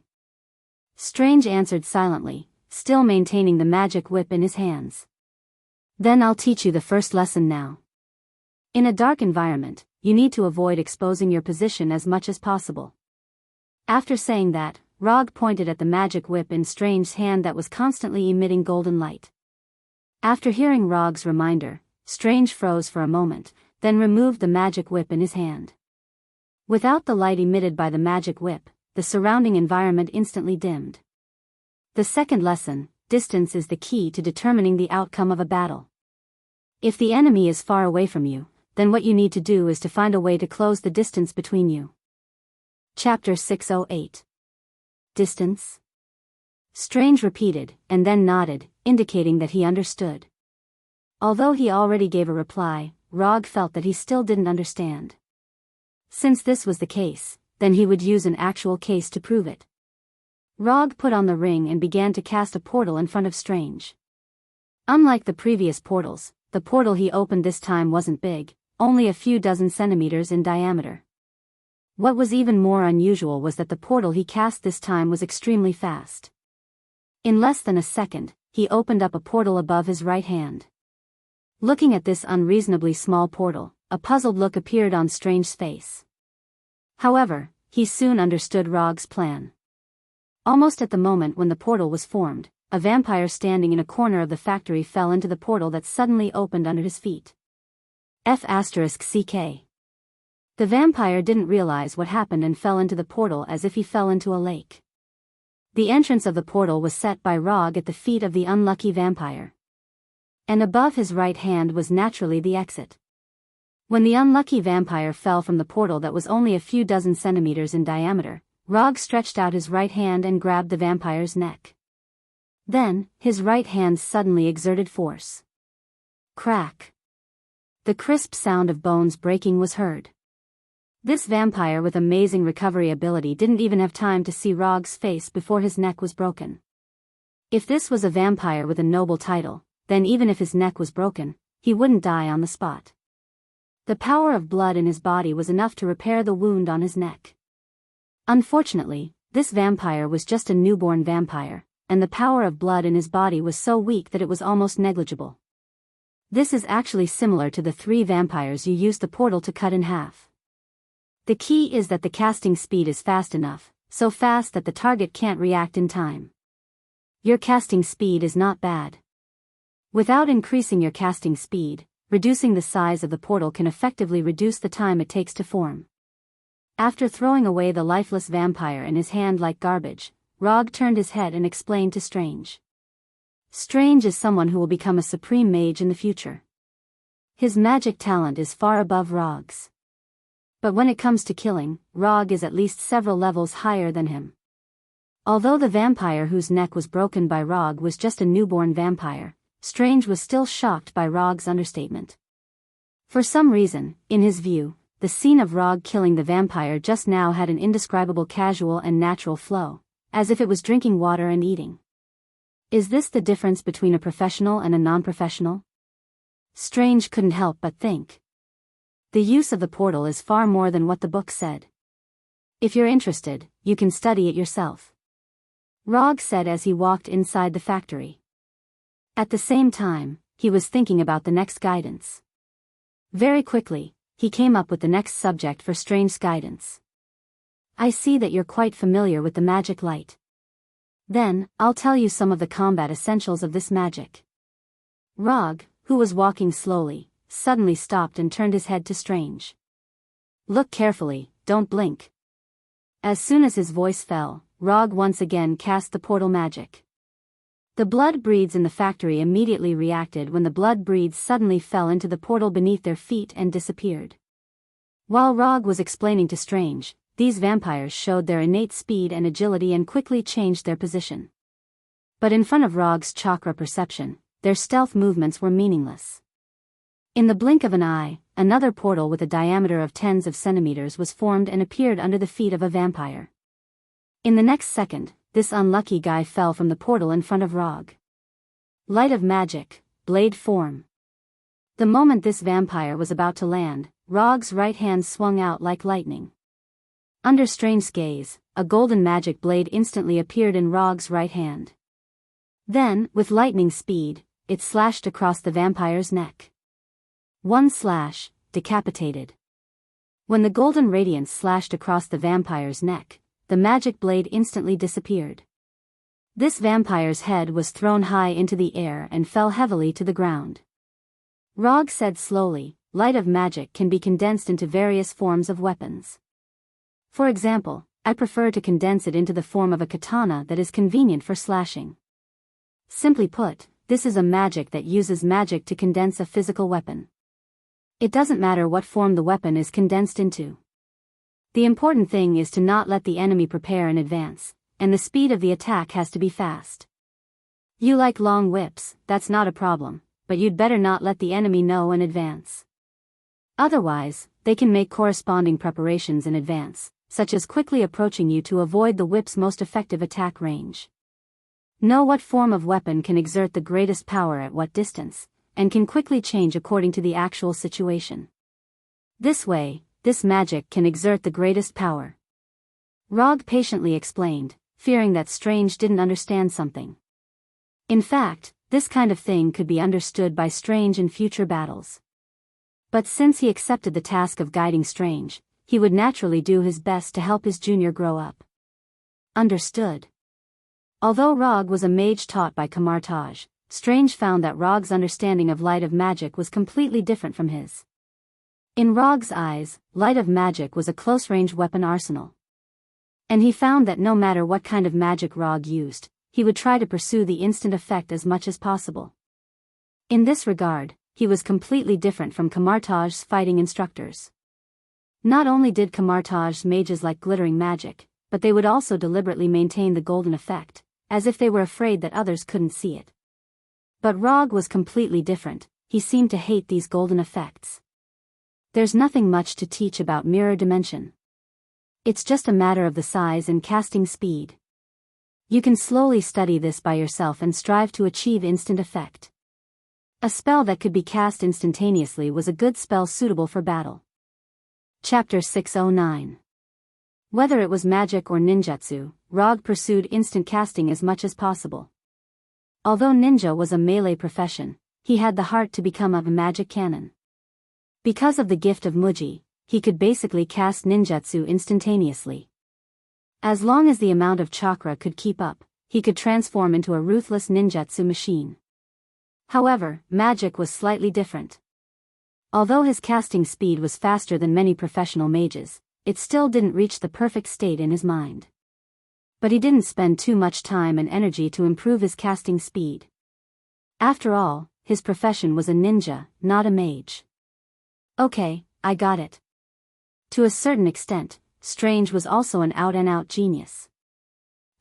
[SPEAKER 1] Strange answered silently, still maintaining the magic whip in his hands. Then I'll teach you the first lesson now. In a dark environment, you need to avoid exposing your position as much as possible. After saying that, Rog pointed at the magic whip in Strange's hand that was constantly emitting golden light. After hearing Rog's reminder, Strange froze for a moment, then removed the magic whip in his hand. Without the light emitted by the magic whip, the surrounding environment instantly dimmed. The second lesson, distance is the key to determining the outcome of a battle. If the enemy is far away from you, then what you need to do is to find a way to close the distance between you. Chapter 608. Distance? Strange repeated, and then nodded, indicating that he understood. Although he already gave a reply, Rog felt that he still didn't understand. Since this was the case, then he would use an actual case to prove it. Rog put on the ring and began to cast a portal in front of Strange. Unlike the previous portals, the portal he opened this time wasn't big, only a few dozen centimeters in diameter. What was even more unusual was that the portal he cast this time was extremely fast. In less than a second, he opened up a portal above his right hand. Looking at this unreasonably small portal, a puzzled look appeared on Strange's face. However, he soon understood Rog's plan. Almost at the moment when the portal was formed, a vampire standing in a corner of the factory fell into the portal that suddenly opened under his feet. F***CK. The vampire didn't realize what happened and fell into the portal as if he fell into a lake. The entrance of the portal was set by Rog at the feet of the unlucky vampire. And above his right hand was naturally the exit. When the unlucky vampire fell from the portal that was only a few dozen centimeters in diameter, Rog stretched out his right hand and grabbed the vampire's neck. Then, his right hand suddenly exerted force. Crack. The crisp sound of bones breaking was heard. This vampire with amazing recovery ability didn't even have time to see Rog's face before his neck was broken. If this was a vampire with a noble title, then even if his neck was broken, he wouldn't die on the spot. The power of blood in his body was enough to repair the wound on his neck. Unfortunately, this vampire was just a newborn vampire, and the power of blood in his body was so weak that it was almost negligible. This is actually similar to the 3 vampires you used the portal to cut in half. The key is that the casting speed is fast enough, so fast that the target can't react in time. Your casting speed is not bad. Without increasing your casting speed, reducing the size of the portal can effectively reduce the time it takes to form. After throwing away the lifeless vampire in his hand like garbage, Rog turned his head and explained to Strange. Strange is someone who will become a supreme mage in the future. His magic talent is far above Rog's. But when it comes to killing, Rog is at least several levels higher than him. Although the vampire whose neck was broken by Rog was just a newborn vampire, Strange was still shocked by Rog's understatement. For some reason, in his view, the scene of Rog killing the vampire just now had an indescribable casual and natural flow, as if it was drinking water and eating. Is this the difference between a professional and a non-professional? Strange couldn't help but think. The use of the portal is far more than what the book said. If you're interested, you can study it yourself. Rog said as he walked inside the factory. At the same time, he was thinking about the next guidance. Very quickly, he came up with the next subject for Strange's guidance. I see that you're quite familiar with the magic light. Then, I'll tell you some of the combat essentials of this magic. Rog, who was walking slowly, suddenly stopped and turned his head to Strange. Look carefully, don't blink. As soon as his voice fell, Rog once again cast the portal magic. The blood breeds in the factory immediately reacted when the blood breeds suddenly fell into the portal beneath their feet and disappeared. While Rog was explaining to Strange, these vampires showed their innate speed and agility and quickly changed their position. But in front of Rog's chakra perception, their stealth movements were meaningless. In the blink of an eye, another portal with a diameter of tens of centimeters was formed and appeared under the feet of a vampire. In the next second, this unlucky guy fell from the portal in front of Rog. Light of magic, blade form. The moment this vampire was about to land, Rog's right hand swung out like lightning. Under Strange's gaze, a golden magic blade instantly appeared in Rog's right hand. Then, with lightning speed, it slashed across the vampire's neck. One slash, decapitated. When the golden radiance slashed across the vampire's neck, the magic blade instantly disappeared. This vampire's head was thrown high into the air and fell heavily to the ground. Rog said slowly, light of magic can be condensed into various forms of weapons. For example, I prefer to condense it into the form of a katana that is convenient for slashing. Simply put, this is a magic that uses magic to condense a physical weapon. It doesn't matter what form the weapon is condensed into. The important thing is to not let the enemy prepare in advance, and the speed of the attack has to be fast. You like long whips, that's not a problem, but you'd better not let the enemy know in advance. Otherwise, they can make corresponding preparations in advance, such as quickly approaching you to avoid the whip's most effective attack range. Know what form of weapon can exert the greatest power at what distance, and can quickly change according to the actual situation. This way, this magic can exert the greatest power. Rog patiently explained, fearing that Strange didn't understand something. In fact, this kind of thing could be understood by Strange in future battles. But since he accepted the task of guiding Strange, he would naturally do his best to help his junior grow up. Understood. Although Rog was a mage taught by Kamartaj, Strange found that Rog's understanding of light of magic was completely different from his. In Rog's eyes, light of magic was a close-range weapon arsenal. And he found that no matter what kind of magic Rog used, he would try to pursue the instant effect as much as possible. In this regard, he was completely different from Kamartaj's fighting instructors. Not only did Kamartaj's mages like glittering magic, but they would also deliberately maintain the golden effect, as if they were afraid that others couldn't see it. But Rog was completely different, he seemed to hate these golden effects. There's nothing much to teach about mirror dimension. It's just a matter of the size and casting speed. You can slowly study this by yourself and strive to achieve instant effect. A spell that could be cast instantaneously was a good spell suitable for battle. Chapter 609. Whether it was magic or ninjutsu, Rog pursued instant casting as much as possible. Although ninja was a melee profession, he had the heart to become a magic canon. Because of the gift of Muji, he could basically cast ninjutsu instantaneously. As long as the amount of chakra could keep up, he could transform into a ruthless ninjutsu machine. However, magic was slightly different. Although his casting speed was faster than many professional mages, it still didn't reach the perfect state in his mind. But he didn't spend too much time and energy to improve his casting speed. After all, his profession was a ninja, not a mage. Okay, I got it. To a certain extent, Strange was also an out-and-out genius.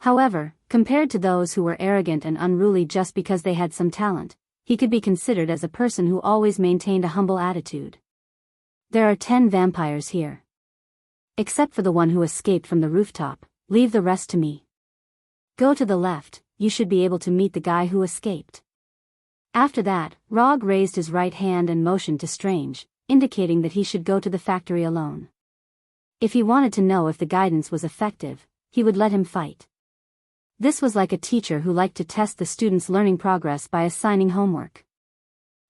[SPEAKER 1] However, compared to those who were arrogant and unruly just because they had some talent, he could be considered as a person who always maintained a humble attitude. There are 10 vampires here. Except for the one who escaped from the rooftop, leave the rest to me. Go to the left, you should be able to meet the guy who escaped. After that, Rog raised his right hand and motioned to Strange, indicating that he should go to the factory alone. If he wanted to know if the guidance was effective, he would let him fight. This was like a teacher who liked to test the student's learning progress by assigning homework.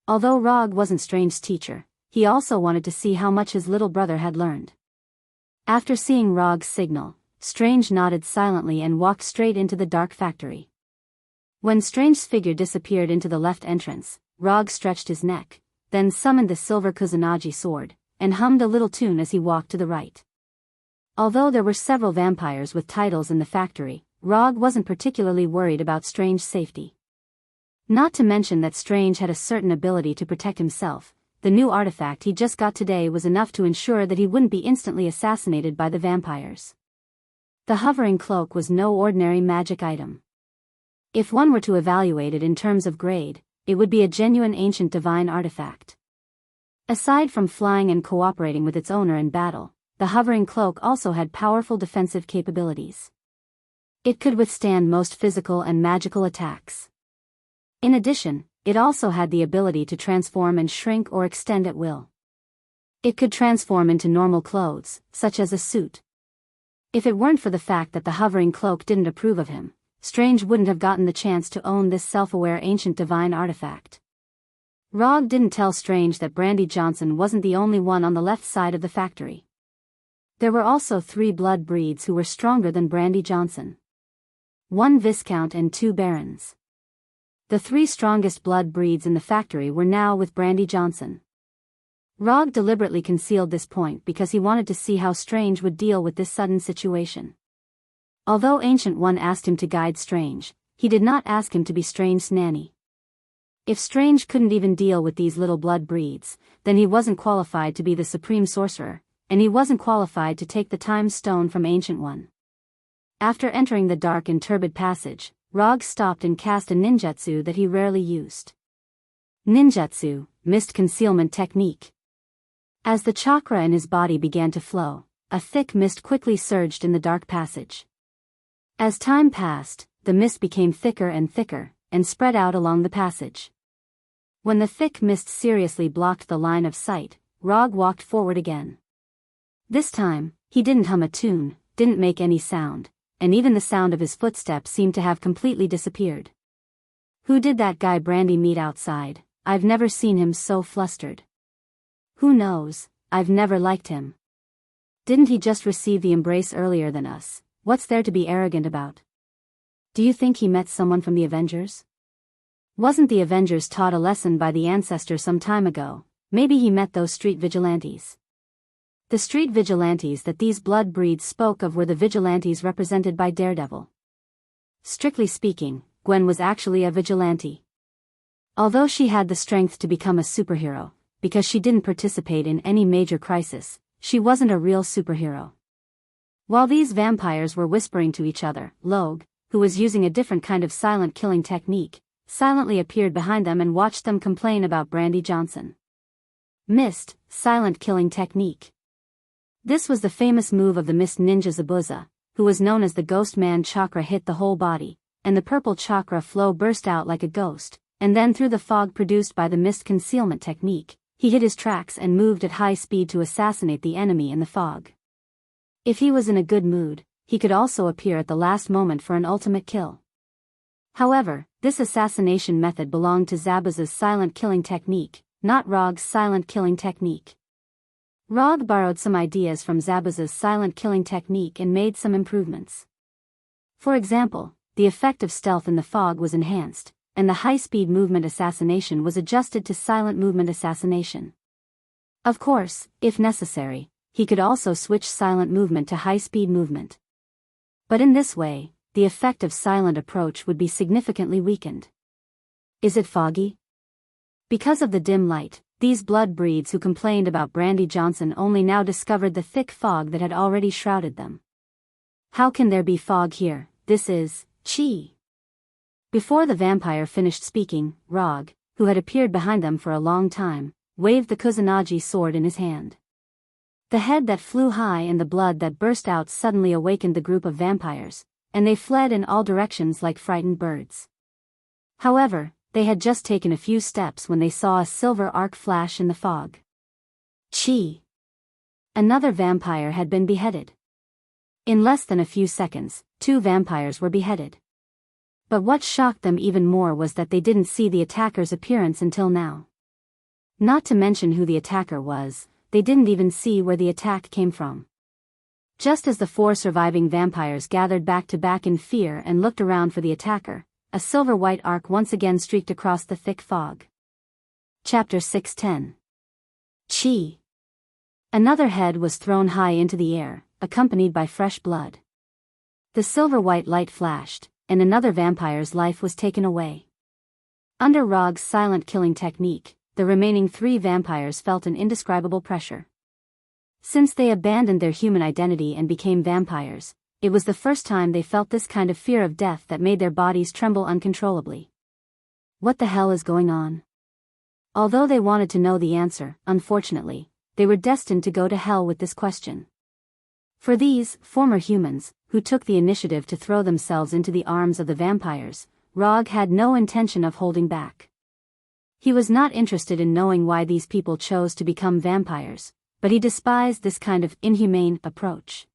[SPEAKER 1] Although Rog wasn't Strange's teacher, he also wanted to see how much his little brother had learned. After seeing Rog's signal, Strange nodded silently and walked straight into the dark factory. When Strange's figure disappeared into the left entrance, Rog stretched his neck, then summoned the silver Kusanagi sword, and hummed a little tune as he walked to the right. Although there were several vampires with titles in the factory, Rog wasn't particularly worried about Strange's safety. Not to mention that Strange had a certain ability to protect himself. The new artifact he just got today was enough to ensure that he wouldn't be instantly assassinated by the vampires. The hovering cloak was no ordinary magic item. If one were to evaluate it in terms of grade, it would be a genuine ancient divine artifact. Aside from flying and cooperating with its owner in battle, the hovering cloak also had powerful defensive capabilities. It could withstand most physical and magical attacks. In addition, it also had the ability to transform and shrink or extend at will. It could transform into normal clothes, such as a suit. If it weren't for the fact that the hovering cloak didn't approve of him, Strange wouldn't have gotten the chance to own this self-aware ancient divine artifact. Rog didn't tell Strange that Brandy Johnson wasn't the only one on the left side of the factory. There were also 3 blood breeds who were stronger than Brandy Johnson. 1 Viscount and 2 Barons. The 3 strongest blood breeds in the factory were now with Brandy Johnson. Rog deliberately concealed this point because he wanted to see how Strange would deal with this sudden situation. Although Ancient One asked him to guide Strange, he did not ask him to be Strange's nanny. If Strange couldn't even deal with these little blood breeds, then he wasn't qualified to be the supreme sorcerer, and he wasn't qualified to take the time stone from Ancient One. After entering the dark and turbid passage, Rog stopped and cast a ninjutsu that he rarely used. Ninjutsu, mist concealment technique. As the chakra in his body began to flow, a thick mist quickly surged in the dark passage. As time passed, the mist became thicker and spread out along the passage. When the thick mist seriously blocked the line of sight, Rog walked forward again. This time, he didn't hum a tune, didn't make any sound, and even the sound of his footsteps seemed to have completely disappeared. Who did that guy Brandy meet outside? I've never seen him so flustered. Who knows, I've never liked him. Didn't he just receive the embrace earlier than us? What's there to be arrogant about? Do you think he met someone from the Avengers? Wasn't the Avengers taught a lesson by the ancestor some time ago? Maybe he met those street vigilantes. The street vigilantes that these blood breeds spoke of were the vigilantes represented by Daredevil. Strictly speaking, Gwen was actually a vigilante. Although she had the strength to become a superhero, because she didn't participate in any major crisis, she wasn't a real superhero. While these vampires were whispering to each other, Logue, who was using a different kind of silent killing technique, silently appeared behind them and watched them complain about Brandy Johnson. Mist, silent killing technique. This was the famous move of the Mist Ninja Zabuza, who was known as the Ghost Man. Chakra hit the whole body, and the purple chakra flow burst out like a ghost, and then through the fog produced by the mist concealment technique, he hit his tracks and moved at high speed to assassinate the enemy in the fog. If he was in a good mood, he could also appear at the last moment for an ultimate kill. However, this assassination method belonged to Zabuza's silent killing technique, not Rog's silent killing technique. Rog borrowed some ideas from Zabuza's silent killing technique and made some improvements. For example, the effect of stealth in the fog was enhanced, and the high-speed movement assassination was adjusted to silent movement assassination. Of course, if necessary, he could also switch silent movement to high-speed movement. But in this way, the effect of silent approach would be significantly weakened. Is it foggy? Because of the dim light, these blood breeds who complained about Brandy Johnson only now discovered the thick fog that had already shrouded them. How can there be fog here? This is chi. Before the vampire finished speaking, Rog, who had appeared behind them for a long time, waved the Kusanagi sword in his hand. The head that flew high and the blood that burst out suddenly awakened the group of vampires, and they fled in all directions like frightened birds. However, they had just taken a few steps when they saw a silver arc flash in the fog. Chi! Another vampire had been beheaded. In less than a few seconds, 2 vampires were beheaded. But what shocked them even more was that they didn't see the attacker's appearance until now. Not to mention who the attacker was, they didn't even see where the attack came from. Just as the 4 surviving vampires gathered back to back in fear and looked around for the attacker, a silver-white arc once again streaked across the thick fog. Chapter 610. Chi. Another head was thrown high into the air, accompanied by fresh blood. The silver-white light flashed, and another vampire's life was taken away. Under Rog's silent killing technique, the remaining 3 vampires felt an indescribable pressure. Since they abandoned their human identity and became vampires, it was the first time they felt this kind of fear of death that made their bodies tremble uncontrollably. What the hell is going on? Although they wanted to know the answer, unfortunately, they were destined to go to hell with this question. For these former humans, who took the initiative to throw themselves into the arms of the vampires, Rog had no intention of holding back. He was not interested in knowing why these people chose to become vampires, but he despised this kind of inhumane approach.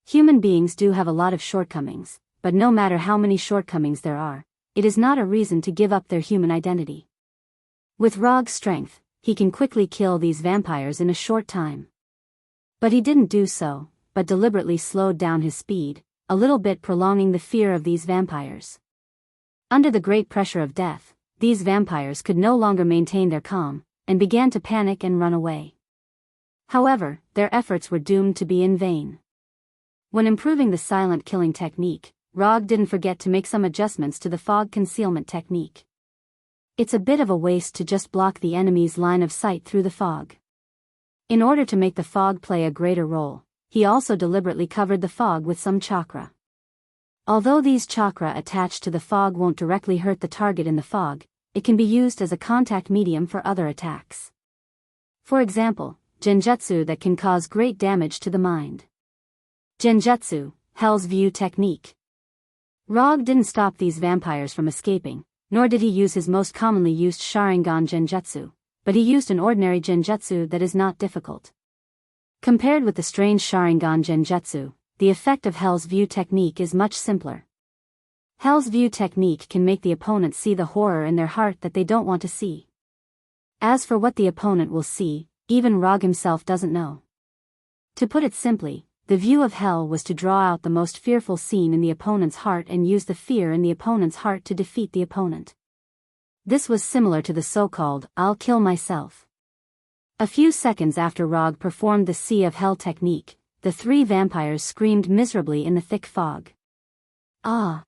[SPEAKER 1] Human beings do have a lot of shortcomings, but no matter how many shortcomings there are, it is not a reason to give up their human identity. With Rog's strength, he can quickly kill these vampires in a short time. But he didn't do so, but deliberately slowed down his speed, a little bit prolonging the fear of these vampires. Under the great pressure of death, these vampires could no longer maintain their calm, and began to panic and run away. However, their efforts were doomed to be in vain. When improving the silent killing technique, Rog didn't forget to make some adjustments to the fog concealment technique. It's a bit of a waste to just block the enemy's line of sight through the fog. In order to make the fog play a greater role, he also deliberately covered the fog with some chakra. Although these chakra attached to the fog won't directly hurt the target in the fog, it can be used as a contact medium for other attacks. For example, genjutsu that can cause great damage to the mind. Genjutsu, Hell's View technique. Rog didn't stop these vampires from escaping, nor did he use his most commonly used Sharingan genjutsu, but he used an ordinary genjutsu that is not difficult. Compared with the strange Sharingan genjutsu, the effect of Hell's View technique is much simpler. Hell's View technique can make the opponent see the horror in their heart that they don't want to see. As for what the opponent will see, even Rog himself doesn't know. To put it simply, the view of hell was to draw out the most fearful scene in the opponent's heart and use the fear in the opponent's heart to defeat the opponent. This was similar to the so-called, "I'll kill myself." A few seconds after Rog performed the Sea of Hell technique, the three vampires screamed miserably in the thick fog. Ah!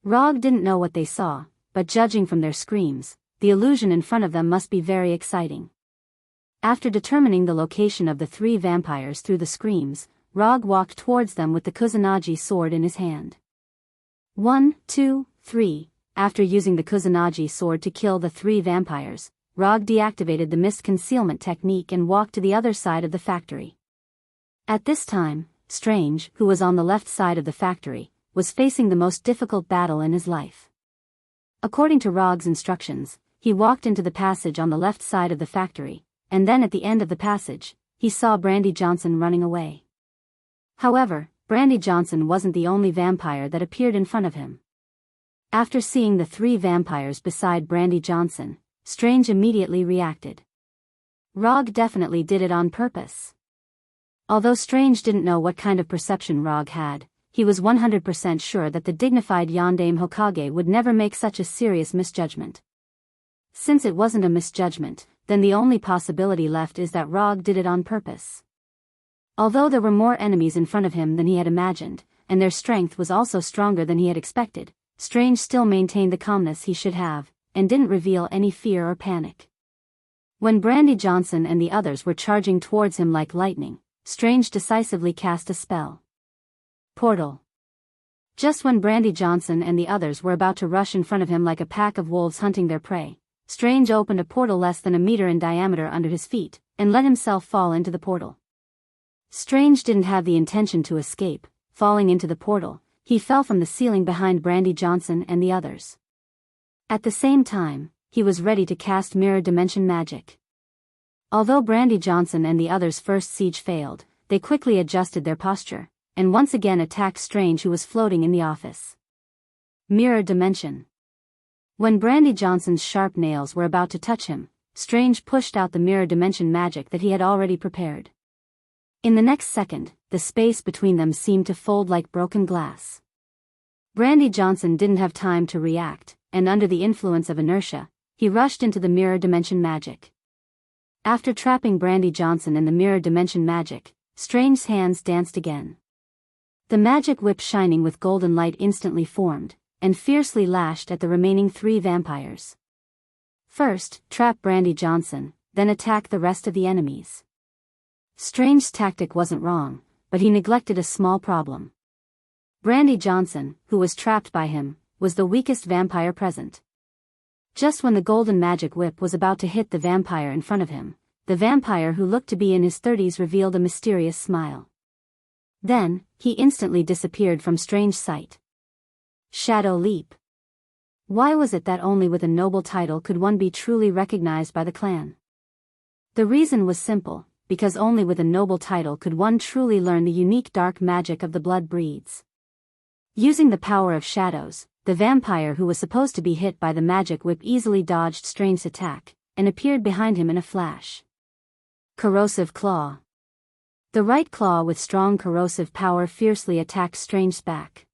[SPEAKER 1] Rog didn't know what they saw, but judging from their screams, the illusion in front of them must be very exciting. After determining the location of the three vampires through the screams, Rog walked towards them with the Kusanagi sword in his hand. 1, 2, 3. After using the Kusanagi sword to kill the three vampires, Rog deactivated the mist concealment technique and walked to the other side of the factory. At this time, Strange, who was on the left side of the factory, was facing the most difficult battle in his life. According to Rog's instructions, he walked into the passage on the left side of the factory, and then at the end of the passage, he saw Brandy Johnson running away. However, Brandy Johnson wasn't the only vampire that appeared in front of him. After seeing the three vampires beside Brandy Johnson, Strange immediately reacted. Rog definitely did it on purpose. Although Strange didn't know what kind of perception Rog had, he was 100% sure that the dignified Yondaime Hokage would never make such a serious misjudgment. Since it wasn't a misjudgment, then the only possibility left is that Rog did it on purpose. Although there were more enemies in front of him than he had imagined, and their strength was also stronger than he had expected, Strange still maintained the calmness he should have, and didn't reveal any fear or panic. When Brandy Johnson and the others were charging towards him like lightning, Strange decisively cast a spell. Portal. Just when Brandy Johnson and the others were about to rush in front of him like a pack of wolves hunting their prey, Strange opened a portal less than a meter in diameter under his feet, and let himself fall into the portal. Strange didn't have the intention to escape. Falling into the portal, he fell from the ceiling behind Brandy Johnson and the others. At the same time, he was ready to cast mirror dimension magic. Although Brandy Johnson and the others' first siege failed, they quickly adjusted their posture, and once again attacked Strange, who was floating in the office. Mirror dimension. When Brandy Johnson's sharp nails were about to touch him, Strange pushed out the mirror dimension magic that he had already prepared. In the next second, the space between them seemed to fold like broken glass. Brandy Johnson didn't have time to react, and under the influence of inertia, he rushed into the mirror dimension magic. After trapping Brandy Johnson in the mirror dimension magic, Strange's hands danced again. The magic whip shining with golden light instantly formed, and fiercely lashed at the remaining three vampires. First, trap Brandy Johnson, then attack the rest of the enemies. Strange's tactic wasn't wrong, but he neglected a small problem. Brandy Johnson, who was trapped by him, was the weakest vampire present. Just when the golden magic whip was about to hit the vampire in front of him, the vampire, who looked to be in his 30s, revealed a mysterious smile. Then, he instantly disappeared from Strange's sight. Shadow leap. Why was it that only with a noble title could one be truly recognized by the clan? The reason was simple. Because only with a noble title could one truly learn the unique dark magic of the blood breeds. Using the power of shadows, the vampire who was supposed to be hit by the magic whip easily dodged Strange's attack, and appeared behind him in a flash. Corrosive claw. The right claw with strong corrosive power fiercely attacked Strange's back.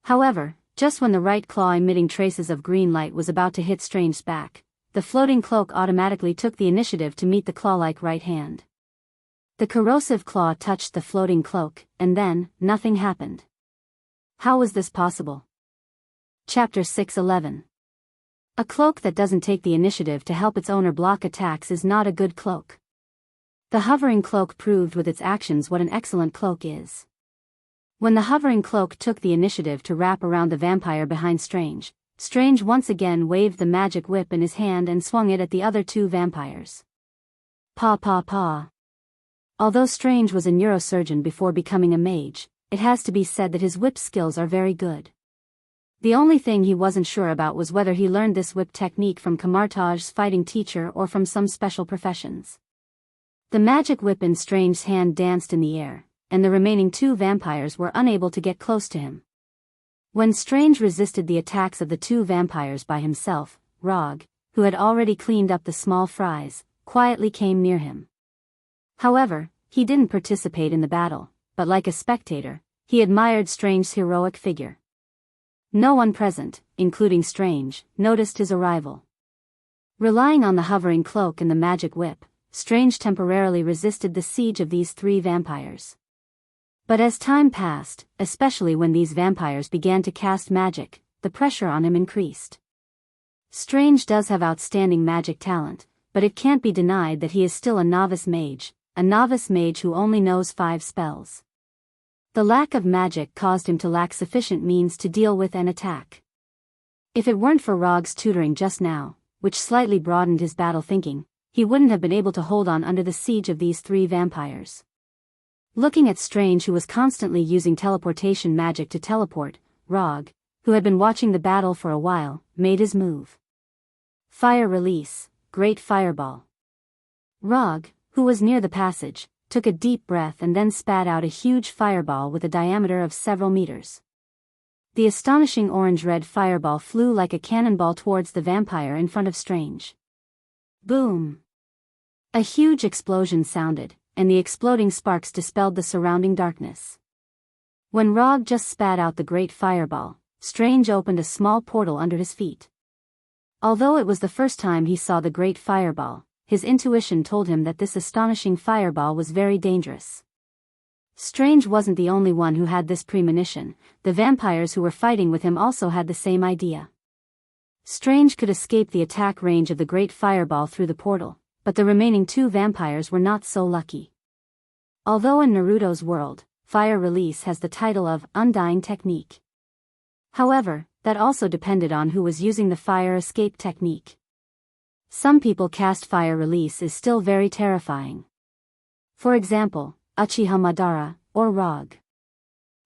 [SPEAKER 1] However, just when the right claw emitting traces of green light was about to hit Strange's back, the floating cloak automatically took the initiative to meet the claw-like right hand. The corrosive claw touched the floating cloak, and then, nothing happened. How was this possible? Chapter 6:11. A cloak that doesn't take the initiative to help its owner block attacks is not a good cloak. The hovering cloak proved with its actions what an excellent cloak is. When the hovering cloak took the initiative to wrap around the vampire behind Strange, Strange once again waved the magic whip in his hand and swung it at the other two vampires. Paw paw paw. Although Strange was a neurosurgeon before becoming a mage, it has to be said that his whip skills are very good. The only thing he wasn't sure about was whether he learned this whip technique from Kamartaj's fighting teacher or from some special professions. The magic whip in Strange's hand danced in the air, and the remaining two vampires were unable to get close to him. When Strange resisted the attacks of the two vampires by himself, Rog, who had already cleaned up the small fries, quietly came near him. However, he didn't participate in the battle, but like a spectator, he admired Strange's heroic figure. No one present, including Strange, noticed his arrival. Relying on the hovering cloak and the magic whip, Strange temporarily resisted the siege of these three vampires. But as time passed, especially when these vampires began to cast magic, the pressure on him increased. Strange does have outstanding magic talent, but it can't be denied that he is still a novice mage who only knows 5 spells. The lack of magic caused him to lack sufficient means to deal with an attack. If it weren't for Rog's tutoring just now, which slightly broadened his battle thinking, he wouldn't have been able to hold on under the siege of these 3 vampires. Looking at Strange, who was constantly using teleportation magic to teleport, Rog, who had been watching the battle for a while, made his move. Fire release, great fireball. Rog, who was near the passage, took a deep breath and then spat out a huge fireball with a diameter of several meters. The astonishing orange-red fireball flew like a cannonball towards the vampire in front of Strange. Boom! A huge explosion sounded, and the exploding sparks dispelled the surrounding darkness. When Rog just spat out the great fireball, Strange opened a small portal under his feet. Although it was the first time he saw the great fireball, his intuition told him that this astonishing fireball was very dangerous. Strange wasn't the only one who had this premonition. The vampires who were fighting with him also had the same idea. Strange could escape the attack range of the great fireball through the portal, but the remaining 2 vampires were not so lucky. Although in Naruto's world, fire release has the title of Undying Technique. However, that also depended on who was using the fire escape technique. Some people cast fire release is still very terrifying. For example, Uchiha Madara, or Rog.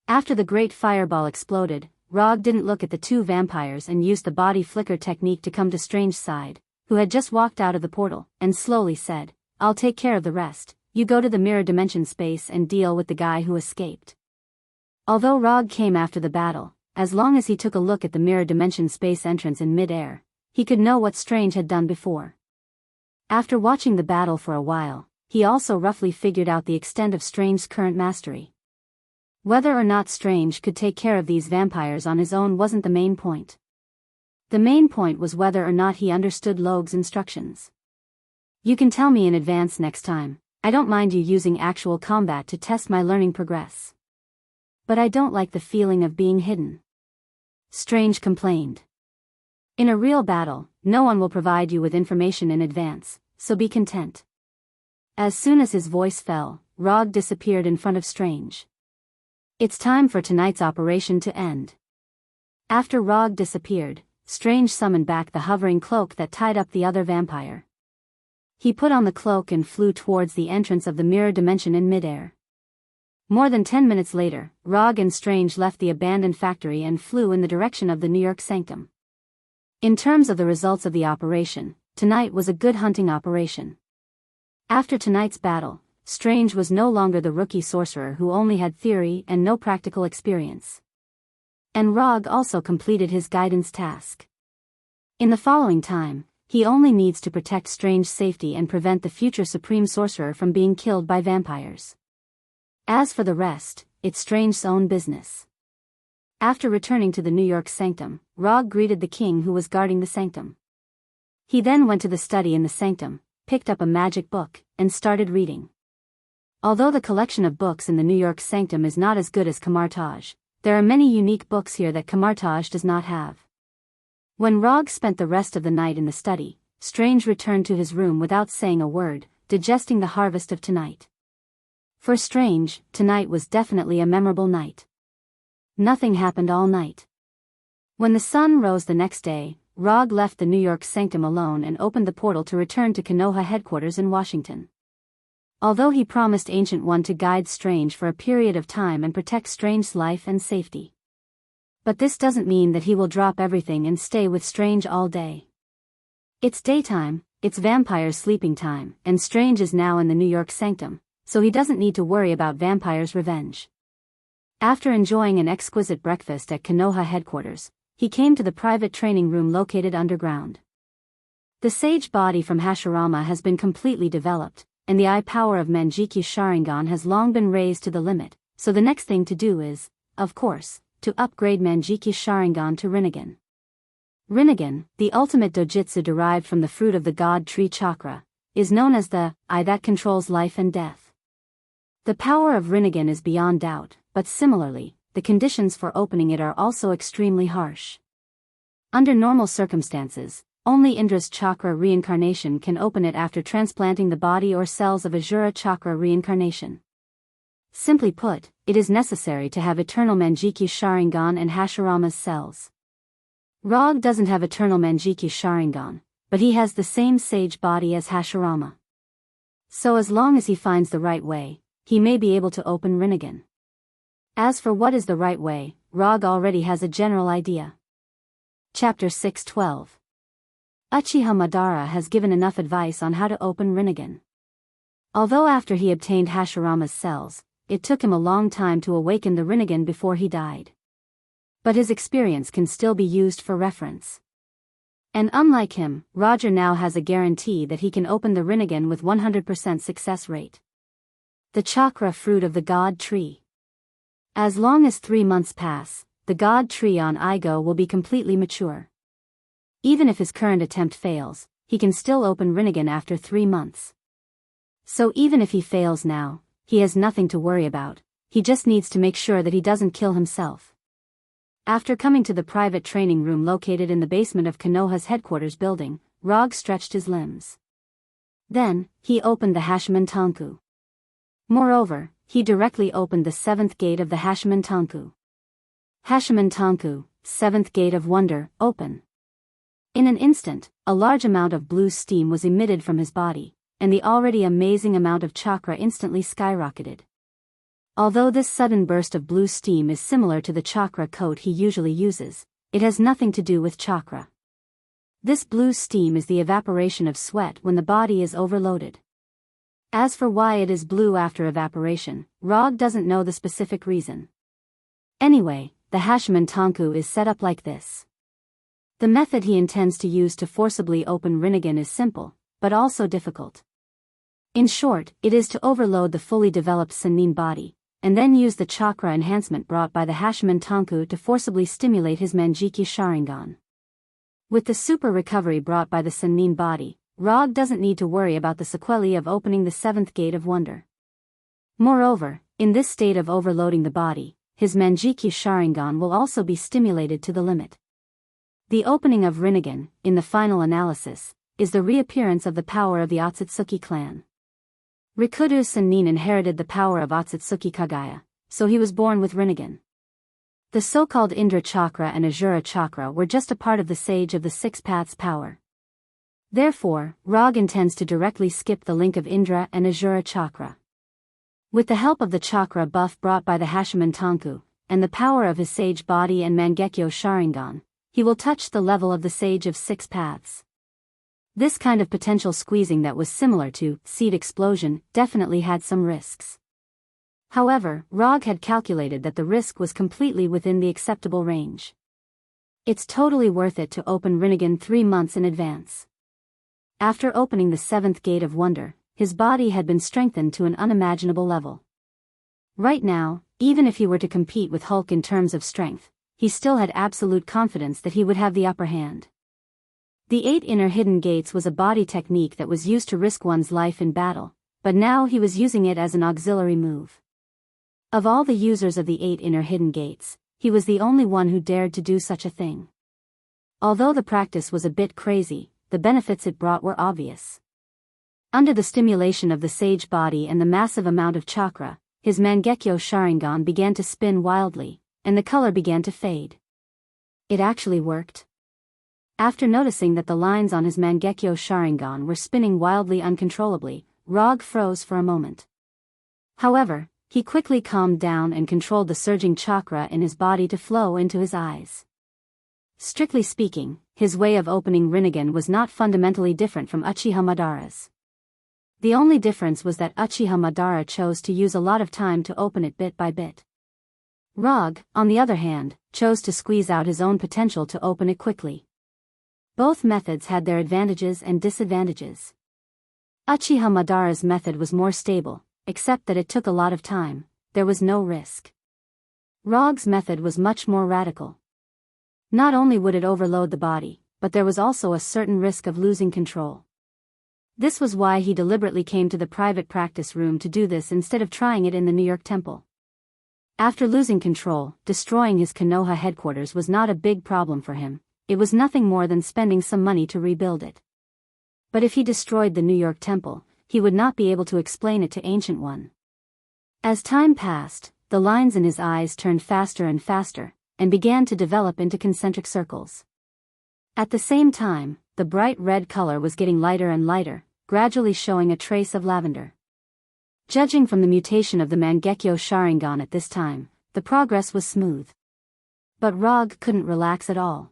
[SPEAKER 1] After the great fireball exploded, Rog didn't look at the 2 vampires and used the body flicker technique to come to Strange's side, who had just walked out of the portal, and slowly said, "I'll take care of the rest, you go to the mirror dimension space and deal with the guy who escaped." Although Rog came after the battle, as long as he took a look at the mirror dimension space entrance in mid-air, he could know what Strange had done before. After watching the battle for a while, he also roughly figured out the extent of Strange's current mastery. Whether or not Strange could take care of these vampires on his own wasn't the main point. The main point was whether or not he understood Logue's instructions. "You can tell me in advance next time. I don't mind you using actual combat to test my learning progress. But I don't like the feeling of being hidden," Strange complained. "In a real battle, no one will provide you with information in advance, so be content." As soon as his voice fell, Rog disappeared in front of Strange. "It's time for tonight's operation to end." After Rog disappeared, Strange summoned back the hovering cloak that tied up the other vampire. He put on the cloak and flew towards the entrance of the mirror dimension in midair. More than 10 minutes later, Rog and Strange left the abandoned factory and flew in the direction of the New York Sanctum. In terms of the results of the operation, tonight was a good hunting operation. After tonight's battle, Strange was no longer the rookie sorcerer who only had theory and no practical experience. And Rog also completed his guidance task. In the following time, he only needs to protect Strange's safety and prevent the future Supreme Sorcerer from being killed by vampires. As for the rest, it's Strange's own business. After returning to the New York Sanctum, Rog greeted the king who was guarding the sanctum. He then went to the study in the sanctum, picked up a magic book, and started reading. Although the collection of books in the New York Sanctum is not as good as Kamartaj, there are many unique books here that Kamartaj does not have. When Rog spent the rest of the night in the study, Strange returned to his room without saying a word, digesting the harvest of tonight. For Strange, tonight was definitely a memorable night. Nothing happened all night. When the sun rose the next day, Rog left the New York sanctum alone and opened the portal to return to Konoha headquarters in Washington. Although he promised Ancient One to guide Strange for a period of time and protect Strange's life and safety. But this doesn't mean that he will drop everything and stay with Strange all day. It's daytime, it's vampires' sleeping time, and Strange is now in the New York sanctum, so he doesn't need to worry about vampires' revenge. After enjoying an exquisite breakfast at Konoha headquarters, he came to the private training room located underground. The sage body from Hashirama has been completely developed, and the eye power of Manjiki Sharingan has long been raised to the limit, so the next thing to do is, of course, to upgrade Manjiki Sharingan to Rinnegan. Rinnegan, the ultimate dojutsu derived from the fruit of the god tree chakra, is known as the eye that controls life and death. The power of Rinnegan is beyond doubt, but similarly, the conditions for opening it are also extremely harsh. Under normal circumstances, only Indra's chakra reincarnation can open it after transplanting the body or cells of Ajura chakra reincarnation. Simply put, it is necessary to have eternal Manjiki Sharingan and Hashirama's cells. Rog doesn't have eternal Manjiki Sharingan, but he has the same sage body as Hashirama. So as long as he finds the right way, he may be able to open Rinnegan. As for what is the right way, Rog already has a general idea. Chapter 6:12. Uchiha Madara has given enough advice on how to open Rinnegan. Although after he obtained Hashirama's cells, it took him a long time to awaken the Rinnegan before he died. But his experience can still be used for reference. And unlike him, Roger now has a guarantee that he can open the Rinnegan with 100% success rate. The chakra fruit of the god tree. As long as 3 months pass, the god tree on Igo will be completely mature. Even if his current attempt fails, he can still open Rinnegan after 3 months. So even if he fails now, he has nothing to worry about, he just needs to make sure that he doesn't kill himself. After coming to the private training room located in the basement of Konoha's headquarters building, Rog stretched his limbs. Then, he opened the Hashiman Tanku. Moreover, he directly opened the 7th gate of the Hashiman Tanku. Hashiman Tanku, 7th gate of wonder, open. In an instant, a large amount of blue steam was emitted from his body, and the already amazing amount of chakra instantly skyrocketed. Although this sudden burst of blue steam is similar to the chakra coat he usually uses, it has nothing to do with chakra. This blue steam is the evaporation of sweat when the body is overloaded. As for why it is blue after evaporation, Rog doesn't know the specific reason. Anyway, the Hashiman Tanku is set up like this. The method he intends to use to forcibly open Rinnegan is simple, but also difficult. In short, it is to overload the fully developed Sannin body, and then use the chakra enhancement brought by the Hashiman Tanku to forcibly stimulate his Manjiki Sharingan. With the super recovery brought by the Sannin body, Rog doesn't need to worry about the sequelae of opening the 7th gate of wonder. Moreover, in this state of overloading the body, his Manjiki Sharingan will also be stimulated to the limit. The opening of Rinnegan, in the final analysis, is the reappearance of the power of the Otsutsuki clan. Rikudo Sannin inherited the power of Otsutsuki Kagaya, so he was born with Rinnegan. The so-called Indra chakra and Ajura chakra were just a part of the Sage of the Six Paths power. Therefore, Rog intends to directly skip the link of Indra and Ajura chakra. With the help of the chakra buff brought by the Hashiman Tanku, and the power of his sage body and Mangekyo Sharingan, he will touch the level of the Sage of Six Paths. This kind of potential squeezing that was similar to seed explosion definitely had some risks. However, Rog had calculated that the risk was completely within the acceptable range. It's totally worth it to open Rinnegan 3 months in advance. After opening the 7th gate of wonder, his body had been strengthened to an unimaginable level. Right now, even if he were to compete with Hulk in terms of strength, he still had absolute confidence that he would have the upper hand. The 8 inner hidden gates was a body technique that was used to risk one's life in battle, but now he was using it as an auxiliary move. Of all the users of the 8 inner hidden gates, he was the only one who dared to do such a thing. Although the practice was a bit crazy, the benefits it brought were obvious. Under the stimulation of the sage body and the massive amount of chakra, his Mangekyo Sharingan began to spin wildly, and the color began to fade. It actually worked. After noticing that the lines on his Mangekyo Sharingan were spinning wildly uncontrollably, Rog froze for a moment. However, he quickly calmed down and controlled the surging chakra in his body to flow into his eyes. Strictly speaking, his way of opening Rinnegan was not fundamentally different from Uchiha Madara's. The only difference was that Uchiha Madara chose to use a lot of time to open it bit by bit. Rog, on the other hand, chose to squeeze out his own potential to open it quickly. Both methods had their advantages and disadvantages. Uchiha Madara's method was more stable, except that it took a lot of time. There was no risk. Rog's method was much more radical. Not only would it overload the body, but there was also a certain risk of losing control. This was why he deliberately came to the private practice room to do this instead of trying it in the New York temple. After losing control, destroying his Konoha headquarters was not a big problem for him. It was nothing more than spending some money to rebuild it. But if he destroyed the New York temple, he would not be able to explain it to Ancient One. As time passed, the lines in his eyes turned faster and faster, and began to develop into concentric circles. At the same time, the bright red color was getting lighter and lighter, gradually showing a trace of lavender. Judging from the mutation of the Mangekyo Sharingan at this time, the progress was smooth. But Rog couldn't relax at all.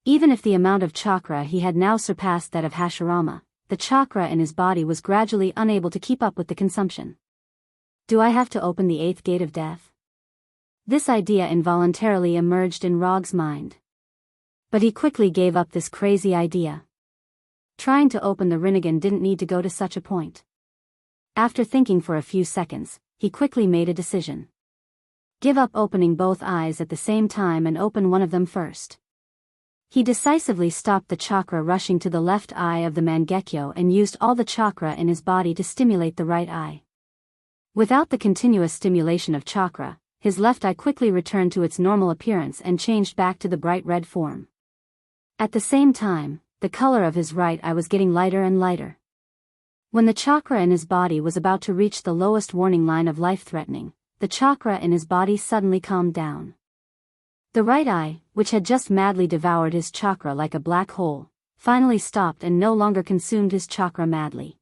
[SPEAKER 1] Even if the amount of chakra he had now surpassed that of Hashirama, the chakra in his body was gradually unable to keep up with the consumption. Do I have to open the 8th gate of death? This idea involuntarily emerged in Rog's mind. But he quickly gave up this crazy idea. Trying to open the Rinnegan didn't need to go to such a point. After thinking for a few seconds, he quickly made a decision. Give up opening both eyes at the same time and open one of them first. He decisively stopped the chakra rushing to the left eye of the Mangekyo and used all the chakra in his body to stimulate the right eye. Without the continuous stimulation of chakra, his left eye quickly returned to its normal appearance and changed back to the bright red form. At the same time, the color of his right eye was getting lighter and lighter. When the chakra in his body was about to reach the lowest warning line of life-threatening, the chakra in his body suddenly calmed down. The right eye, which had just madly devoured his chakra like a black hole, finally stopped and no longer consumed his chakra madly.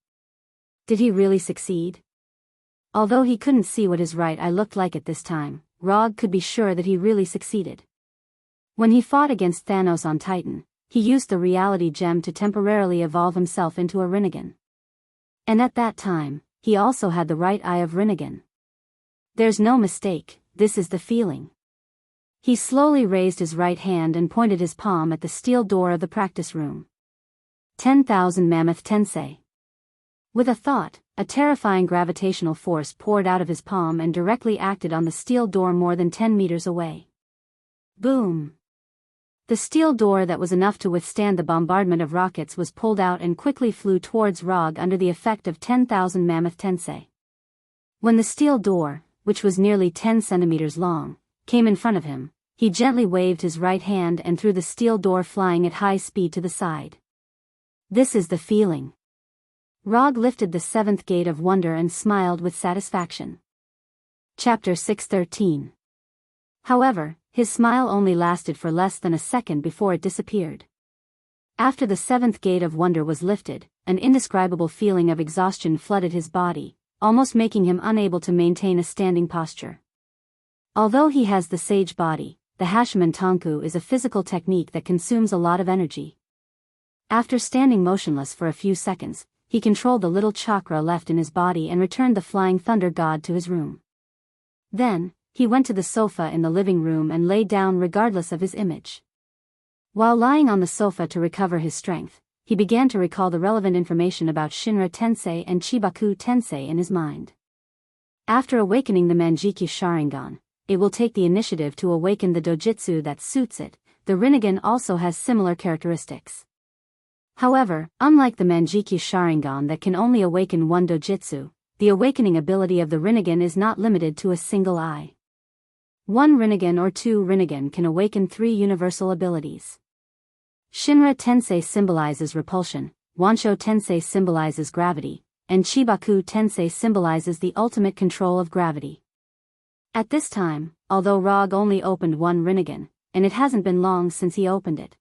[SPEAKER 1] Did he really succeed? Although he couldn't see what his right eye looked like at this time, Rog could be sure that he really succeeded. When he fought against Thanos on Titan, he used the reality gem to temporarily evolve himself into a Rinnegan. And at that time, he also had the right eye of Rinnegan. There's no mistake, this is the feeling. He slowly raised his right hand and pointed his palm at the steel door of the practice room. 10,000 Mammoth Tensei. With a thought, a terrifying gravitational force poured out of his palm and directly acted on the steel door more than 10 meters away. Boom! The steel door that was enough to withstand the bombardment of rockets was pulled out and quickly flew towards Rog under the effect of 10,000 Mammoth Tensei. When the steel door, which was nearly 10 centimeters long, came in front of him, he gently waved his right hand and threw the steel door flying at high speed to the side. This is the feeling. Rog lifted the 7th gate of wonder and smiled with satisfaction. Chapter 613. However, his smile only lasted for less than a second before it disappeared. After the 7th gate of wonder was lifted, an indescribable feeling of exhaustion flooded his body, almost making him unable to maintain a standing posture. Although he has the sage body, the Hashiman Tanku is a physical technique that consumes a lot of energy. After standing motionless for a few seconds, he controlled the little chakra left in his body and returned the flying thunder god to his room. Then, he went to the sofa in the living room and lay down regardless of his image. While lying on the sofa to recover his strength, he began to recall the relevant information about Shinra Tensei and Chibaku Tensei in his mind. After awakening the Mangekyo Sharingan, it will take the initiative to awaken the dojitsu that suits it. The Rinnegan also has similar characteristics. However, unlike the Mangekyo Sharingan that can only awaken one dojitsu, the awakening ability of the Rinnegan is not limited to a single eye. One Rinnegan or two Rinnegan can awaken 3 universal abilities. Shinra Tensei symbolizes repulsion, Wansho Tensei symbolizes gravity, and Chibaku Tensei symbolizes the ultimate control of gravity. At this time, although Rog only opened one Rinnegan, and it hasn't been long since he opened it.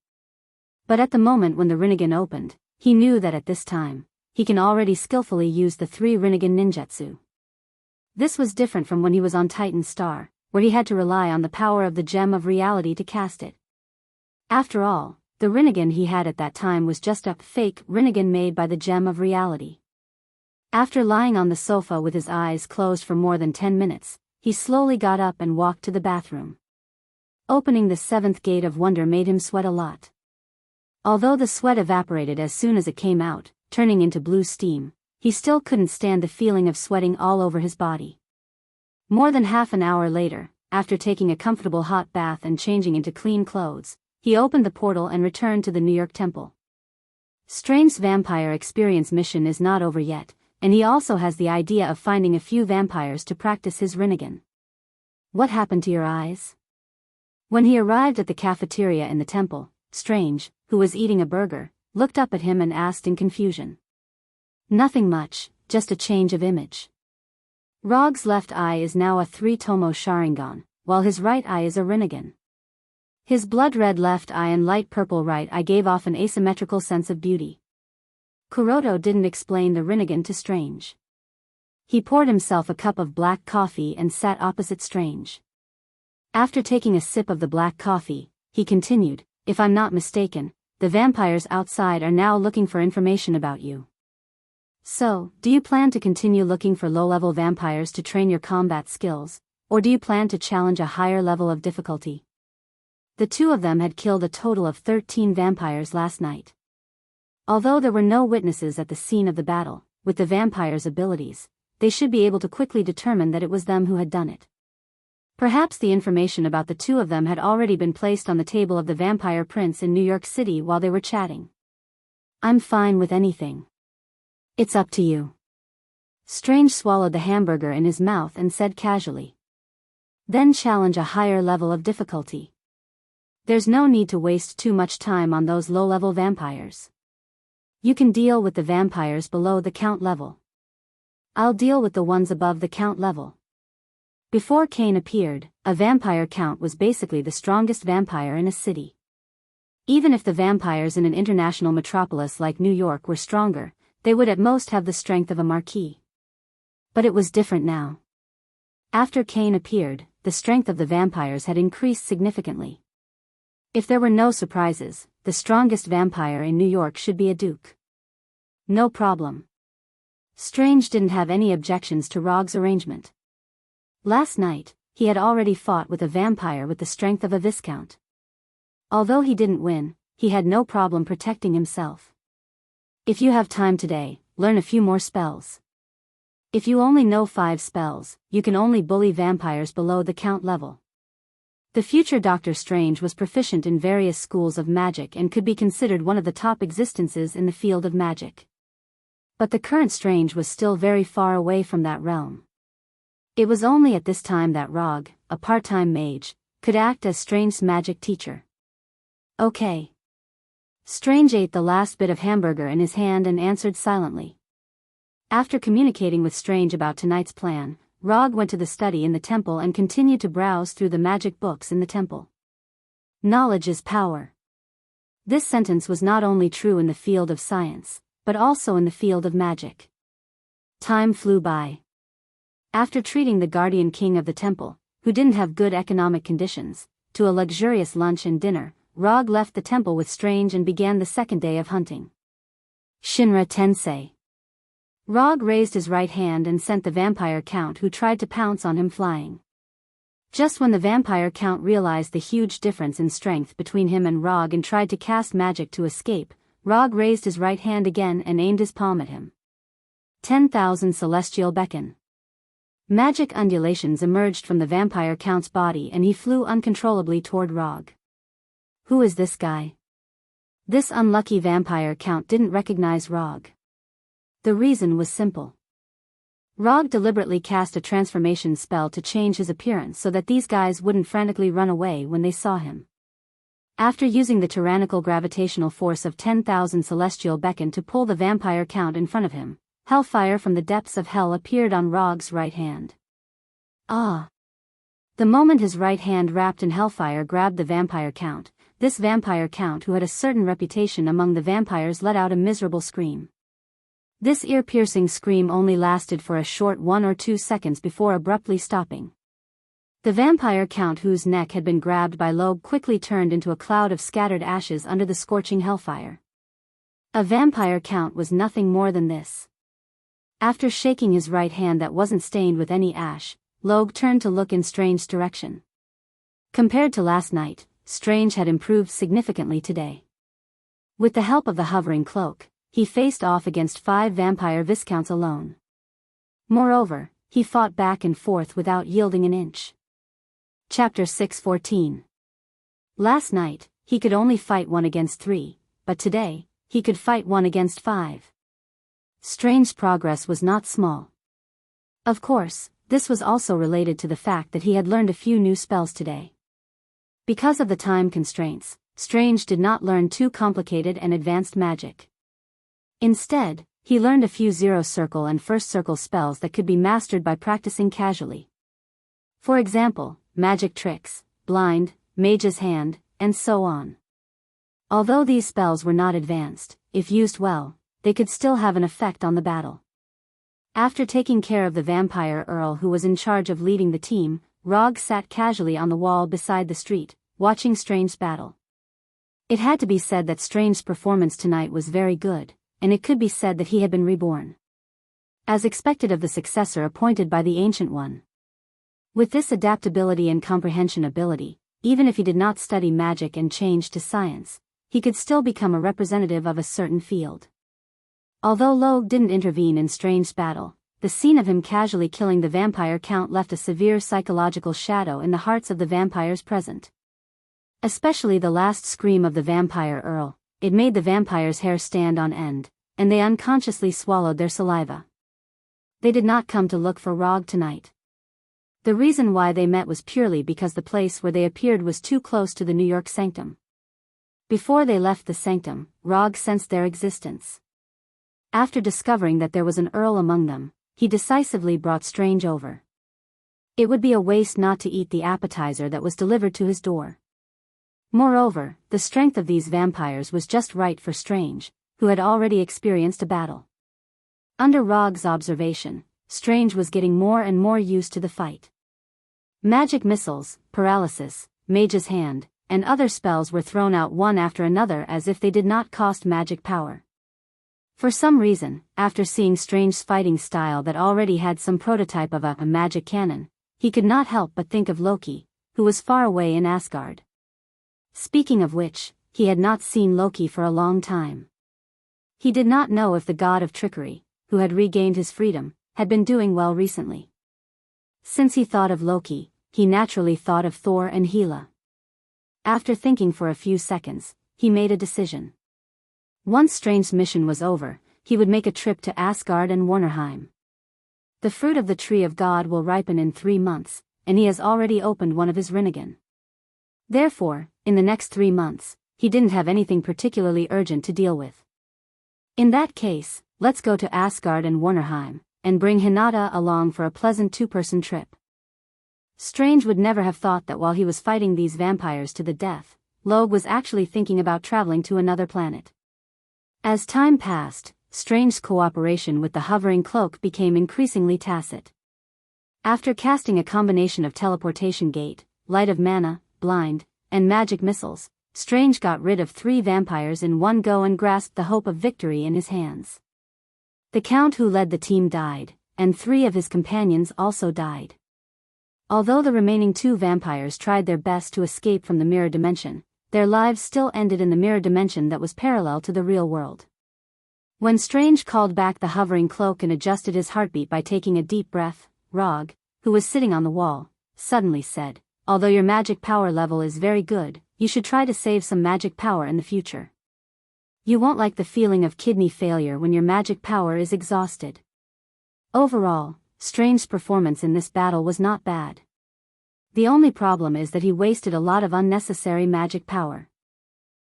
[SPEAKER 1] But at the moment when the Rinnegan opened, he knew that at this time, he can already skillfully use the 3 Rinnegan ninjutsu. This was different from when he was on Titan Star, where he had to rely on the power of the Gem of Reality to cast it. After all, the Rinnegan he had at that time was just a fake Rinnegan made by the Gem of Reality. After lying on the sofa with his eyes closed for more than 10 minutes, he slowly got up and walked to the bathroom. Opening the 7th gate of wonder made him sweat a lot. Although the sweat evaporated as soon as it came out, turning into blue steam, he still couldn't stand the feeling of sweating all over his body. More than half an hour later, after taking a comfortable hot bath and changing into clean clothes, he opened the portal and returned to the New York Temple. Strange's vampire experience mission is not over yet, and he also has the idea of finding a few vampires to practice his Rinnegan. What happened to your eyes? When he arrived at the cafeteria in the temple, Strange, who was eating a burger, looked up at him and asked in confusion. Nothing much, just a change of image. Rog's left eye is now a 3-tomo Sharingan, while his right eye is a Rinnegan. His blood-red left eye and light purple right eye gave off an asymmetrical sense of beauty. Kuroto didn't explain the Rinnegan to Strange. He poured himself a cup of black coffee and sat opposite Strange. After taking a sip of the black coffee, he continued, "If I'm not mistaken, the vampires outside are now looking for information about you. So, do you plan to continue looking for low-level vampires to train your combat skills, or do you plan to challenge a higher level of difficulty?" The 2 of them had killed a total of 13 vampires last night. Although there were no witnesses at the scene of the battle, with the vampires' abilities, they should be able to quickly determine that it was them who had done it. Perhaps the information about the 2 of them had already been placed on the table of the vampire prince in New York City while they were chatting. "I'm fine with anything. It's up to you." Strange swallowed the hamburger in his mouth and said casually. "Then challenge a higher level of difficulty. There's no need to waste too much time on those low-level vampires. You can deal with the vampires below the count level. I'll deal with the ones above the count level." Before Kane appeared, a vampire count was basically the strongest vampire in a city. Even if the vampires in an international metropolis like New York were stronger, they would at most have the strength of a marquis. But it was different now. After Kane appeared, the strength of the vampires had increased significantly. If there were no surprises, the strongest vampire in New York should be a duke. No problem. Strange didn't have any objections to Rog's arrangement. Last night, he had already fought with a vampire with the strength of a viscount. Although he didn't win, he had no problem protecting himself. If you have time today, learn a few more spells. If you only know 5 spells, you can only bully vampires below the count level. The future Doctor Strange was proficient in various schools of magic and could be considered one of the top existences in the field of magic. But the current Strange was still very far away from that realm. It was only at this time that Rog, a part-time mage, could act as Strange's magic teacher. Okay. Strange ate the last bit of hamburger in his hand and answered silently. After communicating with Strange about tonight's plan, Rog went to the study in the temple and continued to browse through the magic books in the temple. Knowledge is power. This sentence was not only true in the field of science, but also in the field of magic. Time flew by. After treating the guardian king of the temple, who didn't have good economic conditions, to a luxurious lunch and dinner, Rog left the temple with Strange and began the 2nd day of hunting. Shinra Tensei. Rog raised his right hand and sent the vampire count who tried to pounce on him flying. Just when the vampire count realized the huge difference in strength between him and Rog and tried to cast magic to escape, Rog raised his right hand again and aimed his palm at him. 10,000 Celestial Beacon. Magic undulations emerged from the vampire count's body and he flew uncontrollably toward Rog. Who is this guy? This unlucky vampire count didn't recognize Rog. The reason was simple. Rog deliberately cast a transformation spell to change his appearance so that these guys wouldn't frantically run away when they saw him. After using the tyrannical gravitational force of 10,000 Celestial Beacon to pull the vampire count in front of him, hellfire from the depths of hell appeared on Rog's right hand. Ah! The moment his right hand wrapped in hellfire grabbed the vampire count, this vampire count who had a certain reputation among the vampires let out a miserable scream. This ear-piercing scream only lasted for a short 1 or 2 seconds before abruptly stopping. The vampire count whose neck had been grabbed by Logue quickly turned into a cloud of scattered ashes under the scorching hellfire. A vampire count was nothing more than this. After shaking his right hand that wasn't stained with any ash, Logue turned to look in Strange's direction. Compared to last night, Strange had improved significantly today. With the help of the hovering cloak, he faced off against 5 vampire viscounts alone. Moreover, he fought back and forth without yielding an inch. Chapter 6:14. Last night, he could only fight 1 against 3, but today, he could fight 1 against 5. Strange's progress was not small. Of course, this was also related to the fact that he had learned a few new spells today. Because of the time constraints, Strange did not learn too complicated and advanced magic. Instead, he learned a few Zero Circle and First Circle spells that could be mastered by practicing casually. For example, magic tricks, blind, mage's hand, and so on. Although these spells were not advanced, if used well, they could still have an effect on the battle. After taking care of the vampire earl who was in charge of leading the team, Rog sat casually on the wall beside the street, watching Strange's battle. It had to be said that Strange's performance tonight was very good, and it could be said that he had been reborn, as expected of the successor appointed by the Ancient One. With this adaptability and comprehension ability, even if he did not study magic and change to science, he could still become a representative of a certain field. Although Logue didn't intervene in Strange's battle, the scene of him casually killing the vampire count left a severe psychological shadow in the hearts of the vampires present. Especially the last scream of the vampire earl, it made the vampires' hair stand on end, and they unconsciously swallowed their saliva. They did not come to look for Rog tonight. The reason why they met was purely because the place where they appeared was too close to the New York sanctum. Before they left the sanctum, Rog sensed their existence. After discovering that there was an earl among them, he decisively brought Strange over. It would be a waste not to eat the appetizer that was delivered to his door. Moreover, the strength of these vampires was just right for Strange, who had already experienced a battle. Under Rog's observation, Strange was getting more and more used to the fight. Magic missiles, paralysis, mage's hand, and other spells were thrown out one after another as if they did not cost magic power. For some reason, after seeing Strange's fighting style that already had some prototype of a magic cannon, he could not help but think of Loki, who was far away in Asgard. Speaking of which, he had not seen Loki for a long time. He did not know if the god of trickery, who had regained his freedom, had been doing well recently. Since he thought of Loki, he naturally thought of Thor and Hela. After thinking for a few seconds, he made a decision. Once Strange's mission was over, he would make a trip to Asgard and Warnerheim. The fruit of the tree of God will ripen in 3 months, and he has already opened one of his Rinnegan. Therefore, in the next 3 months, he didn't have anything particularly urgent to deal with. In that case, let's go to Asgard and Warnerheim, and bring Hinata along for a pleasant 2-person trip. Strange would never have thought that while he was fighting these vampires to the death, Logue was actually thinking about traveling to another planet. As time passed, Strange's cooperation with the hovering cloak became increasingly tacit. After casting a combination of teleportation gate, light of mana, blind, and magic missiles, Strange got rid of 3 vampires in one go and grasped the hope of victory in his hands. The count who led the team died, and 3 of his companions also died. Although the remaining 2 vampires tried their best to escape from the mirror dimension, their lives still ended in the mirror dimension that was parallel to the real world. When Strange called back the hovering cloak and adjusted his heartbeat by taking a deep breath, Rog, who was sitting on the wall, suddenly said, "Although your magic power level is very good, you should try to save some magic power in the future. You won't like the feeling of kidney failure when your magic power is exhausted." Overall, Strange's performance in this battle was not bad. The only problem is that he wasted a lot of unnecessary magic power.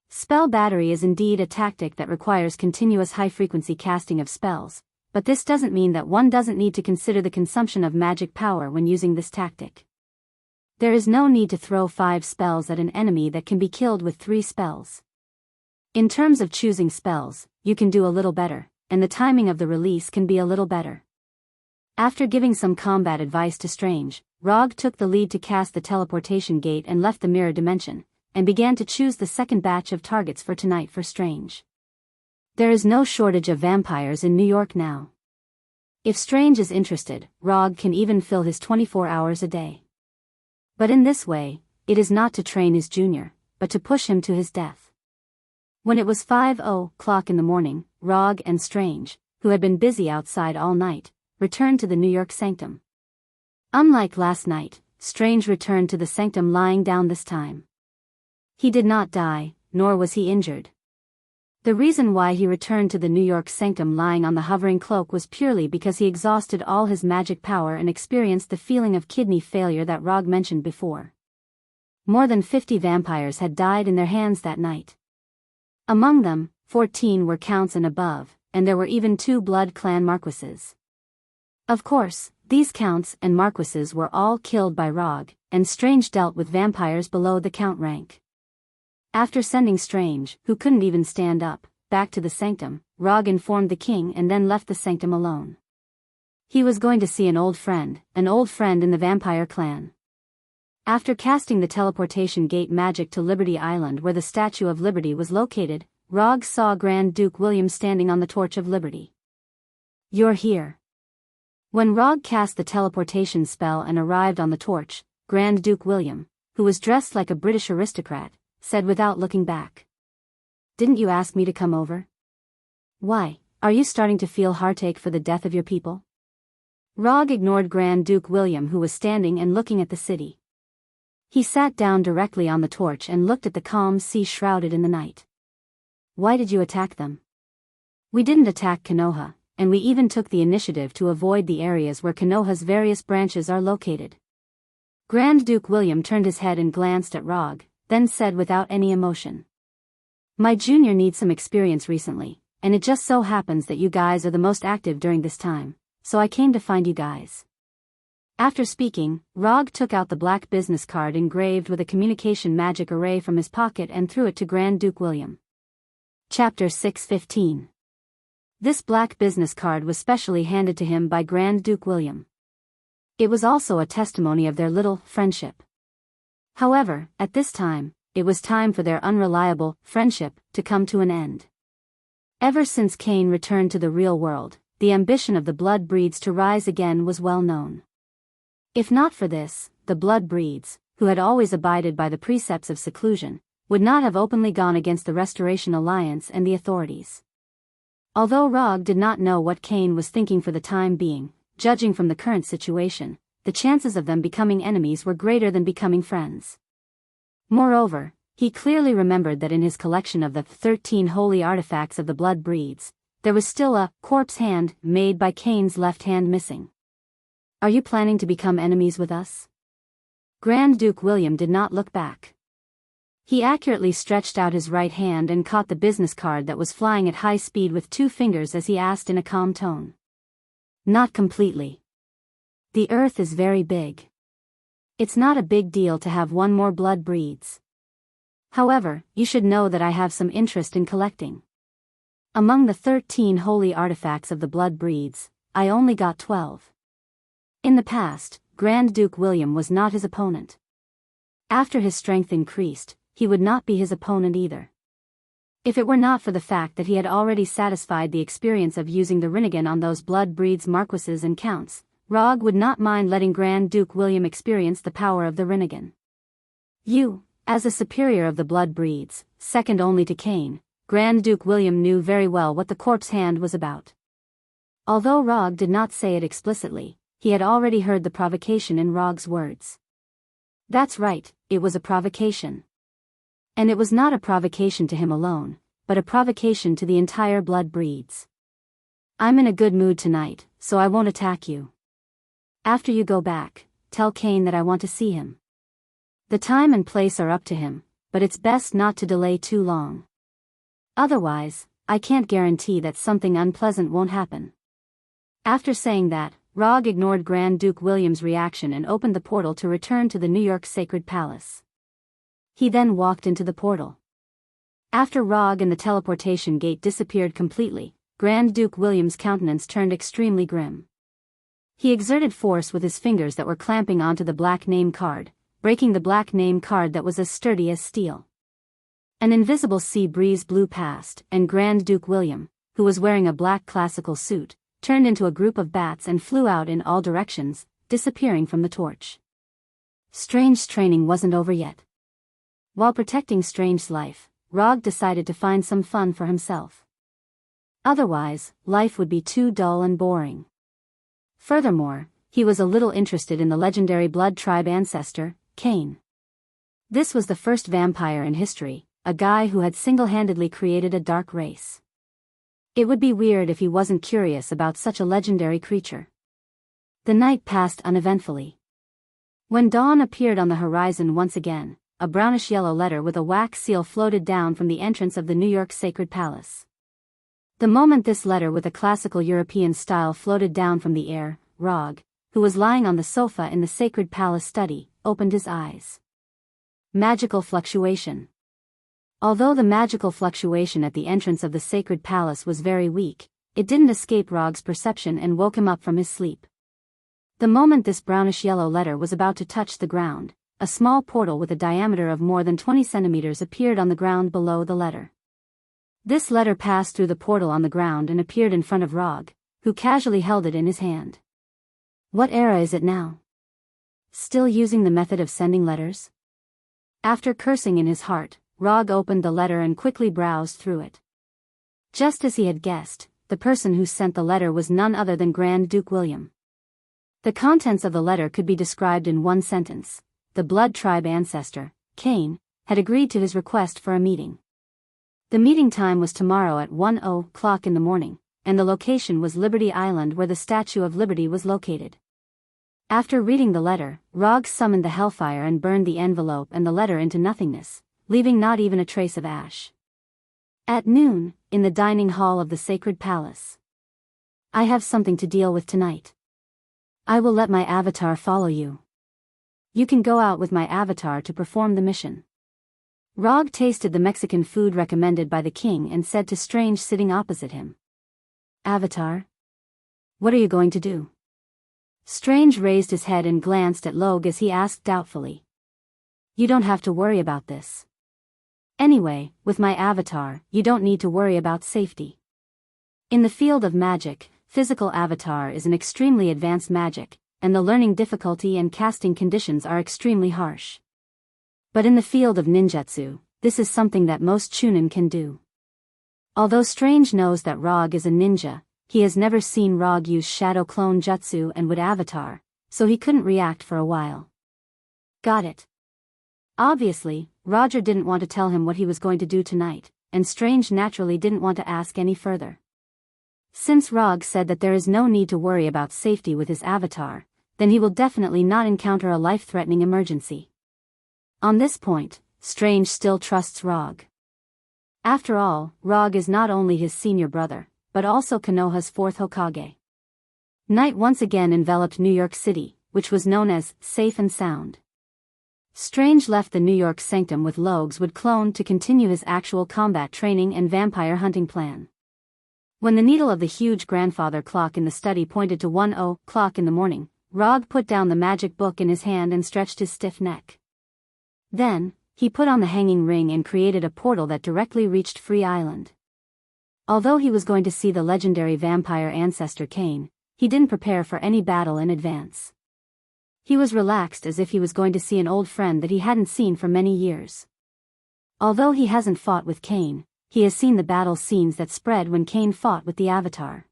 [SPEAKER 1] Spell battery is indeed a tactic that requires continuous high-frequency casting of spells, but this doesn't mean that one doesn't need to consider the consumption of magic power when using this tactic. There is no need to throw 5 spells at an enemy that can be killed with 3 spells. In terms of choosing spells, you can do a little better, and the timing of the release can be a little better. After giving some combat advice to Strange, Rog took the lead to cast the teleportation gate and left the mirror dimension, and began to choose the second batch of targets for tonight for Strange. There is no shortage of vampires in New York now. If Strange is interested, Rog can even fill his 24 hours a day. But in this way, it is not to train his junior, but to push him to his death. When it was 5:00 in the morning, Rog and Strange, who had been busy outside all night, returned to the New York sanctum. Unlike last night, Strange returned to the sanctum lying down this time. He did not die, nor was he injured. The reason why he returned to the New York sanctum lying on the hovering cloak was purely because he exhausted all his magic power and experienced the feeling of kidney failure that Rog mentioned before. More than 50 vampires had died in their hands that night. Among them, 14 were counts and above, and there were even 2 blood clan marquises. Of course, these counts and marquises were all killed by Rog, and Strange dealt with vampires below the count rank. After sending Strange, who couldn't even stand up, back to the sanctum, Rog informed the king and then left the sanctum alone. He was going to see an old friend in the vampire clan. After casting the teleportation gate magic to Liberty Island where the Statue of Liberty was located, Rog saw Grand Duke William standing on the Torch of Liberty. "You're here." When Rog cast the teleportation spell and arrived on the torch, Grand Duke William, who was dressed like a British aristocrat, said without looking back. "Didn't you ask me to come over? Why, are you starting to feel heartache for the death of your people?" Rog ignored Grand Duke William, who was standing and looking at the city. He sat down directly on the torch and looked at the calm sea shrouded in the night. "Why did you attack them?" "We didn't attack Konoha, and we even took the initiative to avoid the areas where Konoha's various branches are located." Grand Duke William turned his head and glanced at Rog, then said without any emotion, "My junior needs some experience recently, and it just so happens that you guys are the most active during this time, so I came to find you guys." After speaking, Rog took out the black business card engraved with a communication magic array from his pocket and threw it to Grand Duke William. Chapter 6:15. This black business card was specially handed to him by Grand Duke William. It was also a testimony of their little friendship. However, at this time, it was time for their unreliable friendship to come to an end. Ever since Cain returned to the real world, the ambition of the blood breeds to rise again was well known. If not for this, the blood breeds, who had always abided by the precepts of seclusion, would not have openly gone against the Restoration Alliance and the authorities. Although Rog did not know what Cain was thinking for the time being, judging from the current situation, the chances of them becoming enemies were greater than becoming friends. Moreover, he clearly remembered that in his collection of the 13 holy artifacts of the blood breeds, there was still a corpse hand made by Cain's left hand missing. "Are you planning to become enemies with us?" Grand Duke William did not look back. He accurately stretched out his right hand and caught the business card that was flying at high speed with 2 fingers as he asked in a calm tone. "Not completely. The earth is very big. It's not a big deal to have one more blood breeds. However, you should know that I have some interest in collecting. Among the 13 holy artifacts of the blood breeds, I only got 12. In the past, Grand Duke William was not his opponent. After his strength increased, he would not be his opponent either. If it were not for the fact that he had already satisfied the experience of using the Rinnegan on those blood breeds marquises and counts, Rog would not mind letting Grand Duke William experience the power of the Rinnegan. You, as a superior of the blood breeds, second only to Cain, Grand Duke William knew very well what the corpse hand was about. Although Rog did not say it explicitly, he had already heard the provocation in Rog's words. That's right, it was a provocation. And it was not a provocation to him alone, but a provocation to the entire blood breeds. "I'm in a good mood tonight, so I won't attack you. After you go back, tell Cain that I want to see him. The time and place are up to him, but it's best not to delay too long. Otherwise, I can't guarantee that something unpleasant won't happen." After saying that, Rog ignored Grand Duke William's reaction and opened the portal to return to the New York Sacred Palace. He then walked into the portal. After Rog and the teleportation gate disappeared completely, Grand Duke William's countenance turned extremely grim. He exerted force with his fingers that were clamping onto the black name card, breaking the black name card that was as sturdy as steel. An invisible sea breeze blew past, and Grand Duke William, who was wearing a black classical suit, turned into a group of bats and flew out in all directions, disappearing from the torch. Strange's training wasn't over yet. While protecting Strange's life, Rog decided to find some fun for himself. Otherwise, life would be too dull and boring. Furthermore, he was a little interested in the legendary blood tribe ancestor, Cain. This was the first vampire in history, a guy who had single-handedly created a dark race. It would be weird if he wasn't curious about such a legendary creature. The night passed uneventfully. When dawn appeared on the horizon once again, a brownish-yellow letter with a wax seal floated down from the entrance of the New York Sacred Palace. The moment this letter with a classical European style floated down from the air, Rog, who was lying on the sofa in the Sacred Palace study, opened his eyes. Magical fluctuation. Although the magical fluctuation at the entrance of the Sacred Palace was very weak, it didn't escape Rog's perception and woke him up from his sleep. The moment this brownish-yellow letter was about to touch the ground, a small portal with a diameter of more than 20 centimeters appeared on the ground below the letter. This letter passed through the portal on the ground and appeared in front of Rog, who casually held it in his hand. What era is it now? Still using the method of sending letters? After cursing in his heart, Rog opened the letter and quickly browsed through it. Just as he had guessed, the person who sent the letter was none other than Grand Duke William. The contents of the letter could be described in one sentence. The blood tribe ancestor, Cain, had agreed to his request for a meeting. The meeting time was tomorrow at 1:00 in the morning, and the location was Liberty Island where the Statue of Liberty was located. After reading the letter, Rog summoned the hellfire and burned the envelope and the letter into nothingness, leaving not even a trace of ash. At noon, in the dining hall of the Sacred Palace. I have something to deal with tonight. I will let my avatar follow you. You can go out with my avatar to perform the mission. Rog tasted the Mexican food recommended by the king and said to Strange sitting opposite him. Avatar? What are you going to do? Strange raised his head and glanced at Log as he asked doubtfully. You don't have to worry about this. Anyway, with my avatar, you don't need to worry about safety. In the field of magic, physical avatar is an extremely advanced magic, and the learning difficulty and casting conditions are extremely harsh. But in the field of ninjutsu, this is something that most chunin can do. Although Strange knows that Rog is a ninja, he has never seen Rog use shadow clone jutsu and would avatar, so he couldn't react for a while. Got it. Obviously, Roger didn't want to tell him what he was going to do tonight, and Strange naturally didn't want to ask any further. Since Rog said that there is no need to worry about safety with his avatar, then he will definitely not encounter a life-threatening emergency. On this point, Strange still trusts Rog. After all, Rog is not only his senior brother, but also Konoha's fourth Hokage. Night once again enveloped New York City, which was known as safe and sound. Strange left the New York sanctum with Logs would clone to continue his actual combat training and vampire hunting plan. When the needle of the huge grandfather clock in the study pointed to 1:00 in the morning, Rog put down the magic book in his hand and stretched his stiff neck. Then, he put on the hanging ring and created a portal that directly reached Free Island. Although he was going to see the legendary vampire ancestor Cain, he didn't prepare for any battle in advance. He was relaxed as if he was going to see an old friend that he hadn't seen for many years. Although he hasn't fought with Cain, he has seen the battle scenes that spread when Cain fought with the Avatar.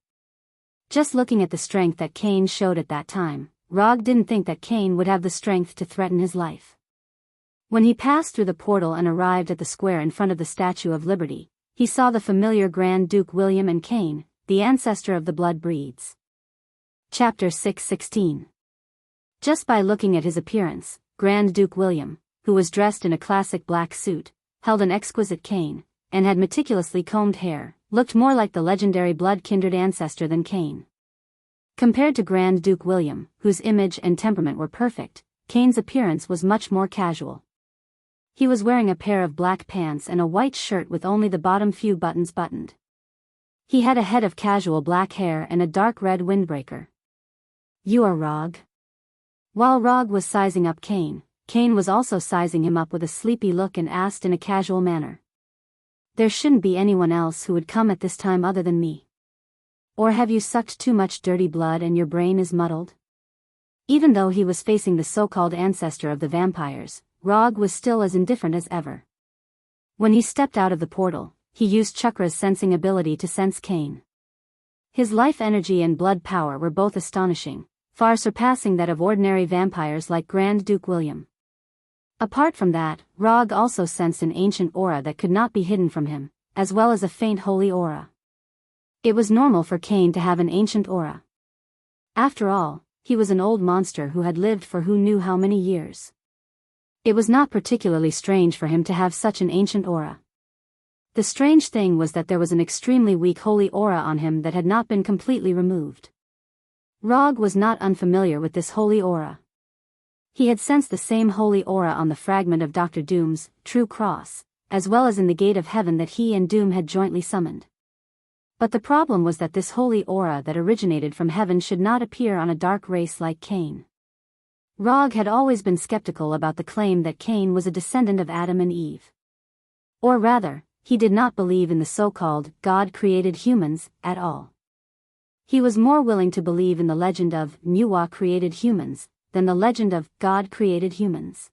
[SPEAKER 1] Just looking at the strength that Cain showed at that time, Rog didn't think that Cain would have the strength to threaten his life. When he passed through the portal and arrived at the square in front of the Statue of Liberty, he saw the familiar Grand Duke William and Cain, the ancestor of the blood breeds. Chapter 6:16. Just by looking at his appearance, Grand Duke William, who was dressed in a classic black suit, held an exquisite cane, and had meticulously combed hair, looked more like the legendary blood-kindred ancestor than Cain. Compared to Grand Duke William, whose image and temperament were perfect, Kane's appearance was much more casual. He was wearing a pair of black pants and a white shirt with only the bottom few buttons buttoned. He had a head of casual black hair and a dark red windbreaker. "You are Rog?" While Rog was sizing up Kane, Kane was also sizing him up with a sleepy look and asked in a casual manner. "There shouldn't be anyone else who would come at this time other than me. Or have you sucked too much dirty blood and your brain is muddled?" Even though he was facing the so-called ancestor of the vampires, Rog was still as indifferent as ever. When he stepped out of the portal, he used Chakra's sensing ability to sense Kane. His life energy and blood power were both astonishing, far surpassing that of ordinary vampires like Grand Duke William. Apart from that, Rog also sensed an ancient aura that could not be hidden from him, as well as a faint holy aura. It was normal for Kane to have an ancient aura. After all, he was an old monster who had lived for who knew how many years. It was not particularly strange for him to have such an ancient aura. The strange thing was that there was an extremely weak holy aura on him that had not been completely removed. Rog was not unfamiliar with this holy aura. He had sensed the same holy aura on the fragment of Dr. Doom's true cross, as well as in the gate of heaven that he and Doom had jointly summoned. But the problem was that this holy aura that originated from heaven should not appear on a dark race like Kane. Rog had always been skeptical about the claim that Kane was a descendant of Adam and Eve. Or rather, he did not believe in the so-called God-created humans at all. He was more willing to believe in the legend of Nuwa-created humans than the legend of God-created humans.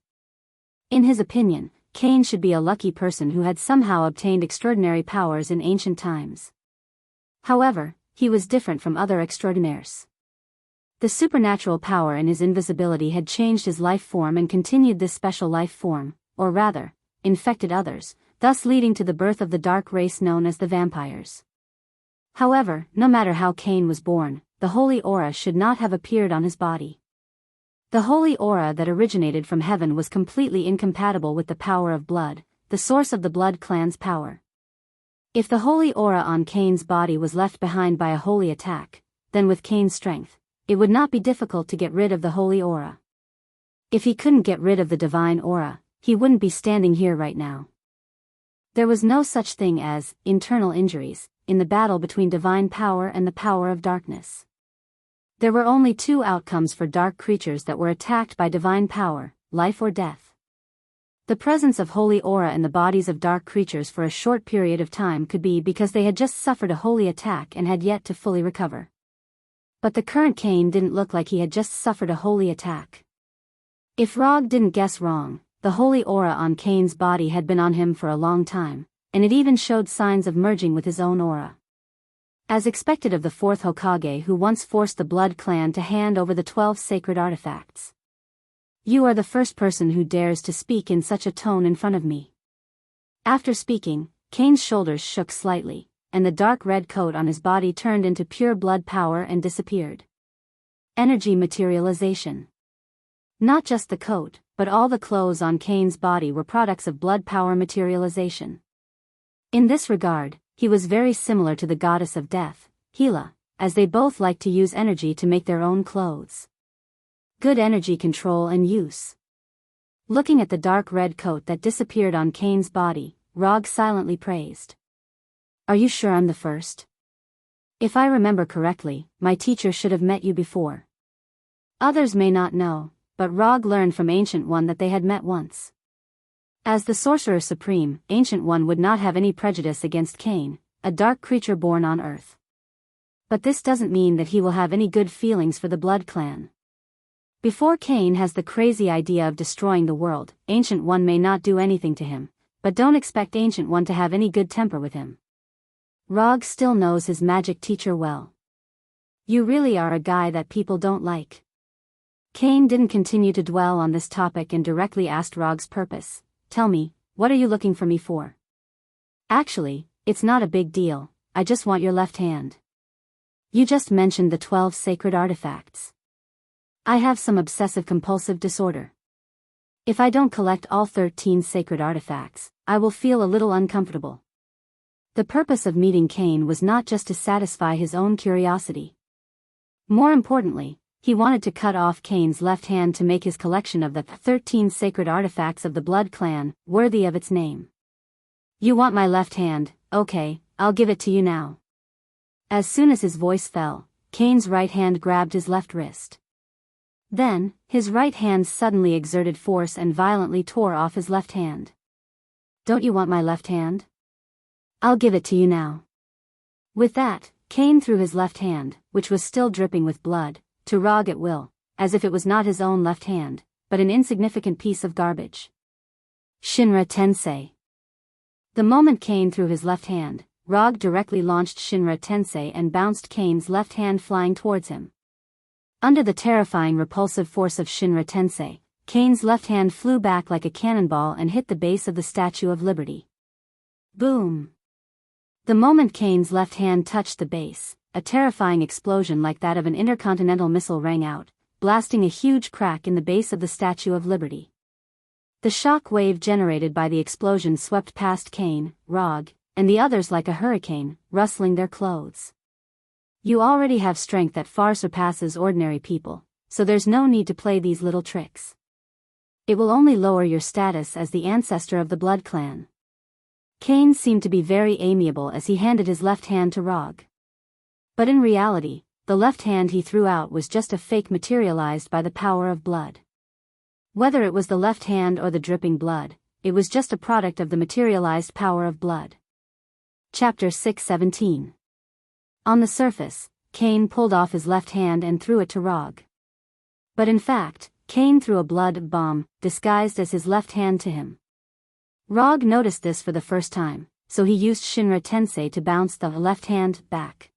[SPEAKER 1] In his opinion, Kane should be a lucky person who had somehow obtained extraordinary powers in ancient times. However, he was different from other extraordinaires. The supernatural power in his invisibility had changed his life form and continued this special life form, or rather, infected others, thus leading to the birth of the dark race known as the vampires. However, no matter how Kane was born, the holy aura should not have appeared on his body. The holy aura that originated from heaven was completely incompatible with the power of blood, the source of the blood clan's power. If the holy aura on Kane's body was left behind by a holy attack, then with Kane's strength, it would not be difficult to get rid of the holy aura. If he couldn't get rid of the divine aura, he wouldn't be standing here right now. There was no such thing as internal injuries in the battle between divine power and the power of darkness. There were only two outcomes for dark creatures that were attacked by divine power, life or death. The presence of holy aura in the bodies of dark creatures for a short period of time could be because they had just suffered a holy attack and had yet to fully recover. But the current Kane didn't look like he had just suffered a holy attack. If Rog didn't guess wrong, the holy aura on Kane's body had been on him for a long time, and it even showed signs of merging with his own aura. As expected of the fourth Hokage who once forced the Blood Clan to hand over the 12 sacred artifacts. "You are the first person who dares to speak in such a tone in front of me." After speaking, Kane's shoulders shook slightly, and the dark red coat on his body turned into pure blood power and disappeared. Energy materialization. Not just the coat, but all the clothes on Kane's body were products of blood power materialization. In this regard, he was very similar to the goddess of death, Hela, as they both liked to use energy to make their own clothes. Good energy control and use. Looking at the dark red coat that disappeared on Kane's body, Rog silently praised. "Are you sure I'm the first? If I remember correctly, my teacher should have met you before." Others may not know, but Rog learned from Ancient One that they had met once. As the Sorcerer Supreme, Ancient One would not have any prejudice against Kane, a dark creature born on Earth. But this doesn't mean that he will have any good feelings for the Blood Clan. Before Kane has the crazy idea of destroying the world, Ancient One may not do anything to him, but don't expect Ancient One to have any good temper with him. Rog still knows his magic teacher well. "You really are a guy that people don't like." Kane didn't continue to dwell on this topic and directly asked Rog's purpose. "Tell me, what are you looking for me for?" "Actually, it's not a big deal, I just want your left hand." "You just mentioned the 12 sacred artifacts." "I have some obsessive-compulsive disorder. If I don't collect all 13 sacred artifacts, I will feel a little uncomfortable." The purpose of meeting Kane was not just to satisfy his own curiosity. More importantly, he wanted to cut off Cain's left hand to make his collection of the 13 sacred artifacts of the Blood Clan worthy of its name. You want my left hand, okay, I'll give it to you now. As soon as his voice fell, Cain's right hand grabbed his left wrist. Then, his right hand suddenly exerted force and violently tore off his left hand. Don't you want my left hand? I'll give it to you now. With that, Cain threw his left hand, which was still dripping with blood, to Rog at will, as if it was not his own left hand, but an insignificant piece of garbage. Shinra Tensei. The moment Cain threw his left hand, Rog directly launched Shinra Tensei and bounced Cain's left hand flying towards him. Under the terrifying repulsive force of Shinra Tensei, Cain's left hand flew back like a cannonball and hit the base of the Statue of Liberty. Boom! The moment Cain's left hand touched the base, a terrifying explosion like that of an intercontinental missile rang out, blasting a huge crack in the base of the Statue of Liberty. The shock wave generated by the explosion swept past Cain, Rog, and the others like a hurricane, rustling their clothes. You already have strength that far surpasses ordinary people, so there's no need to play these little tricks. It will only lower your status as the ancestor of the Blood Clan. Cain seemed to be very amiable as he handed his left hand to Rog. But in reality, the left hand he threw out was just a fake materialized by the power of blood. Whether it was the left hand or the dripping blood, it was just a product of the materialized power of blood. Chapter 6:17. On the surface, Cain pulled off his left hand and threw it to Rog. But in fact, Cain threw a blood bomb, disguised as his left hand to him. Rog noticed this for the first time, so he used Shinra Tensei to bounce the left hand back.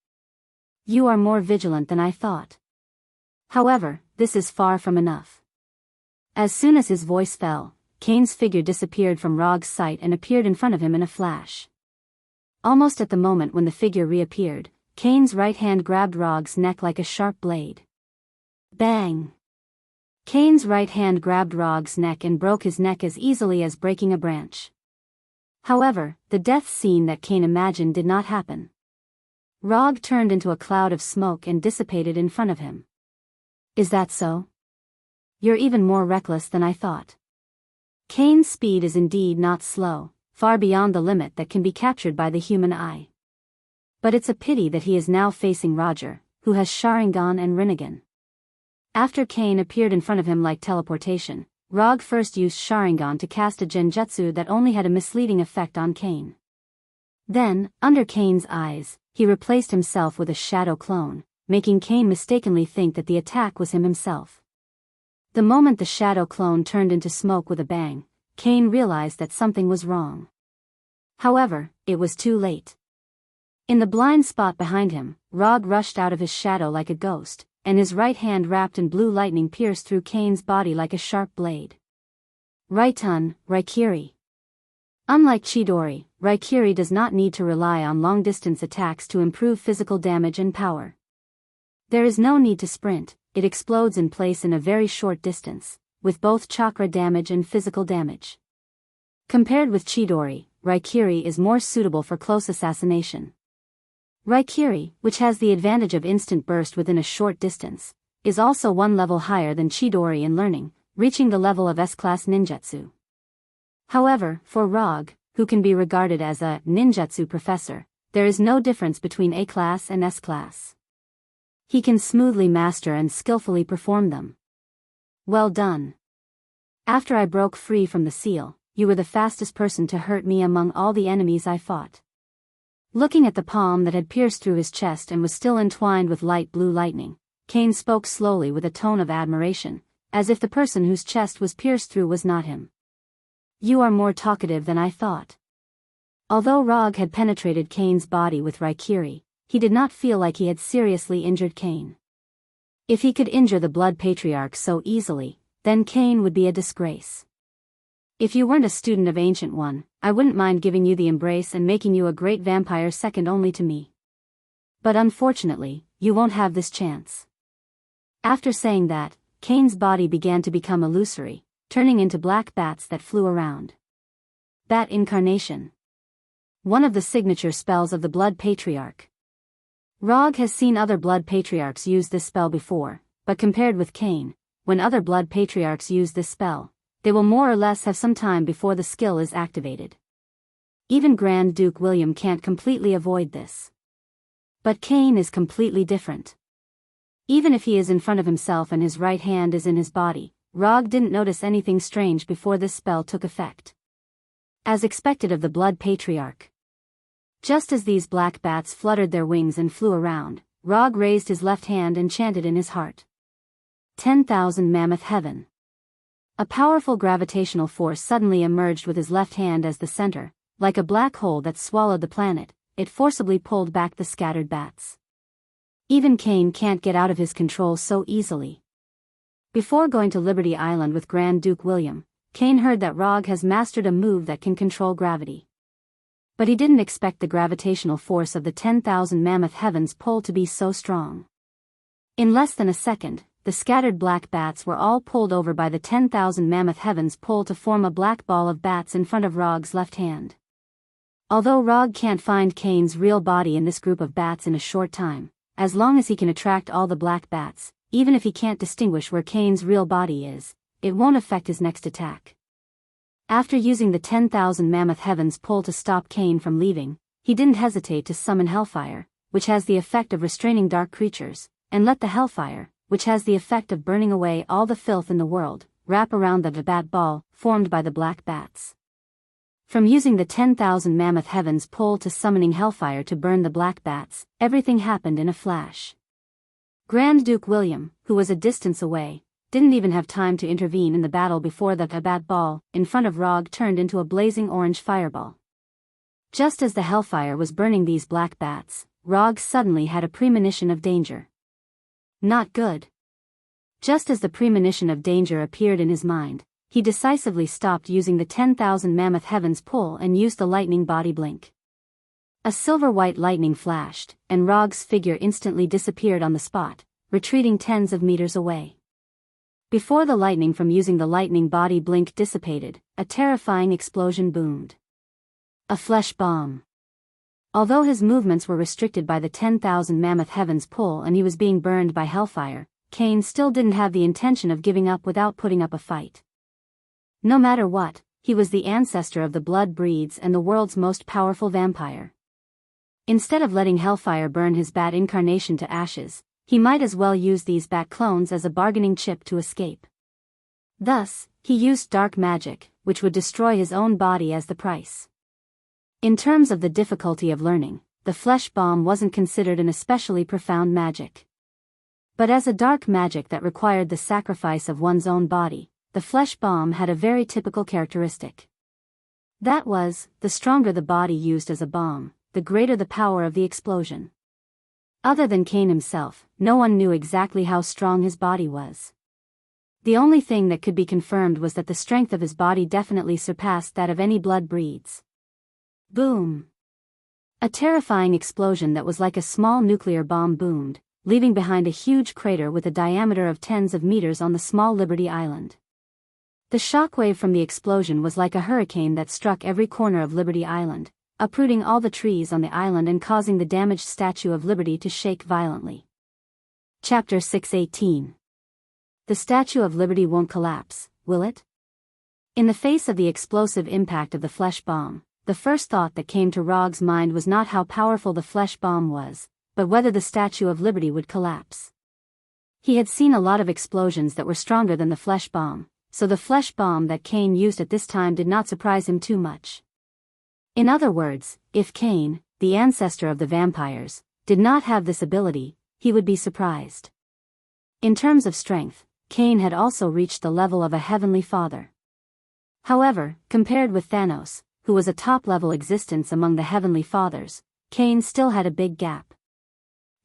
[SPEAKER 1] You are more vigilant than I thought. However, this is far from enough. As soon as his voice fell, Cain's figure disappeared from Rog's sight and appeared in front of him in a flash. Almost at the moment when the figure reappeared, Cain's right hand grabbed Rog's neck like a sharp blade. Bang! Cain's right hand grabbed Rog's neck and broke his neck as easily as breaking a branch. However, the death scene that Cain imagined did not happen. Rog turned into a cloud of smoke and dissipated in front of him. Is that so? You're even more reckless than I thought. Cain's speed is indeed not slow, far beyond the limit that can be captured by the human eye. But it's a pity that he is now facing Roger, who has Sharingan and Rinnegan. After Cain appeared in front of him like teleportation, Rog first used Sharingan to cast a genjutsu that only had a misleading effect on Cain. Then, under Cain's eyes, he replaced himself with a shadow clone, making Cain mistakenly think that the attack was him himself. The moment the shadow clone turned into smoke with a bang, Cain realized that something was wrong. However, it was too late. In the blind spot behind him, Rog rushed out of his shadow like a ghost, and his right hand wrapped in blue lightning pierced through Cain's body like a sharp blade. Raitun, Raikiri. Unlike Chidori, Raikiri does not need to rely on long-distance attacks to improve physical damage and power. There is no need to sprint, it explodes in place in a very short distance, with both chakra damage and physical damage. Compared with Chidori, Raikiri is more suitable for close assassination. Raikiri, which has the advantage of instant burst within a short distance, is also one level higher than Chidori in learning, reaching the level of S-class ninjutsu. However, for Rog, who can be regarded as a ninjutsu professor, there is no difference between A-class and S-class. He can smoothly master and skillfully perform them. Well done. After I broke free from the seal, you were the fastest person to hurt me among all the enemies I fought. Looking at the palm that had pierced through his chest and was still entwined with light blue lightning, Cain spoke slowly with a tone of admiration, as if the person whose chest was pierced through was not him. You are more talkative than I thought. Although Rog had penetrated Cain's body with Raikiri, he did not feel like he had seriously injured Cain. If he could injure the Blood Patriarch so easily, then Cain would be a disgrace. If you weren't a student of Ancient One, I wouldn't mind giving you the embrace and making you a great vampire second only to me. But unfortunately, you won't have this chance. After saying that, Cain's body began to become illusory, turning into black bats that flew around. Bat Incarnation. One of the signature spells of the Blood Patriarch. Rog has seen other blood patriarchs use this spell before, but compared with Cain, when other blood patriarchs use this spell, they will more or less have some time before the skill is activated. Even Grand Duke William can't completely avoid this. But Cain is completely different. Even if he is in front of himself and his right hand is in his body, Rog didn't notice anything strange before this spell took effect. As expected of the blood patriarch. Just as these black bats fluttered their wings and flew around, Rog raised his left hand and chanted in his heart. 10,000 Mammoth Heaven. A powerful gravitational force suddenly emerged with his left hand as the center, like a black hole that swallowed the planet. It forcibly pulled back the scattered bats. Even Cain can't get out of his control so easily. Before going to Liberty Island with Grand Duke William, Cain heard that Rog has mastered a move that can control gravity. But he didn't expect the gravitational force of the 10,000 Mammoth Heavens pull to be so strong. In less than a second, the scattered black bats were all pulled over by the 10,000 Mammoth Heavens pull to form a black ball of bats in front of Rog's left hand. Although Rog can't find Cain's real body in this group of bats in a short time, as long as he can attract all the black bats, even if he can't distinguish where Cain's real body is, it won't affect his next attack. After using the 10,000 Mammoth Heavens pull to stop Cain from leaving, he didn't hesitate to summon Hellfire, which has the effect of restraining dark creatures, and let the Hellfire, which has the effect of burning away all the filth in the world, wrap around the bat ball, formed by the black bats. From using the 10,000 Mammoth Heavens pull to summoning Hellfire to burn the black bats, everything happened in a flash. Grand Duke William, who was a distance away, didn't even have time to intervene in the battle before the bat ball in front of Rog turned into a blazing orange fireball. Just as the Hellfire was burning these black bats, Rog suddenly had a premonition of danger. Not good. Just as the premonition of danger appeared in his mind, he decisively stopped using the 10,000 Mammoth Heavens pull and used the lightning body blink. A silver-white lightning flashed, and Rog's figure instantly disappeared on the spot, retreating tens of meters away. Before the lightning from using the lightning body blink dissipated, a terrifying explosion boomed. A flesh bomb. Although his movements were restricted by the 10,000 Mammoth Heavens pull and he was being burned by Hellfire, Cain still didn't have the intention of giving up without putting up a fight. No matter what, he was the ancestor of the blood breeds and the world's most powerful vampire. Instead of letting Hellfire burn his bat incarnation to ashes, he might as well use these bat clones as a bargaining chip to escape. Thus, he used dark magic, which would destroy his own body as the price. In terms of the difficulty of learning, the flesh bomb wasn't considered an especially profound magic. But as a dark magic that required the sacrifice of one's own body, the flesh bomb had a very typical characteristic. That was, the stronger the body used as a bomb, the greater the power of the explosion. Other than Cain himself, no one knew exactly how strong his body was. The only thing that could be confirmed was that the strength of his body definitely surpassed that of any blood breeds. Boom! A terrifying explosion that was like a small nuclear bomb boomed, leaving behind a huge crater with a diameter of tens of meters on the small Liberty Island. The shockwave from the explosion was like a hurricane that struck every corner of Liberty Island, uprooting all the trees on the island and causing the damaged Statue of Liberty to shake violently. Chapter 6:18. The Statue of Liberty won't collapse, will it? In the face of the explosive impact of the flesh bomb, the first thought that came to Rog's mind was not how powerful the flesh bomb was, but whether the Statue of Liberty would collapse. He had seen a lot of explosions that were stronger than the flesh bomb, so the flesh bomb that Cain used at this time did not surprise him too much. In other words, if Cain, the ancestor of the vampires, did not have this ability, he would be surprised. In terms of strength, Cain had also reached the level of a heavenly father. However, compared with Thanos, who was a top-level existence among the heavenly fathers, Cain still had a big gap.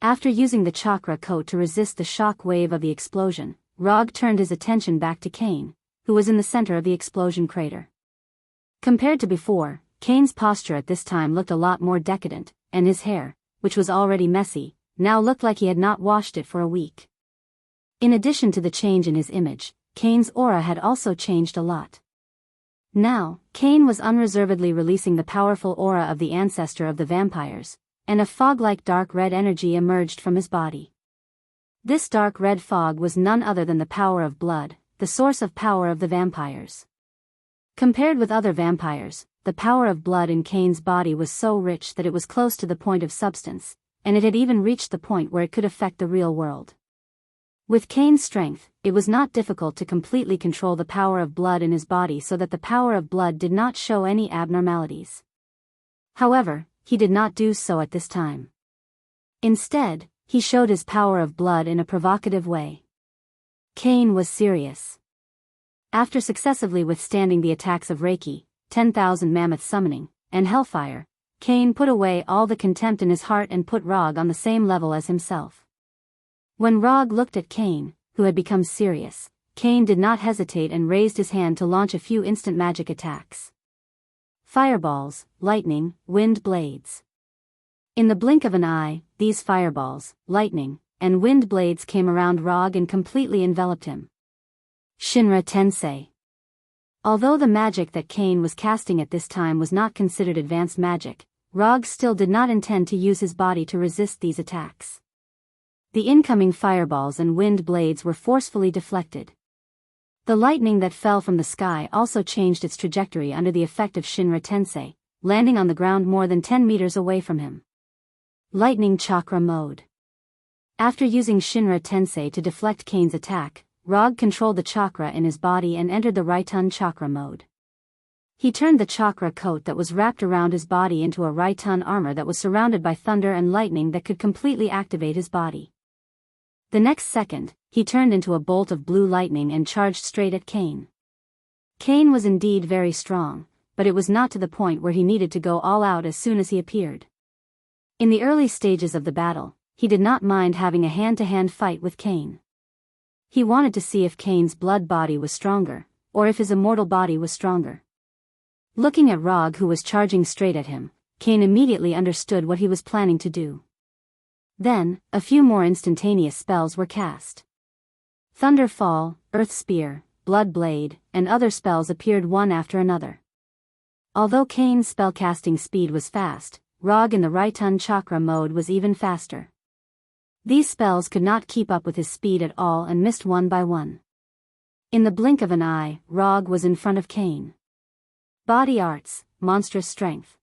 [SPEAKER 1] After using the chakra coat to resist the shock wave of the explosion, Rog turned his attention back to Cain, who was in the center of the explosion crater. Compared to before, Cain's posture at this time looked a lot more decadent, and his hair, which was already messy, now looked like he had not washed it for a week. In addition to the change in his image, Cain's aura had also changed a lot. Now, Cain was unreservedly releasing the powerful aura of the ancestor of the vampires, and a fog-like dark red energy emerged from his body. This dark red fog was none other than the power of blood, the source of power of the vampires. Compared with other vampires, the power of blood in Kane's body was so rich that it was close to the point of substance, and it had even reached the point where it could affect the real world. With Kane's strength, it was not difficult to completely control the power of blood in his body so that the power of blood did not show any abnormalities. However, he did not do so at this time. Instead, he showed his power of blood in a provocative way. Kane was serious. After successively withstanding the attacks of Reiki, 10,000 Mammoth Summoning, and Hellfire, Kane put away all the contempt in his heart and put Rog on the same level as himself. When Rog looked at Kane, who had become serious, Kane did not hesitate and raised his hand to launch a few instant magic attacks. Fireballs, lightning, wind blades. In the blink of an eye, these fireballs, lightning, and wind blades came around Rog and completely enveloped him. Shinra Tensei. Although the magic that Kane was casting at this time was not considered advanced magic, Rog still did not intend to use his body to resist these attacks. The incoming fireballs and wind blades were forcefully deflected. The lightning that fell from the sky also changed its trajectory under the effect of Shinra Tensei, landing on the ground more than 10 meters away from him. Lightning Chakra Mode. After using Shinra Tensei to deflect Kane's attack, Rog controlled the chakra in his body and entered the Raitun Chakra Mode. He turned the chakra coat that was wrapped around his body into a Raitun armor that was surrounded by thunder and lightning that could completely activate his body. The next second, he turned into a bolt of blue lightning and charged straight at Kane. Kane was indeed very strong, but it was not to the point where he needed to go all out as soon as he appeared. In the early stages of the battle, he did not mind having a hand-to-hand fight with Kane. He wanted to see if Kane's blood body was stronger, or if his immortal body was stronger. Looking at Rog, who was charging straight at him, Kane immediately understood what he was planning to do. Then, a few more instantaneous spells were cast. Thunder Fall, Earth Spear, Blood Blade, and other spells appeared one after another. Although Kane's spellcasting speed was fast, Rog in the Raitun Chakra mode was even faster. These spells could not keep up with his speed at all and missed one by one. In the blink of an eye, Rog was in front of Kane. Body Arts, Monstrous Strength.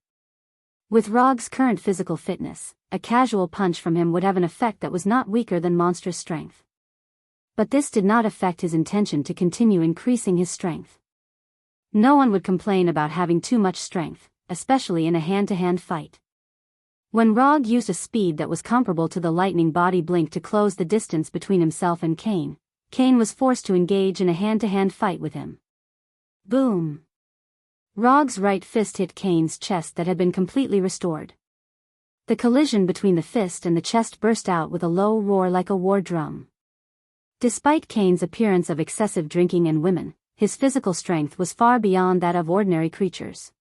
[SPEAKER 1] With Rog's current physical fitness, a casual punch from him would have an effect that was not weaker than monstrous strength. But this did not affect his intention to continue increasing his strength. No one would complain about having too much strength, especially in a hand-to-hand fight. When Rog used a speed that was comparable to the lightning body blink to close the distance between himself and Kane, Kane was forced to engage in a hand-to-hand fight with him. Boom! Rog's right fist hit Kane's chest that had been completely restored. The collision between the fist and the chest burst out with a low roar like a war drum. Despite Kane's appearance of excessive drinking and women, his physical strength was far beyond that of ordinary creatures.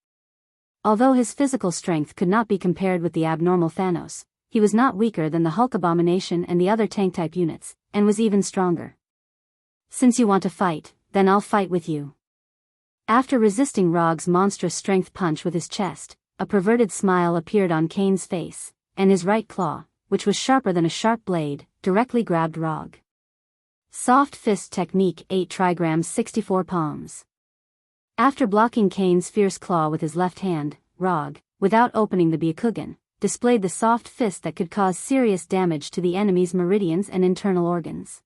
[SPEAKER 1] Although his physical strength could not be compared with the abnormal Thanos, he was not weaker than the Hulk Abomination and the other tank-type units, and was even stronger. Since you want to fight, then I'll fight with you. After resisting Rog's monstrous strength punch with his chest, a perverted smile appeared on Kane's face, and his right claw, which was sharper than a sharp blade, directly grabbed Rog. Soft Fist Technique 8 trigrams 64 palms. After blocking Kane's fierce claw with his left hand, Rog, without opening the Byakugan, displayed the soft fist that could cause serious damage to the enemy's meridians and internal organs.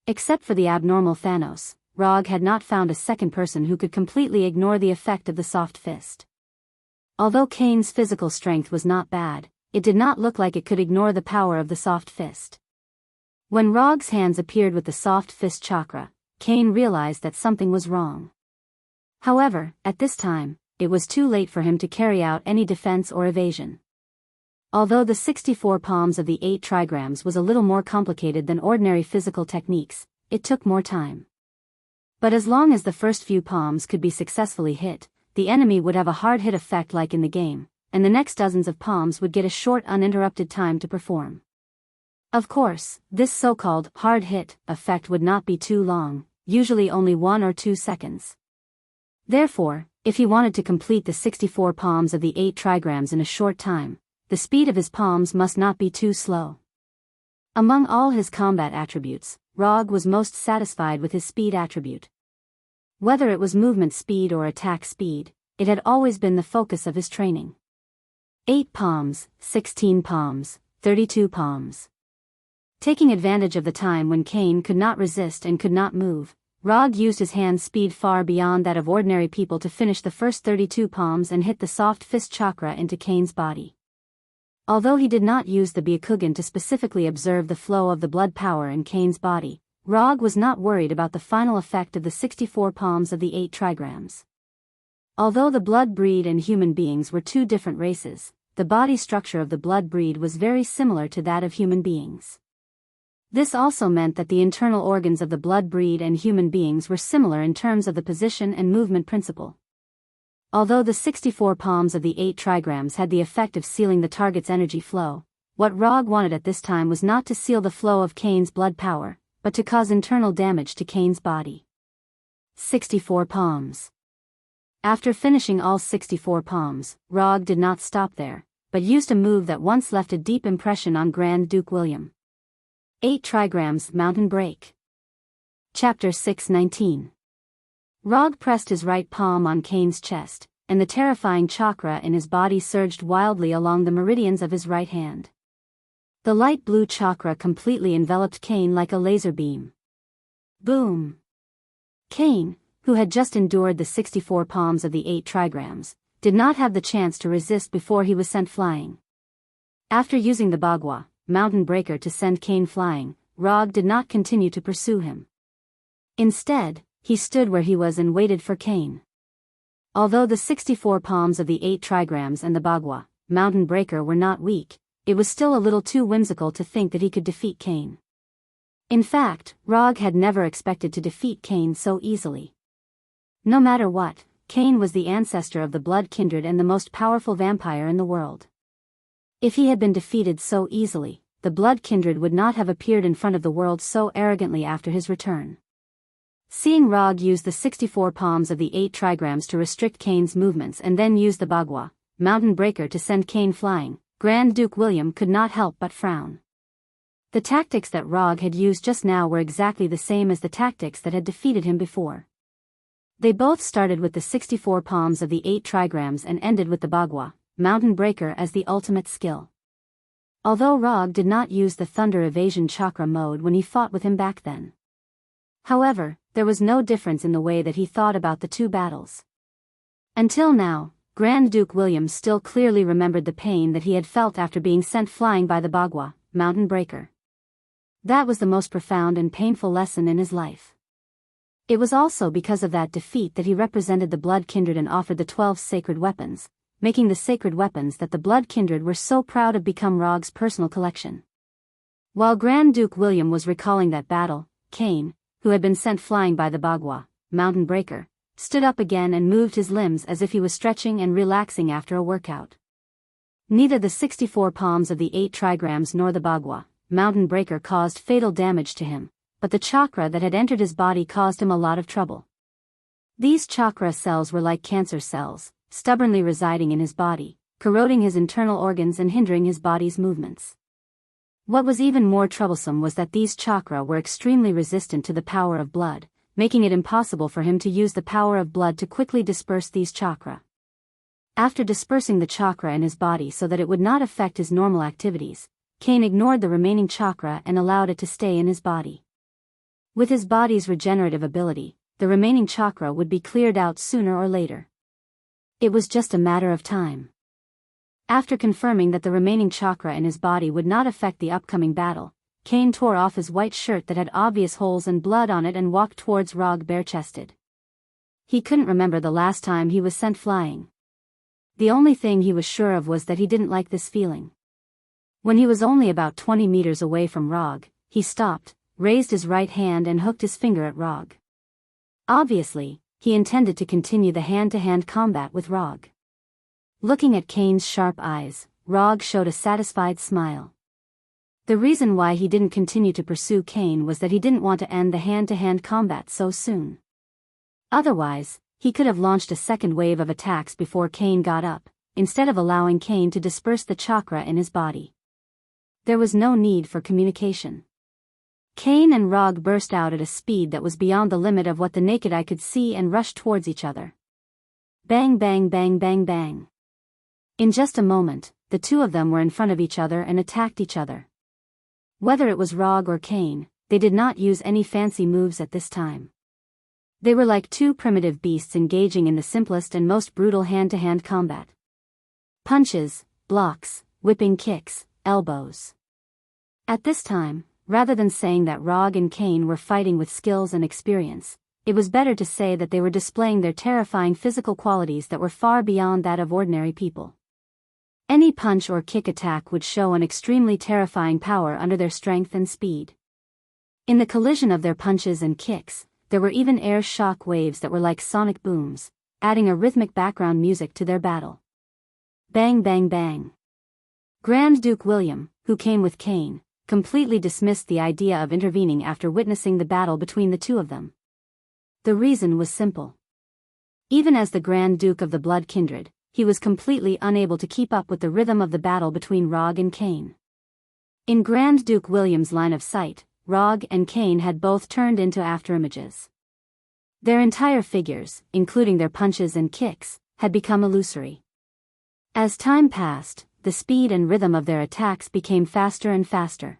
[SPEAKER 1] Except for the abnormal Thanos, Rog had not found a second person who could completely ignore the effect of the soft fist. Although Kane's physical strength was not bad, it did not look like it could ignore the power of the soft fist. When Rog's hands appeared with the soft fist chakra, Kane realized that something was wrong. However, at this time, it was too late for him to carry out any defense or evasion. Although the 64 palms of the 8 trigrams was a little more complicated than ordinary physical techniques, it took more time. But as long as the first few palms could be successfully hit, the enemy would have a hard-hit effect like in the game, and the next dozens of palms would get a short uninterrupted time to perform. Of course, this so-called hard-hit effect would not be too long, usually only 1 or 2 seconds. Therefore, if he wanted to complete the 64 palms of the 8 trigrams in a short time, the speed of his palms must not be too slow. Among all his combat attributes, Rog was most satisfied with his speed attribute. Whether it was movement speed or attack speed, it had always been the focus of his training. 8 palms, 16 palms, 32 palms. Taking advantage of the time when Cain could not resist and could not move, Rog used his hand speed far beyond that of ordinary people to finish the first 32 palms and hit the soft fist chakra into Cain's body. Although he did not use the Byakugan to specifically observe the flow of the blood power in Cain's body, Rog was not worried about the final effect of the 64 palms of the 8 trigrams. Although the blood breed and human beings were two different races, the body structure of the blood breed was very similar to that of human beings. This also meant that the internal organs of the blood breed and human beings were similar in terms of the position and movement principle. Although the 64 palms of the 8 trigrams had the effect of sealing the target's energy flow, what Rog wanted at this time was not to seal the flow of Cain's blood power, but to cause internal damage to Cain's body. 64 palms. After finishing all 64 palms, Rog did not stop there, but used a move that once left a deep impression on Grand Duke William. 8 trigrams Mountain Break. Chapter 6:19. Rog pressed his right palm on Cain's chest, and the terrifying chakra in his body surged wildly along the meridians of his right hand. The light blue chakra completely enveloped Cain like a laser beam. Boom! Cain, who had just endured the 64 palms of the 8 trigrams, did not have the chance to resist before he was sent flying. After using the Bagua, Mountain Breaker to send Cain flying, Rog did not continue to pursue him. Instead, he stood where he was and waited for Cain. Although the 64 palms of the 8 trigrams and the Bagua, Mountain Breaker were not weak, it was still a little too whimsical to think that he could defeat Cain. In fact, Rog had never expected to defeat Cain so easily. No matter what, Cain was the ancestor of the blood kindred and the most powerful vampire in the world. If he had been defeated so easily, the blood kindred would not have appeared in front of the world so arrogantly after his return. Seeing Rog use the 64 palms of the 8 trigrams to restrict Cain's movements and then use the Bagua, Mountain Breaker to send Cain flying, Grand Duke William could not help but frown. The tactics that Rog had used just now were exactly the same as the tactics that had defeated him before. They both started with the 64 palms of the 8 trigrams and ended with the Bagua, Mountain Breaker as the ultimate skill. Although Rog did not use the Thunder Evasion Chakra mode when he fought with him back then. However, there was no difference in the way that he thought about the two battles. Until now, Grand Duke William still clearly remembered the pain that he had felt after being sent flying by the Bagua, Mountain Breaker. That was the most profound and painful lesson in his life. It was also because of that defeat that he represented the Blood Kindred and offered the 12 sacred weapons, making the sacred weapons that the Blood Kindred were so proud of become Rog's personal collection. While Grand Duke William was recalling that battle, Cain, who had been sent flying by the Bagua, Mountain Breaker, stood up again and moved his limbs as if he was stretching and relaxing after a workout. Neither the 64 palms of the 8 trigrams nor the Bagua, Mountain Breaker caused fatal damage to him, but the chakra that had entered his body caused him a lot of trouble. These chakra cells were like cancer cells, stubbornly residing in his body, corroding his internal organs and hindering his body's movements. What was even more troublesome was that these chakra were extremely resistant to the power of blood, making it impossible for him to use the power of blood to quickly disperse these chakra. After dispersing the chakra in his body so that it would not affect his normal activities, Cain ignored the remaining chakra and allowed it to stay in his body. With his body's regenerative ability, the remaining chakra would be cleared out sooner or later. It was just a matter of time. After confirming that the remaining chakra in his body would not affect the upcoming battle, Cain tore off his white shirt that had obvious holes and blood on it and walked towards Rog bare-chested. He couldn't remember the last time he was sent flying. The only thing he was sure of was that he didn't like this feeling. When he was only about 20 meters away from Rog, he stopped, raised his right hand and hooked his finger at Rog. Obviously, he intended to continue the hand-to-hand combat with Rog. Looking at Cain's sharp eyes, Rog showed a satisfied smile. The reason why he didn't continue to pursue Cain was that he didn't want to end the hand-to-hand combat so soon. Otherwise, he could have launched a second wave of attacks before Cain got up, instead of allowing Cain to disperse the chakra in his body. There was no need for communication. Cain and Rog burst out at a speed that was beyond the limit of what the naked eye could see and rushed towards each other. Bang bang bang bang bang. In just a moment, the two of them were in front of each other and attacked each other. Whether it was Rog or Cain, they did not use any fancy moves at this time. They were like two primitive beasts engaging in the simplest and most brutal hand-to-hand combat. Punches, blocks, whipping kicks, elbows. At this time, rather than saying that Rog and Cain were fighting with skills and experience, it was better to say that they were displaying their terrifying physical qualities that were far beyond that of ordinary people. Any punch or kick attack would show an extremely terrifying power under their strength and speed. In the collision of their punches and kicks, there were even air shock waves that were like sonic booms, adding a rhythmic background music to their battle. Bang bang bang. Grand Duke William, who came with Cain, completely dismissed the idea of intervening after witnessing the battle between the two of them. The reason was simple. Even as the Grand Duke of the Blood Kindred, he was completely unable to keep up with the rhythm of the battle between Rog and Cain. In Grand Duke William's line of sight, Rog and Cain had both turned into afterimages. Their entire figures, including their punches and kicks, had become illusory. As time passed, the speed and rhythm of their attacks became faster and faster.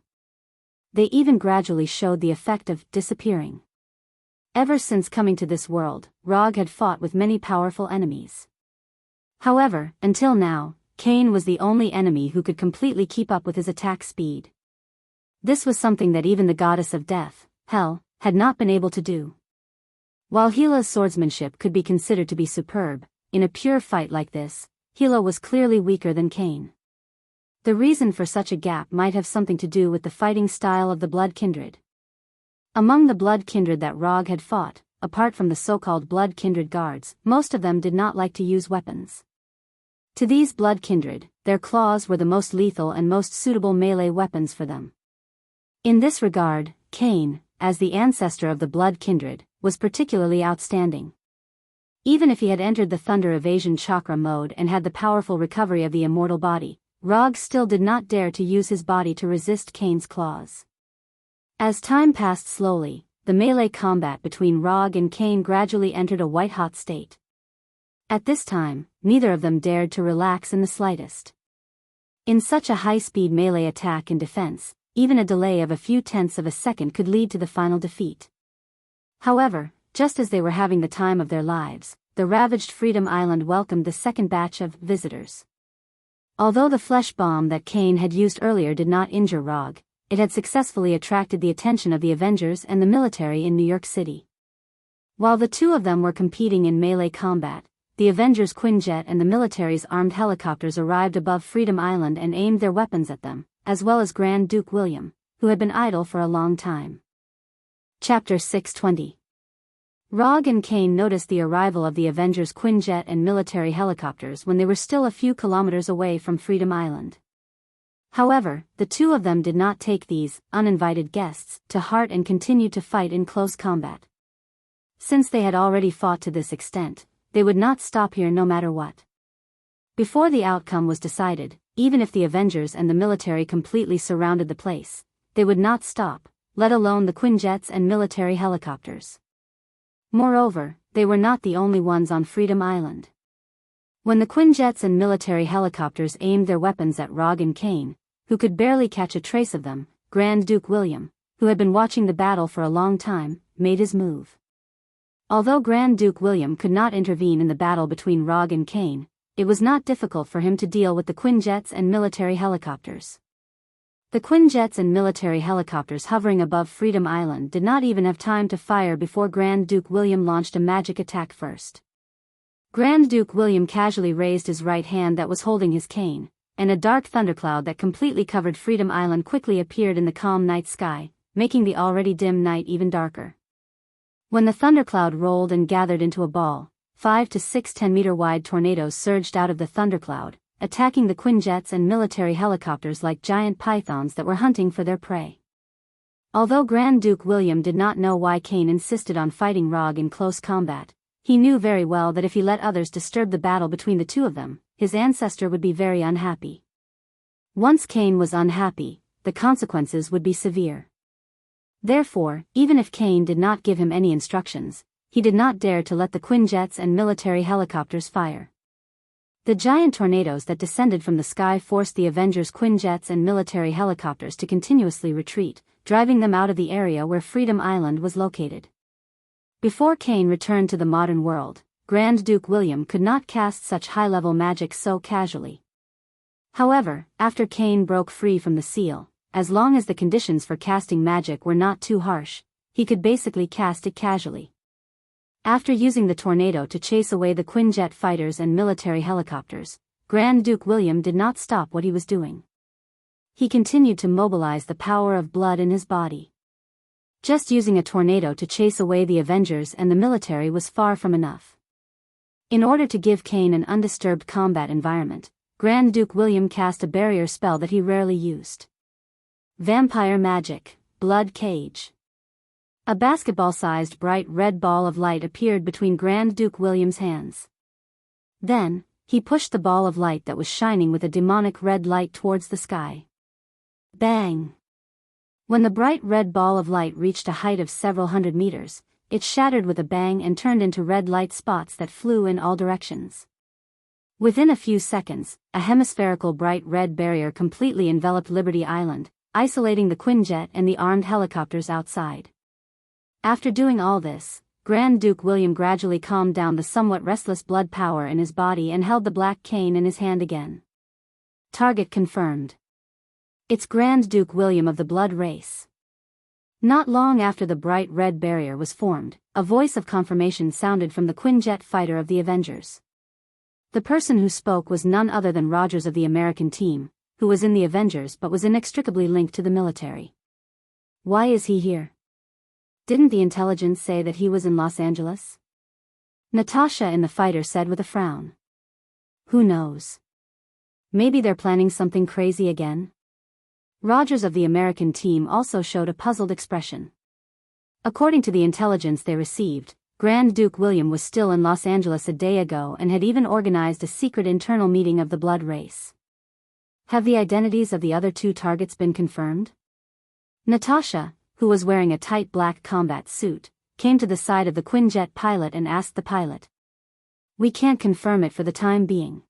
[SPEAKER 1] They even gradually showed the effect of disappearing. Ever since coming to this world, Rog had fought with many powerful enemies. However, until now, Cain was the only enemy who could completely keep up with his attack speed. This was something that even the goddess of death, Hel, had not been able to do. While Hela's swordsmanship could be considered to be superb, in a pure fight like this, Hela was clearly weaker than Cain. The reason for such a gap might have something to do with the fighting style of the Blood Kindred. Among the Blood Kindred that Rog had fought, apart from the so-called Blood Kindred guards, most of them did not like to use weapons. To these Blood Kindred, their claws were the most lethal and most suitable melee weapons for them. In this regard, Cain, as the ancestor of the Blood Kindred, was particularly outstanding. Even if he had entered the Thunder Evasion Chakra mode and had the powerful recovery of the immortal body, Rog still did not dare to use his body to resist Cain's claws. As time passed slowly, the melee combat between Rog and Cain gradually entered a white-hot state. At this time, neither of them dared to relax in the slightest. In such a high-speed melee attack and defense, even a delay of a few tenths of a second could lead to the final defeat. However, just as they were having the time of their lives, the ravaged Freedom Island welcomed the second batch of visitors. Although the flesh bomb that Cain had used earlier did not injure Rog, it had successfully attracted the attention of the Avengers and the military in New York City. While the two of them were competing in melee combat, the Avengers' Quinjet and the military's armed helicopters arrived above Freedom Island and aimed their weapons at them, as well as Grand Duke William, who had been idle for a long time. Chapter 620. Rog and Cain noticed the arrival of the Avengers' Quinjet and military helicopters when they were still a few kilometers away from Freedom Island. However, the two of them did not take these uninvited guests to heart and continued to fight in close combat. Since they had already fought to this extent, they would not stop here no matter what. Before the outcome was decided, even if the Avengers and the military completely surrounded the place, they would not stop, let alone the Quinjets and military helicopters. Moreover, they were not the only ones on Freedom Island. When the Quinjets and military helicopters aimed their weapons at Rog and Cain, who could barely catch a trace of them, Grand Duke William, who had been watching the battle for a long time, made his move. Although Grand Duke William could not intervene in the battle between Rog and Cain, it was not difficult for him to deal with the Quinjets and military helicopters. The Quinjets and military helicopters hovering above Freedom Island did not even have time to fire before Grand Duke William launched a magic attack first. Grand Duke William casually raised his right hand that was holding his cane, and a dark thundercloud that completely covered Freedom Island quickly appeared in the calm night sky, making the already dim night even darker. When the thundercloud rolled and gathered into a ball, 5 to 6 10-meter-wide tornadoes surged out of the thundercloud, attacking the Quinjets and military helicopters like giant pythons that were hunting for their prey. Although Grand Duke William did not know why Cain insisted on fighting Rog in close combat, he knew very well that if he let others disturb the battle between the two of them, his ancestor would be very unhappy. Once Cain was unhappy, the consequences would be severe. Therefore, even if Cain did not give him any instructions, he did not dare to let the Quinjets and military helicopters fire. The giant tornadoes that descended from the sky forced the Avengers' Quinjets and military helicopters to continuously retreat, driving them out of the area where Freedom Island was located. Before Cain returned to the modern world, Grand Duke William could not cast such high-level magic so casually. However, after Cain broke free from the seal, as long as the conditions for casting magic were not too harsh, he could basically cast it casually. After using the tornado to chase away the Quinjet fighters and military helicopters, Grand Duke William did not stop what he was doing. He continued to mobilize the power of blood in his body. Just using a tornado to chase away the Avengers and the military was far from enough. In order to give Cain an undisturbed combat environment, Grand Duke William cast a barrier spell that he rarely used. Vampire Magic, Blood Cage. A basketball-sized bright red ball of light appeared between Grand Duke William's hands. Then, he pushed the ball of light that was shining with a demonic red light towards the sky. Bang! When the bright red ball of light reached a height of several hundred meters, it shattered with a bang and turned into red light spots that flew in all directions. Within a few seconds, a hemispherical bright red barrier completely enveloped Liberty Island, isolating the Quinjet and the armed helicopters outside. After doing all this, Grand Duke William gradually calmed down the somewhat restless blood power in his body and held the black cane in his hand again. Target confirmed. It's Grand Duke William of the blood race. Not long after the bright red barrier was formed, a voice of confirmation sounded from the Quinjet fighter of the Avengers. The person who spoke was none other than Rogers of the American team, who was in the Avengers but was inextricably linked to the military. Why is he here? Didn't the intelligence say that he was in Los Angeles? Natasha in the fighter said with a frown. Who knows? Maybe they're planning something crazy again? Rogers of the American team also showed a puzzled expression. According to the intelligence they received, Grand Duke William was still in Los Angeles a day ago and had even organized a secret internal meeting of the blood race. Have the identities of the other two targets been confirmed? Natasha, who was wearing a tight black combat suit, came to the side of the Quinjet pilot and asked the pilot. We can't confirm it for the time being.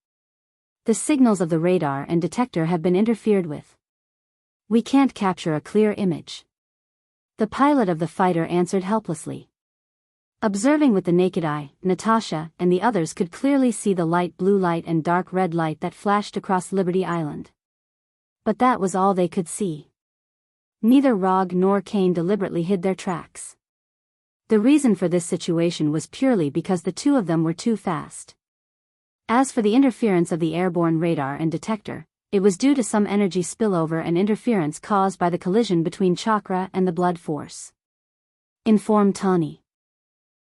[SPEAKER 1] The signals of the radar and detector have been interfered with. We can't capture a clear image. The pilot of the fighter answered helplessly. Observing with the naked eye, Natasha and the others could clearly see the light blue light and dark red light that flashed across Liberty Island. But that was all they could see. Neither Rog nor Cain deliberately hid their tracks. The reason for this situation was purely because the two of them were too fast. As for the interference of the airborne radar and detector, it was due to some energy spillover and interference caused by the collision between Chakra and the blood force. Informed Tawny.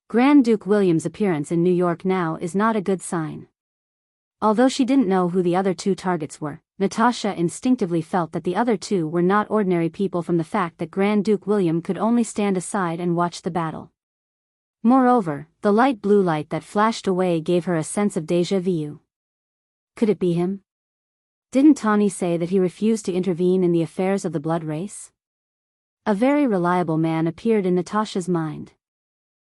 [SPEAKER 1] Grand Duke William's appearance in New York now is not a good sign. Although she didn't know who the other two targets were, Natasha instinctively felt that the other two were not ordinary people from the fact that Grand Duke William could only stand aside and watch the battle. Moreover, the light blue light that flashed away gave her a sense of déjà vu. Could it be him? Didn't Tawny say that he refused to intervene in the affairs of the blood race? A very reliable man appeared in Natasha's mind.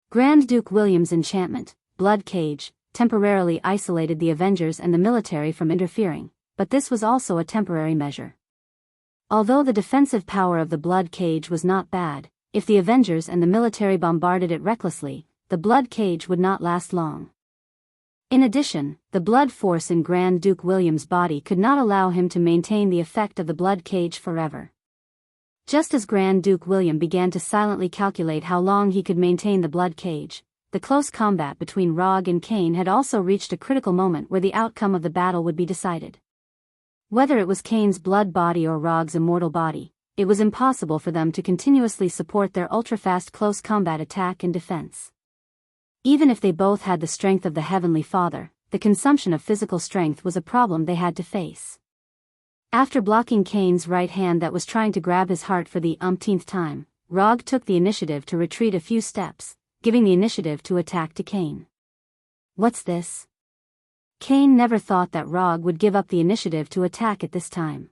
[SPEAKER 1] Grand Duke William's enchantment, Blood Cage, temporarily isolated the Avengers and the military from interfering, but this was also a temporary measure. Although the defensive power of the Blood Cage was not bad, if the Avengers and the military bombarded it recklessly, the Blood Cage would not last long. In addition, the blood force in Grand Duke William's body could not allow him to maintain the effect of the Blood Cage forever. Just as Grand Duke William began to silently calculate how long he could maintain the Blood Cage, the close combat between Rog and Cain had also reached a critical moment where the outcome of the battle would be decided. Whether it was Cain's blood body or Rog's immortal body, it was impossible for them to continuously support their ultra-fast close combat attack and defense. Even if they both had the strength of the Heavenly Father, the consumption of physical strength was a problem they had to face. After blocking Cain's right hand that was trying to grab his heart for the umpteenth time, Rog took the initiative to retreat a few steps, giving the initiative to attack to Cain. What's this? Cain never thought that Rog would give up the initiative to attack at this time.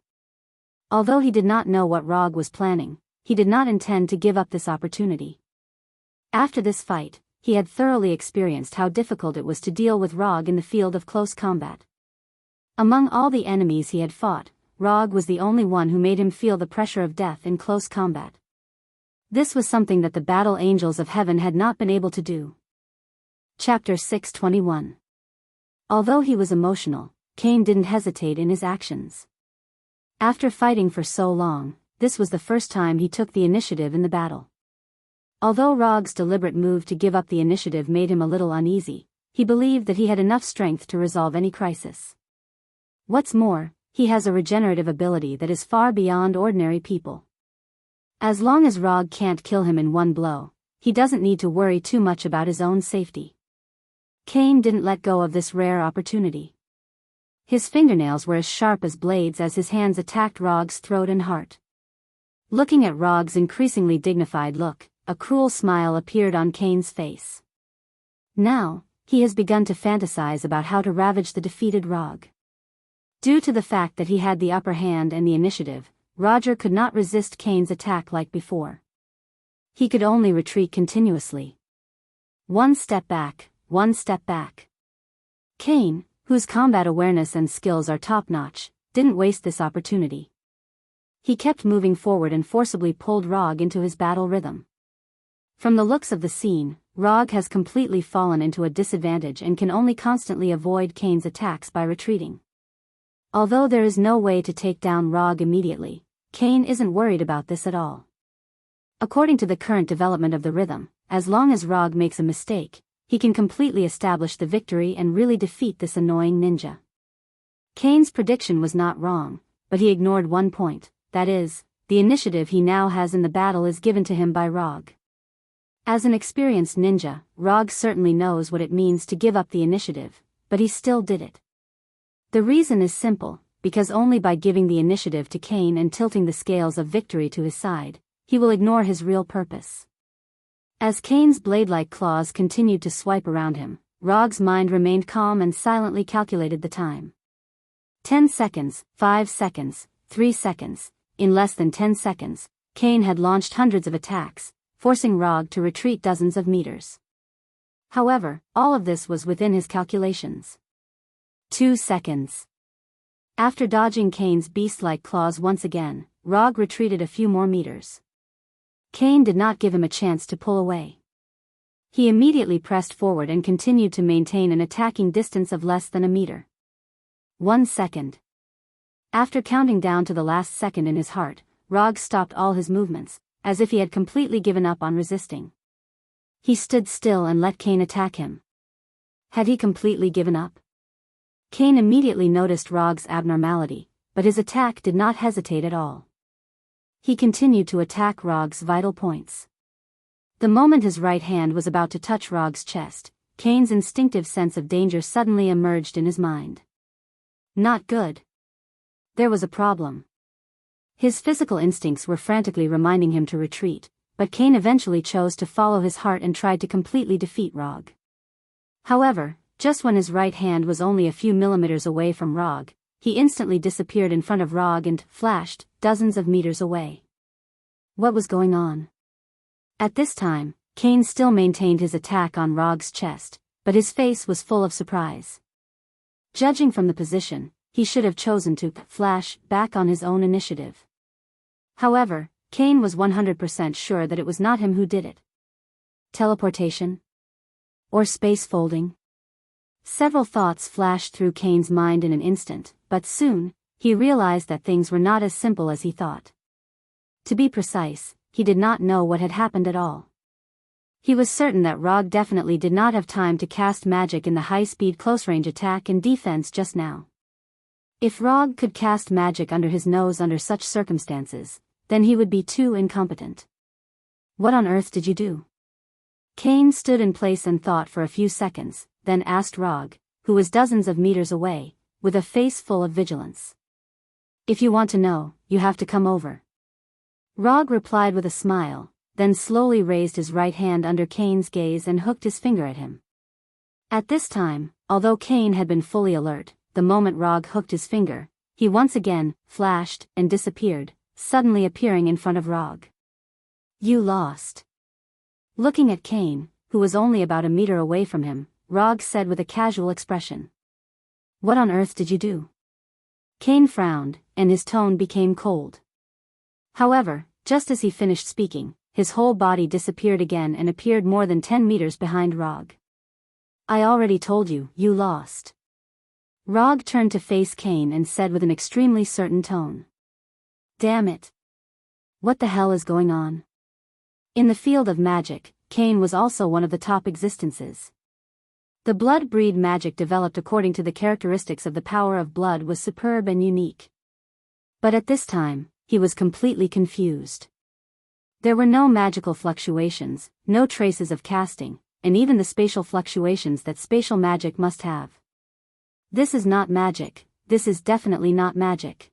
[SPEAKER 1] Although he did not know what Rog was planning, he did not intend to give up this opportunity. After this fight, he had thoroughly experienced how difficult it was to deal with Rog in the field of close combat. Among all the enemies he had fought, Rog was the only one who made him feel the pressure of death in close combat. This was something that the battle angels of heaven had not been able to do. Chapter 6:21. Although he was emotional, Cain didn't hesitate in his actions. After fighting for so long, this was the first time he took the initiative in the battle. Although Rog's deliberate move to give up the initiative made him a little uneasy, he believed that he had enough strength to resolve any crisis. What's more, he has a regenerative ability that is far beyond ordinary people. As long as Rog can't kill him in one blow, he doesn't need to worry too much about his own safety. Cain didn't let go of this rare opportunity. His fingernails were as sharp as blades as his hands attacked Rog's throat and heart. Looking at Rog's increasingly dignified look, a cruel smile appeared on Cain's face. Now, he has begun to fantasize about how to ravage the defeated Rog. Due to the fact that he had the upper hand and the initiative, Roger could not resist Cain's attack like before. He could only retreat continuously. One step back, one step back. Cain, whose combat awareness and skills are top-notch, didn't waste this opportunity. He kept moving forward and forcibly pulled Rog into his battle rhythm. From the looks of the scene, Rog has completely fallen into a disadvantage and can only constantly avoid Cain's attacks by retreating. Although there is no way to take down Rog immediately, Cain isn't worried about this at all. According to the current development of the rhythm, as long as Rog makes a mistake, he can completely establish the victory and really defeat this annoying ninja. Cain's prediction was not wrong, but he ignored one point, that is, the initiative he now has in the battle is given to him by Rog. As an experienced ninja, Rog certainly knows what it means to give up the initiative, but he still did it. The reason is simple, because only by giving the initiative to Cain and tilting the scales of victory to his side, he will ignore his real purpose. As Cain's blade-like claws continued to swipe around him, Rog's mind remained calm and silently calculated the time. 10 seconds, 5 seconds, 3 seconds. In less than 10 seconds, Cain had launched hundreds of attacks, forcing Rog to retreat dozens of meters. However, all of this was within his calculations. 2 seconds. After dodging Cain's beast-like claws once again, Rog retreated a few more meters. Cain did not give him a chance to pull away. He immediately pressed forward and continued to maintain an attacking distance of less than a meter. 1 second. After counting down to the last second in his heart, Rog stopped all his movements, as if he had completely given up on resisting. He stood still and let Cain attack him. Had he completely given up? Cain immediately noticed Rog's abnormality, but his attack did not hesitate at all. He continued to attack Rog's vital points. The moment his right hand was about to touch Rog's chest, Cain's instinctive sense of danger suddenly emerged in his mind. Not good. There was a problem. His physical instincts were frantically reminding him to retreat, but Cain eventually chose to follow his heart and tried to completely defeat Rog. However, just when his right hand was only a few millimeters away from Rog, he instantly disappeared in front of Rog and flashed dozens of meters away. What was going on? At this time, Cain still maintained his attack on Rog's chest, but his face was full of surprise. Judging from the position, he should have chosen to flash back on his own initiative. However, Cain was 100% sure that it was not him who did it. Teleportation? Or space folding? Several thoughts flashed through Cain's mind in an instant, but soon, he realized that things were not as simple as he thought. To be precise, he did not know what had happened at all. He was certain that Rog definitely did not have time to cast magic in the high-speed close-range attack and defense just now. If Rog could cast magic under his nose under such circumstances, then he would be too incompetent. What on earth did you do? Cain stood in place and thought for a few seconds, then asked Rog, who was dozens of meters away, with a face full of vigilance. If you want to know, you have to come over. Rog replied with a smile, then slowly raised his right hand under Cain's gaze and hooked his finger at him. At this time, although Kane had been fully alert, the moment Rog hooked his finger, he once again flashed and disappeared, suddenly appearing in front of Rog. "You lost." Looking at Kane, who was only about a meter away from him, Rog said with a casual expression. "What on earth did you do?" Kane frowned, and his tone became cold. However, just as he finished speaking, his whole body disappeared again and appeared more than 10 meters behind Rog. "I already told you, you lost." Rog turned to face Kane and said with an extremely certain tone. "Damn it. What the hell is going on?" In the field of magic, Kane was also one of the top existences. The blood breed magic developed according to the characteristics of the power of blood was superb and unique. But at this time, he was completely confused. There were no magical fluctuations, no traces of casting, and even the spatial fluctuations that spatial magic must have. This is not magic, this is definitely not magic.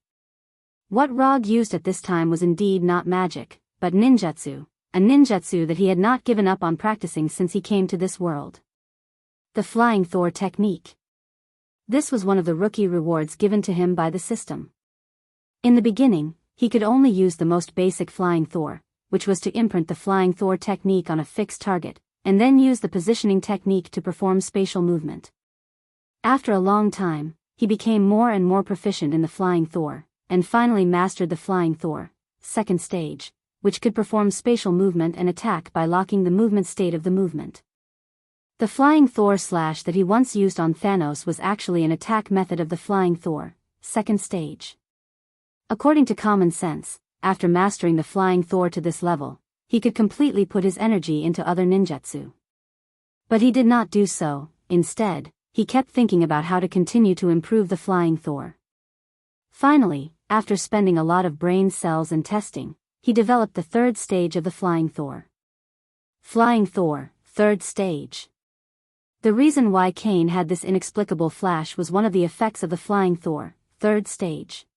[SPEAKER 1] What Rog used at this time was indeed not magic, but ninjutsu, a ninjutsu that he had not given up on practicing since he came to this world. The Flying Thor technique. This was one of the rookie rewards given to him by the system. In the beginning, he could only use the most basic Flying Thor, which was to imprint the Flying Thor technique on a fixed target, and then use the positioning technique to perform spatial movement. After a long time, he became more and more proficient in the Flying Thor, and finally mastered the Flying Thor, second stage, which could perform spatial movement and attack by locking the movement state of the movement. The Flying Thor slash that he once used on Thanos was actually an attack method of the Flying Thor, second stage. According to common sense, after mastering the Flying Thor to this level, he could completely put his energy into other ninjutsu. But he did not do so. Instead, he kept thinking about how to continue to improve the Flying Thor. Finally, after spending a lot of brain cells and testing, he developed the third stage of the Flying Thor. Flying Thor, third stage. The reason why Kane had this inexplicable flash was one of the effects of the Flying Thor, third stage.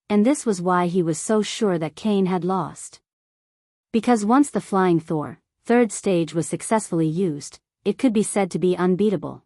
[SPEAKER 1] And this was why he was so sure that Kane had lost. Because once the Flying Thor, third stage was successfully used, it could be said to be unbeatable.